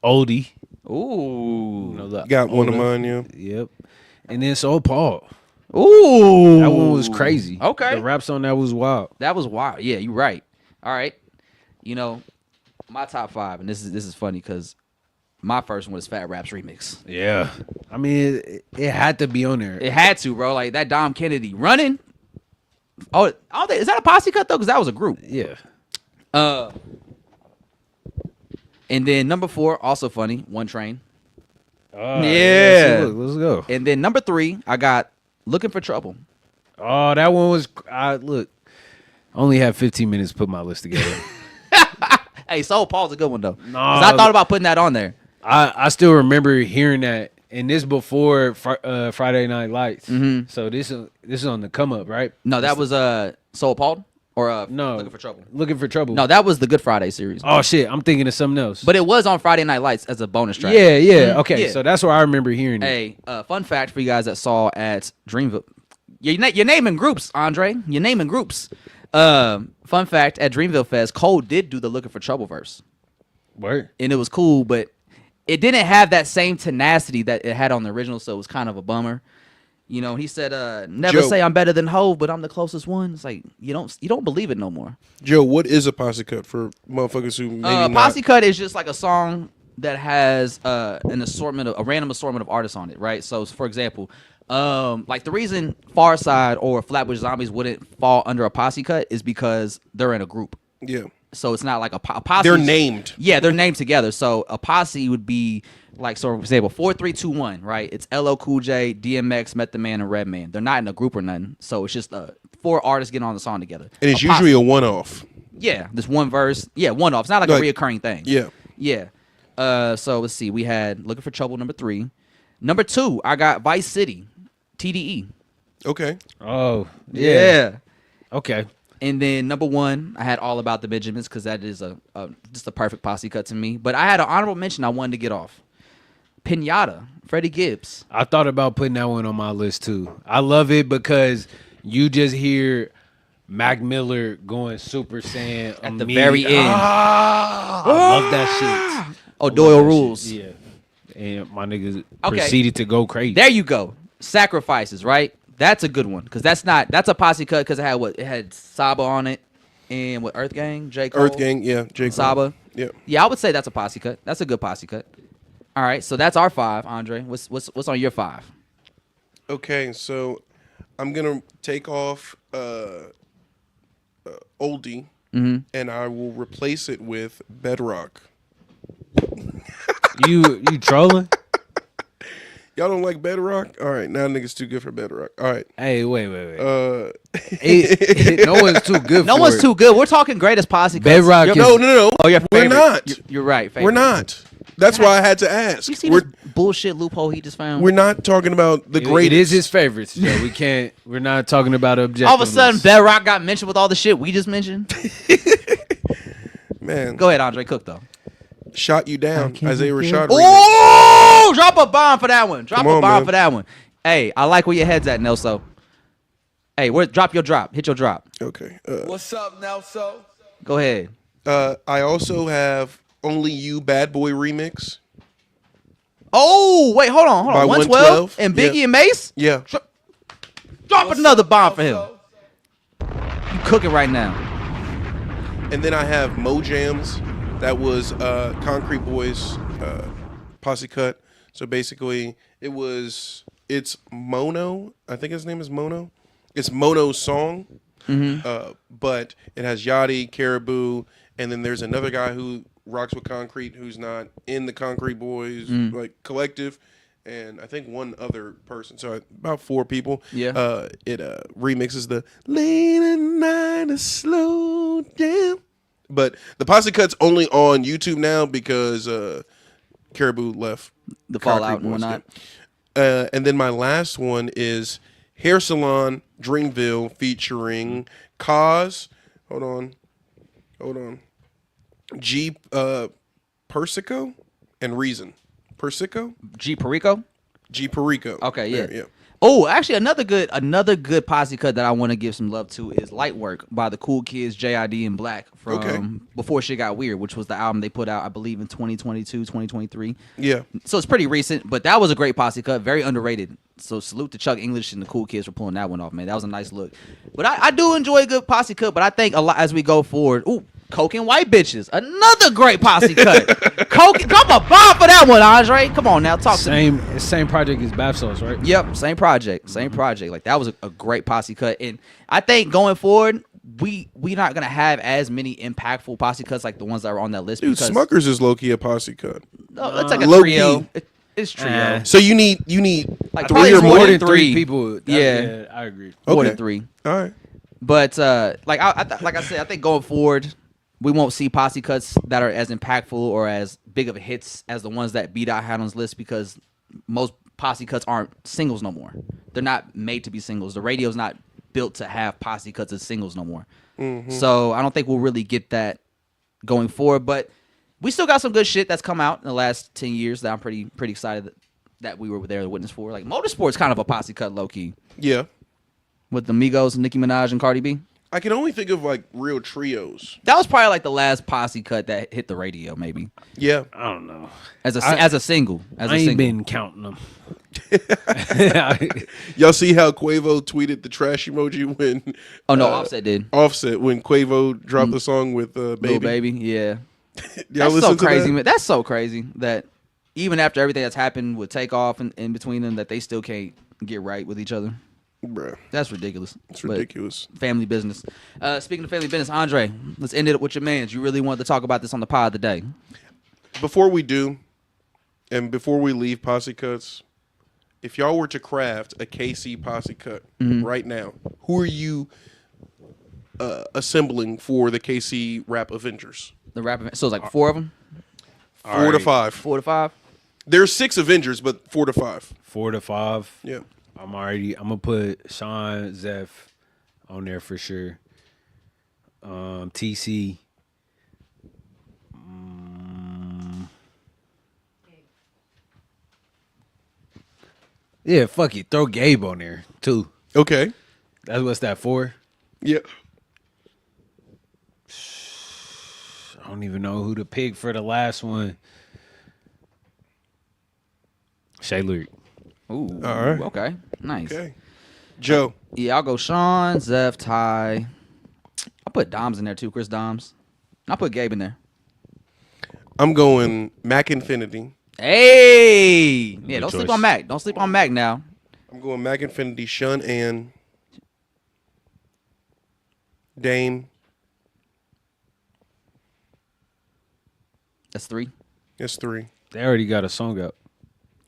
S3: Oldie.
S2: Ooh.
S3: You know,
S4: Got one of mine, yeah.
S3: Yep. And then Soul Paul.
S2: Ooh.
S3: That one was crazy.
S2: Okay.
S3: The raps on that was wild.
S2: That was wild. Yeah, you're right. All right. You know, my top 5, and this is funny because my first one was Fat Rap's remix.
S3: Yeah. I mean, it had to be on there.
S2: It had to, bro. Like that Dom Kennedy running. Oh, is that a posse cut though? Because that was a group.
S3: Yeah.
S2: And then number 4, also funny, One Train.
S3: Yeah. Let's go.
S2: And then number 3, I got Looking for Trouble.
S3: Oh, that one was. Look, I only had 15 minutes to put my list together.
S2: Hey, Soul Paul's a good one though.
S3: No,
S2: I thought about putting that on there.
S3: I still remember hearing that, and this before Friday Night Lights.
S2: Mm-hmm.
S3: So this is on the come up, right?
S2: No, that was Soul Paul or
S3: no,
S2: Looking for Trouble.
S3: Looking for Trouble.
S2: No, that was the Good Friday series.
S3: Oh shit, I'm thinking of something else.
S2: But it was on Friday Night Lights as a bonus track.
S3: Yeah.
S2: Mhm.
S3: Okay,
S2: Yeah.
S3: so that's where I remember hearing it.
S2: Hey, fun fact for you guys that saw at Dreamville. You're naming groups, Andre. You're naming groups. Fun fact, at Dreamville Fest, Cole did do the Looking for Trouble verse.
S3: Word.
S2: And it was cool, but it didn't have that same tenacity that it had on the original, so it was kind of a bummer. You know, he said, never
S4: Joe.
S2: say I'm better than Hov, but I'm the closest one. It's like, you don't believe it no more.
S4: Joe, what is a posse cut for motherfuckers who maybe
S2: Posse
S4: not?
S2: cut is just like a song that has a random assortment of artists on it, right? So, for example, like the reason Farside or Flatbush Zombies wouldn't fall under a posse cut is because they're in a group.
S4: Yeah.
S2: So it's not like a posse.
S4: They're named.
S2: Yeah, they're named together. So a posse would be like, so for example, 4 3 2 1, right? It's LL Cool J, DMX, Method Man, and Redman. They're not in a group or nothing. So it's just 4 artists getting on the song together.
S4: And it's
S2: A
S4: usually
S2: posse.
S4: a one-off.
S2: Yeah, this one verse. Yeah, one off. It's not like a reoccurring thing.
S4: Yeah.
S2: Yeah. So let's see. We had Looking for Trouble number 3. Number 2, I got Vice City, TDE.
S4: Okay.
S3: Oh
S2: Yeah.
S3: Okay.
S2: And then number 1, I had All About the Benjamins because that is just a perfect posse cut to me. But I had an honorable mention I wanted to get off. Pinata, Freddie Gibbs.
S3: I thought about putting that one on my list too. I love it because you just hear Mac Miller going Super Saiyan
S2: At the very end.
S3: I love that shit.
S2: Oh,
S3: I
S2: Doyle
S3: love that
S2: rules.
S3: shit. Yeah, and my niggas
S2: Okay.
S3: proceeded to go crazy.
S2: There you go. Sacrifices, right? That's a good one because that's a posse cut because it had what? It had Saba on it and what? Earth Gang, J. Cole,
S4: Earth Gang, yeah, J. Cole.
S2: Saba.
S4: Yeah.
S2: Yeah, I would say that's a posse cut. That's a good posse cut. All right, so that's our 5, Andre. What's on your 5?
S4: Okay, so I'm gonna take off oldie, and I will replace it with Bedrock.
S3: You trolling?
S4: Y'all don't like Bedrock? All right, now niggas too good for Bedrock. All right.
S3: Hey, wait.
S4: Uh,
S3: No one's too good.
S2: No
S3: for
S2: one's
S3: it.
S2: too good. We're talking greatest posse cuts.
S3: Bedrock
S2: Your-
S3: is-
S4: no.
S2: Oh, your
S4: We're
S2: favorite.
S4: not.
S2: You're right.
S4: We're
S2: Favorite.
S4: not. That's why I had to ask.
S2: You see
S4: We're
S2: this bullshit loophole he just found?
S4: we're not talking about the
S3: It
S4: greatest.
S3: is his favorites. So we can't. We're not talking about objectives.
S2: All of a sudden, Bedrock got mentioned with all the shit we just mentioned.
S4: Man.
S2: Go ahead, Andre. Cook though.
S4: Shot you down, Isaiah Rashad. remix.
S2: Oh, drop a bomb for that one. Drop
S4: Come
S2: a
S4: on,
S2: bomb
S4: man.
S2: for that one. Hey, I like where your head's at, Nelso. Hey, drop your drop. Hit your drop.
S4: Okay.
S8: What's up, Nelso?
S2: Go ahead.
S4: I also have Only You Bad Boy remix.
S2: Oh, wait, hold on.
S4: By
S2: 112
S4: 112?
S2: and Biggie
S4: Yeah.
S2: and Mace?
S4: Yeah.
S2: Drop
S8: What's
S2: another
S8: up,
S2: bomb for him.
S8: Nelso?
S2: You cooking right now.
S4: And then I have Mo Jams. That was Concrete Boys posse cut. So basically, it's Mono. I think his name is Mono. It's Mono's song. But it has Yachty, Caribou, and then there's another guy who rocks with Concrete who's not in the Concrete Boys like collective, and I think one other person. So about 4 people.
S2: Yeah.
S4: It remixes the late at night a slow down. But the posse cut's only on YouTube now because Caribou left
S2: The
S4: Concrete
S2: Fallout and
S4: Boys,
S2: whatnot.
S4: yeah. And then my last one is Hair Salon Dreamville featuring Cause. Hold on. G Persico and Reason. Persico?
S2: G Perico?
S4: G Perico.
S2: Okay, yeah.
S4: There,
S2: Oh, actually, another good posse cut that I want to give some love to is Light Work by the Cool Kids, JID and Black from
S4: Okay.
S2: Before Shit Got Weird, which was the album they put out, I believe, in 2022, 2023.
S4: Yeah.
S2: So it's pretty recent, but that was a great posse cut, very underrated. So salute to Chuck English and the Cool Kids for pulling that one off, man. That was a nice look. But I do enjoy a good posse cut, but I think a lot as we go forward. Ooh, Coke and White Bitches, another great posse cut. Coke, drop a bomb for that one, Andre. Come on now, talk to me.
S3: Same project as Bap Sauce, right?
S2: Yep, same project. Like that was a great posse cut, and I think going forward, we not gonna have as many impactful posse cuts like the ones that are on that list.
S4: Dude,
S2: because
S4: Smuckers is low key a posse cut.
S2: no, it's like a
S4: Low
S2: trio.
S4: key.
S2: It's trio.
S4: So you need
S2: Like
S4: three
S2: probably
S4: or
S2: more
S4: more.
S2: than three
S3: people.
S2: Yeah.
S3: I agree.
S2: More than
S4: Okay.
S2: 3.
S4: All right.
S2: But like I said, I think going forward, we won't see posse cuts that are as impactful or as big of a hits as the ones that B-Dot had on his list because most posse cuts aren't singles no more. They're not made to be singles. The radio's not built to have posse cuts as singles no more. So I don't think we'll really get that going forward. But we still got some good shit that's come out in the last 10 years that I'm pretty excited that we were there to witness for. Like Motorsport's kind of a posse cut low key
S4: Yeah.
S2: with the Migos, Nicki Minaj, and Cardi B.
S4: I can only think of like real trios.
S2: That was probably like the last posse cut that hit the radio, maybe
S4: Yeah.
S3: I don't know.
S2: as a single. As
S3: I
S2: a
S3: ain't
S2: single.
S3: been counting them.
S4: Y'all see how Quavo tweeted the trash emoji when
S2: Oh no, Offset did.
S4: Offset when Quavo dropped the song with
S2: Little
S4: Baby.
S2: baby, yeah.
S4: Y'all
S2: That's
S4: listen
S2: so
S4: to
S2: crazy,
S4: that?
S2: man. That's so crazy that even after everything that's happened with Takeoff and in between them, that they still can't get right with each other.
S4: Bruh,
S2: That's ridiculous.
S4: it's
S2: But
S4: ridiculous.
S2: family business. Speaking of family business, Andre, let's end it with your mans. You really wanted to talk about this on the pod today.
S4: Before we do, and before we leave Posse Cuts, if y'all were to craft a KC Posse Cut right now, who are you assembling for the KC Rap Avengers?
S2: The rap event. So it's like 4 of them,
S4: 4 to 5.
S2: 4 to 5.
S4: There's 6 Avengers, but 4 to 5.
S3: 4 to 5.
S4: Yeah.
S3: I'm gonna put Sean Zeph on there for sure. TC. Yeah, fuck it. Throw Gabe on there too.
S4: Okay.
S3: That's what's that for?
S4: Yeah.
S3: I don't even know who to pick for the last one. Shay Lyric.
S2: Ooh,
S4: All right.
S2: okay, nice.
S4: Okay. Joe.
S2: Yeah, I'll go Sean, Zeph, Ty. I'll put Doms in there too, Chris Doms. I'll put Gabe in there.
S4: I'm going Mac Infinity.
S2: Hey! Yeah, don't
S3: choice.
S2: sleep on Mac. Don't sleep on Mac now.
S4: I'm going Mac Infinity, Shun and Dame.
S2: That's 3.
S4: That's 3.
S3: They already got a song out.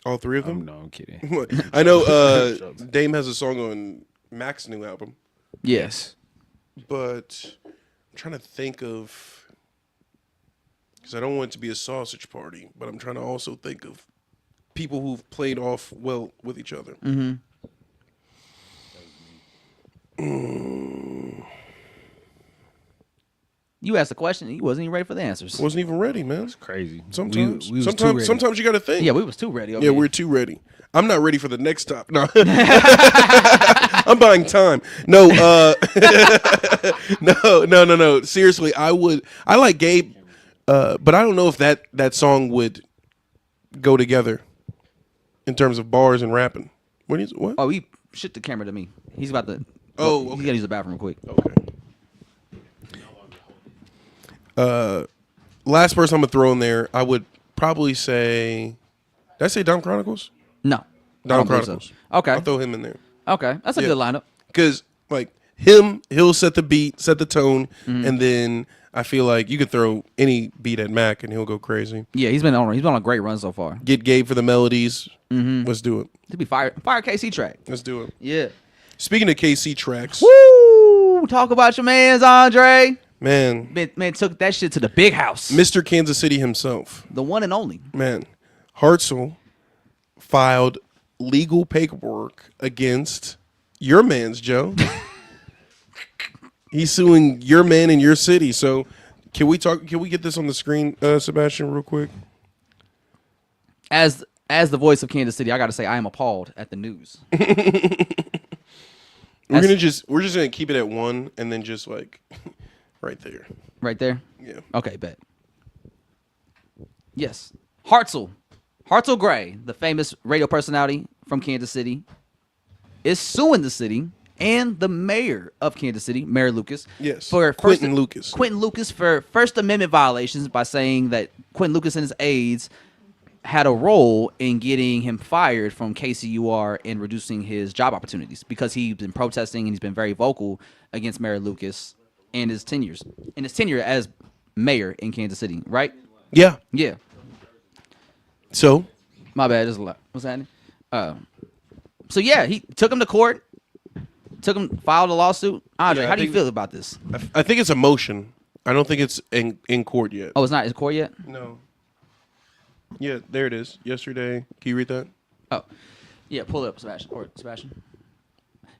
S4: All 3 of them?
S3: No, I'm kidding.
S4: I know Dame has a song on Mac's new album,
S2: Yes.
S4: but I'm trying to think of, because I don't want it to be a sausage party, but I'm trying to also think of people who've played off well with each other.
S2: You asked a question and you wasn't even ready for the answers.
S4: Wasn't even ready, man.
S3: Crazy.
S4: Sometimes,
S3: we was too
S4: sometimes,
S3: ready.
S4: sometimes you got to think.
S2: Yeah, we was too ready. Okay.
S4: Yeah, we're too ready. I'm not ready for the next stop. No, I'm buying time. No, no. Seriously, I like Gabe, but I don't know if that song would go together in terms of bars and rapping. What?
S2: Oh, he shit the camera to me. He's about to.
S4: Oh,
S2: He's
S4: okay.
S2: gotta use the bathroom quick.
S4: Okay. Last person I'm gonna throw in there, I would probably say. Did I say Dom Chronicles?
S2: No. I
S4: Dom
S2: don't believe so.
S4: Chronicles.
S2: Okay.
S4: I'll throw him in there.
S2: Okay. That's a
S4: Yeah.
S2: good lineup.
S4: Because like he'll set the beat, set the tone,
S2: Mm-hmm.
S4: and then I feel like you could throw any beat at Mac and he'll go crazy.
S2: Yeah, he's been on a great run so far.
S4: Get Gabe for the melodies.
S2: Mm-hmm.
S4: Let's do it.
S2: To be fire KC track.
S4: Let's do it.
S2: Yeah.
S4: Speaking of KC tracks,
S2: Woo! Talk about your man's Andre.
S4: man,
S2: Man took that shit to the big house.
S4: Mr. Kansas City himself,
S2: The one and only.
S4: man, Hartzell filed legal paperwork against your man's Joe. He's suing your man in your city. So can we get this on the screen, Sebastian, real quick?
S2: As the voice of Kansas City, I gotta say I am appalled at the news.
S4: We're just gonna keep it at 1 and then just like right there.
S2: Right there?
S4: Yeah.
S2: Okay, bet. Yes. Hartzell Gray, the famous radio personality from Kansas City, is suing the city and the mayor of Kansas City, Mayor Lucas.
S4: Yes.
S2: For
S4: Quentin Lucas.
S2: Quentin Lucas for First Amendment violations by saying that Quentin Lucas and his aides had a role in getting him fired from KCUR and reducing his job opportunities because he's been protesting and he's been very vocal against Mayor Lucas and his tenure as mayor in Kansas City, right?
S4: Yeah.
S2: Yeah.
S4: So
S2: My bad. There's a lot. What's happening? So yeah, he took him to court. Filed a lawsuit. Andre,
S4: Yeah, I
S2: how do you
S4: think-
S2: feel about this?
S4: I think it's a motion. I don't think it's in court yet.
S2: Oh, it's not in court yet?
S4: No. Yeah, there it is. Yesterday. Can you read that?
S2: Oh, yeah. Pull it up, Sebastian.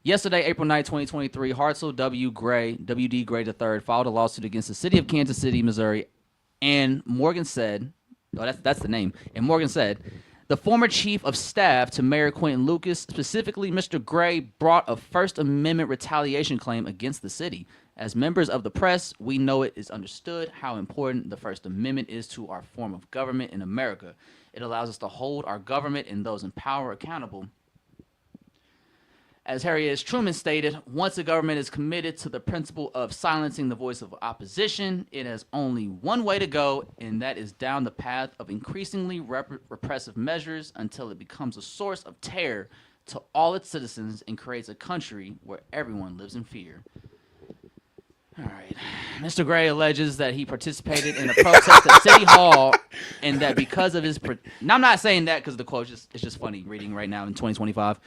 S2: Yesterday, April 9, 2023, Hartzell W. D. Gray III, filed a lawsuit against the city of Kansas City, Missouri, and Morgan said, that's the name, and Morgan said, the former chief of staff to Mayor Quentin Lucas, specifically Mr. Gray, brought a First Amendment retaliation claim against the city. As members of the press, we know it is understood how important the First Amendment is to our form of government in America. It allows us to hold our government and those in power accountable. As Harry S. Truman stated, once a government is committed to the principle of silencing the voice of opposition, it has only one way to go, and that is down the path of increasingly repressive measures until it becomes a source of terror to all its citizens and creates a country where everyone lives in fear. All right. Mr. Gray alleges that he participated in a protest at City Hall and that because of his... Now, I'm not saying that because the quote it's just funny reading right now in 2025.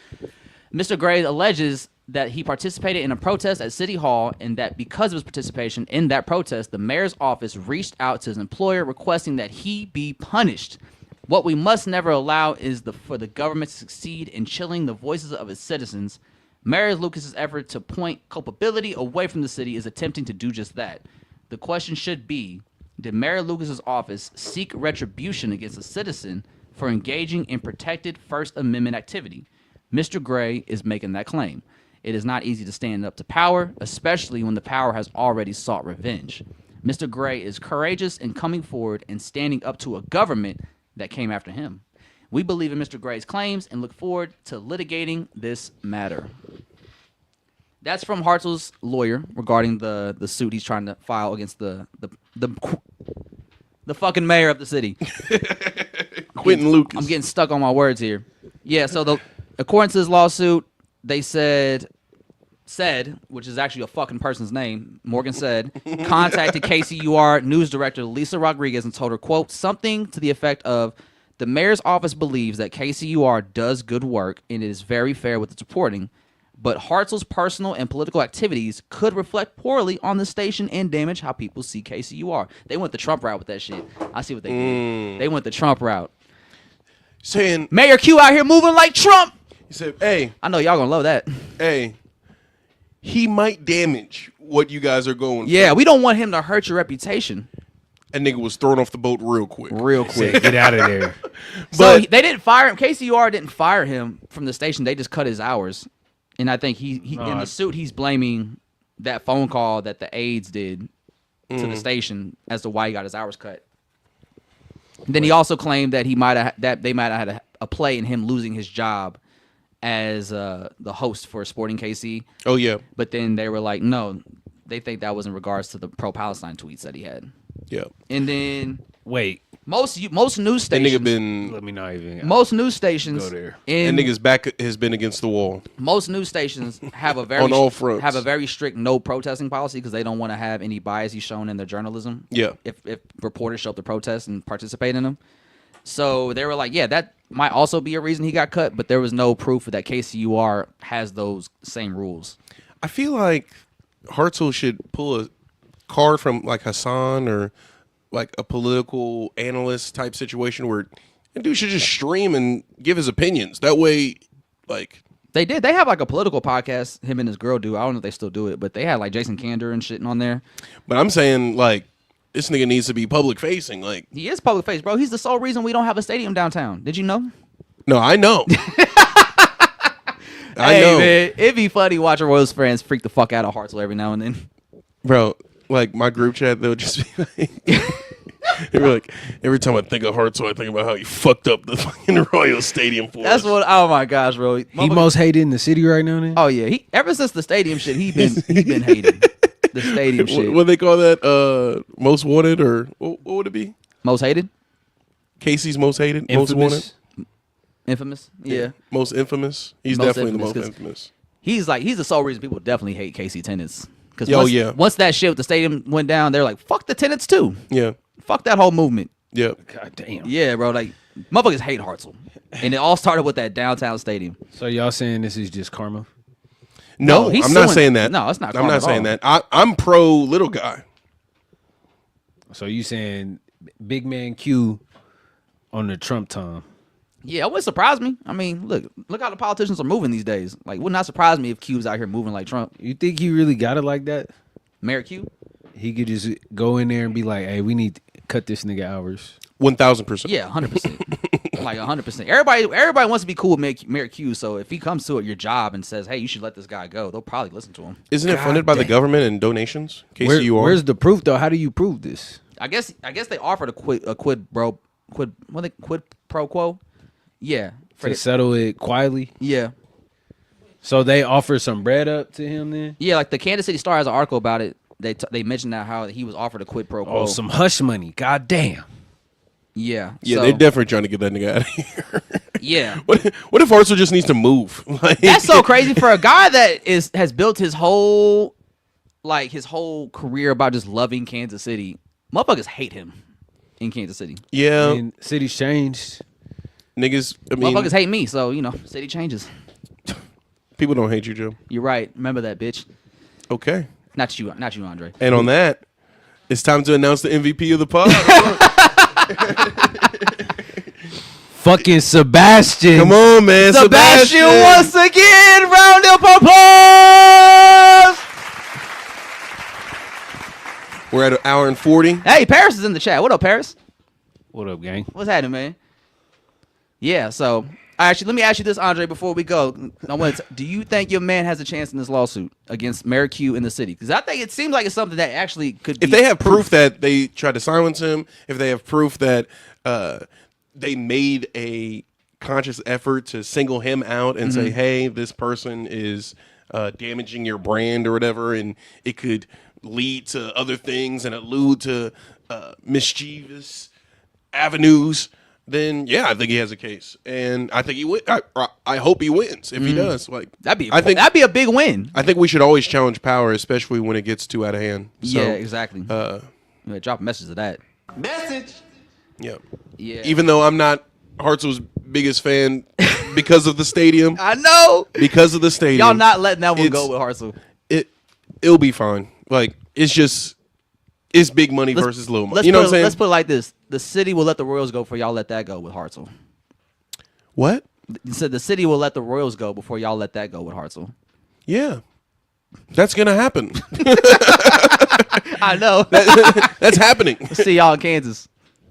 S2: Mr. Gray alleges that he participated in a protest at City Hall and that because of his participation in that protest, the mayor's office reached out to his employer requesting that he be punished. What we must never allow is for the government to succeed in chilling the voices of its citizens. Mayor Lucas's effort to point culpability away from the city is attempting to do just that. The question should be, did Mayor Lucas's office seek retribution against a citizen for engaging in protected First Amendment activity? Mr. Gray is making that claim. It is not easy to stand up to power, especially when the power has already sought revenge. Mr. Gray is courageous in coming forward and standing up to a government that came after him. We believe in Mr. Gray's claims and look forward to litigating this matter. That's from Hartzell's lawyer regarding the suit he's trying to file against the fucking mayor of the city.
S4: Quentin Lucas.
S2: I'm getting stuck on my words here. Yeah, so according to this lawsuit, they said, which is actually a fucking person's name, Morgan said, contacted KCUR news director Lisa Rodriguez and told her, quote, something to the effect of, the mayor's office believes that KCUR does good work and it is very fair with its reporting, but Hartzell's personal and political activities could reflect poorly on the station and damage how people see KCUR. They went the Trump route with that shit. I see what they did. They went the Trump route.
S4: Saying,
S2: Mayor Q out here moving like Trump.
S4: he said, hey,
S2: I know y'all gonna love that.
S4: hey, he might damage what you guys are going
S2: Yeah,
S4: for.
S2: we don't want him to hurt your reputation.
S4: That nigga was thrown off the boat real quick.
S2: Real
S3: Said,
S2: quick.
S3: get out of there.
S2: So they didn't fire him. KCUR didn't fire him from the station. They just cut his hours. And I think he in the suit, he's blaming that phone call that the aides did to the station as to why he got his hours cut. And then he also claimed that they might have had a play in him losing his job as the host for Sporting KC.
S4: Oh, yeah.
S2: But then they were like, no, they think that was in regards to the pro-Palestine tweets that he had.
S4: Yeah.
S2: And then
S3: Wait,
S2: most news
S4: That
S2: stations,
S4: nigga been,
S3: let me not even.
S2: most news stations,
S3: Go there.
S4: that
S2: in
S4: nigga's back has been against the wall.
S2: most news stations have a very
S4: On all fronts.
S2: have a very strict no protesting policy because they don't want to have any biases shown in their journalism.
S4: Yeah.
S2: If reporters show up to protest and participate in them, so they were like, yeah, that might also be a reason he got cut, but there was no proof that KCUR has those same rules.
S4: I feel like Hartzell should pull a card from like Hassan or like a political analyst type situation where a dude should just stream and give his opinions. That way, like,
S2: They did. They have like a political podcast. Him and his girl do. I don't know if they still do it, but they had like Jason Kander and shit on there.
S4: but I'm saying like this nigga needs to be public facing. Like,
S2: He is public face, bro. He's the sole reason we don't have a stadium downtown. Did you know?
S4: no, I know. I
S2: Hey,
S4: know,
S2: man, it'd be funny watching Royals fans freak the fuck out of Hartzell every now and then.
S4: bro. Like my group chat, they'll just be like, they were like, every time I think of Hartzell, I think about how he fucked up the fucking Royal Stadium for
S2: That's
S4: us.
S2: what. Oh my gosh, bro.
S3: He most hated in the city right now. Then
S2: Oh yeah. He ever since the stadium shit, he been hating the stadium shit.
S4: What they call that? Most wanted, or what would it be?
S2: Most hated,
S4: Casey's most hated, most wanted,
S2: infamous. Yeah.
S4: most infamous. He's
S2: Most
S4: definitely the
S2: infamous,
S4: most
S2: 'cause
S4: infamous.
S2: He's the sole reason people definitely hate KC tenants. Because
S4: Oh, yeah.
S2: once that shit with the stadium went down, they're like, fuck the tenants too.
S4: Yeah,
S2: Fuck that whole movement.
S4: yeah.
S3: God damn.
S2: Yeah, bro. Like motherfuckers hate Hartzell, and it all started with that downtown stadium.
S3: So y'all saying this is just karma?
S4: No,
S2: he's
S4: I'm not
S2: suing-
S4: saying that.
S2: no, it's not
S4: I'm
S2: karma
S4: not
S2: at
S4: saying
S2: all.
S4: that. I'm pro little guy.
S3: So you saying big man Q on the Trump time?
S2: Yeah, it wouldn't surprise me. I mean, look how the politicians are moving these days. Like, would not surprise me if Q's out here moving like Trump.
S3: You think he really got it like that?
S2: Mayor Q?
S3: He could just go in there and be like, "Hey, we need to cut this nigga hours."
S4: 1,000%.
S2: Yeah, 100%. Like 100%. Everybody wants to be cool with Mayor Q. So if he comes to your job and says, "Hey, you should let this guy go," they'll probably listen to him.
S4: Isn't it funded by the government and donations? KCUR.
S3: Where's the proof though? How do you prove this?
S2: I guess they offered a quid pro quo. Yeah,
S3: To settle it quietly.
S2: yeah.
S3: So they offer some bread up to him then?
S2: Yeah, like the Kansas City Star has an article about it. They mentioned that how he was offered a quid pro quo.
S3: Oh, some hush money. God damn.
S2: Yeah.
S4: Yeah,
S2: so,
S4: they're definitely trying to get that nigga out of here.
S2: Yeah.
S4: What if Hartzell just needs to move? Like,
S2: That's so crazy for a guy that has built his whole career about just loving Kansas City. Motherfuckers hate him in Kansas City.
S4: Yeah,
S3: And city's changed.
S4: niggas. I mean,
S2: Motherfuckers hate me, so city changes.
S4: people don't hate you, Joe.
S2: You're right. Remember that, bitch.
S4: Okay.
S2: Not you, Andre.
S4: And on that, it's time to announce the MVP of the pod.
S3: Fucking Sebastian.
S4: Come on, man.
S2: Sebastian once again, round of applause.
S4: We're at an hour and 40.
S2: Hey, Paris is in the chat. What up, Paris?
S3: What up, gang?
S2: What's happening, man? Yeah, so Actually, let me ask you this, Andre, before we go. Do you think your man has a chance in this lawsuit against Mary Q in the city? Because I think it seems like it's something that actually could be.
S4: If they have proof that they tried to silence him, if they have proof that they made a conscious effort to single him out and say, hey, this person is damaging your brand or whatever, and it could lead to other things and allude to mischievous avenues, then yeah, I think he has a case, and I think he win. I hope he wins if he does. Like
S2: that'd be a big win.
S4: I think we should always challenge power, especially when it gets too out of hand. So,
S2: yeah, exactly. Drop a message to that.
S1: Message.
S4: Yeah.
S2: Yeah.
S4: Even though I'm not Hartzell's biggest fan because of the stadium.
S2: I know.
S4: Because of the stadium.
S2: Y'all not letting that one go with Hartzell.
S4: It'll be fine. Like it's big money versus little money. You know what I'm saying?
S2: Let's put it like this: the city will let the Royals go before y'all let that go with Hartzell.
S4: What?
S2: You said the city will let the Royals go before y'all let that go with Hartzell.
S4: Yeah. That's gonna happen.
S2: I know.
S4: That's happening.
S2: See y'all in Kansas.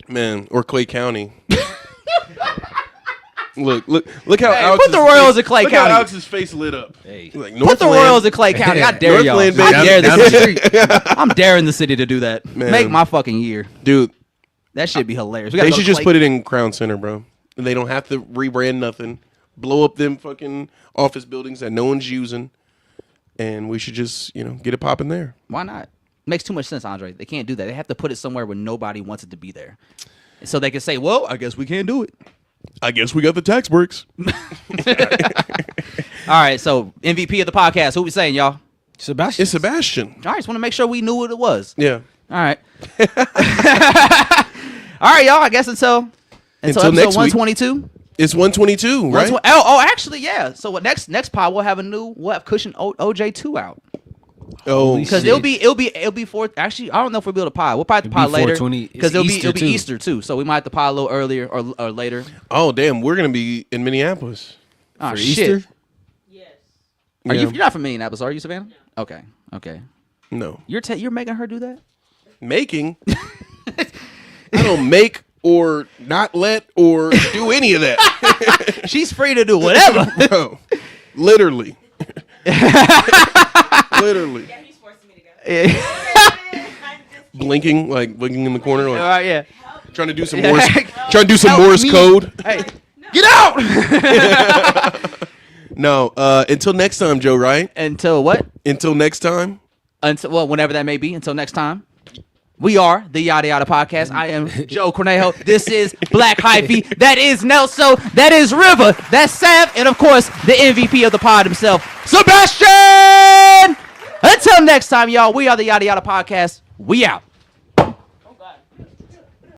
S4: Man, or Clay County. Look how
S2: Hey,
S4: Alex's
S2: put the Royals in Clay
S4: look
S2: County.
S4: How Alex's face lit up.
S3: Hey.
S4: Like,
S2: Put the Royals in Clay County. I dare y'all.
S4: Northland, baby.
S2: I dare
S3: Down
S2: the
S3: the
S2: city. I'm daring the city to do that.
S4: Man.
S2: Make my fucking year.
S4: Dude,
S2: That should be hilarious.
S4: they should just put it in Crown Center, bro. And they don't have to rebrand nothing. Blow up them fucking office buildings that no one's using. And we should just, get it popping there.
S2: Why not? Makes too much sense, Andre. They can't do that. They have to put it somewhere where nobody wants it to be there. So they can say, well, I guess we can't do it.
S4: I guess we got the tax breaks.
S2: All right, so MVP of the podcast. Who we saying, y'all?
S3: Sebastian.
S4: It's Sebastian.
S2: All right, just want to make sure we knew what it was.
S4: Yeah.
S2: All right. All right, y'all. I guess until episode
S4: next week.
S2: 122.
S4: It's 122, right?
S2: Actually, yeah. So what next pod we'll have Cushion OJ2 out.
S4: Oh,
S2: Because it'll be fourth. Actually, I don't know if we'll be able to pod. We'll probably have to pod later
S3: 420.
S2: because
S3: It's
S2: it'll be
S3: too.
S2: Easter too. So we might have to pod a little earlier or later.
S4: oh, damn. We're going to be in Minneapolis.
S2: Oh
S3: For
S2: shit!
S3: Easter?
S2: Are
S4: Yeah.
S2: you're not from Minneapolis? Are you, Savannah? Okay.
S4: No.
S2: You're making her do that?
S4: Making? I don't make or not let or do any of that.
S2: She's free to do whatever.
S4: Bro, literally. Literally.
S7: Yeah, he's forcing me to go.
S4: Blinking in the corner,
S2: All
S4: like
S2: right, yeah.
S4: trying to do some Morse
S2: Help
S4: Morse
S2: me.
S4: code.
S2: Hey, get out!
S4: No, until next time, Joe, right?
S2: Until what?
S4: Until next time.
S2: Until whenever that may be. Until next time. We are the Yada Yada Podcast. I am Joe Cornejo. This is Black Hyphy. That is Nelso. That is River. That's Sav. And of course, the MVP of the pod himself, Sebastian! Until next time, y'all, we are the Yada Yada Podcast. We out.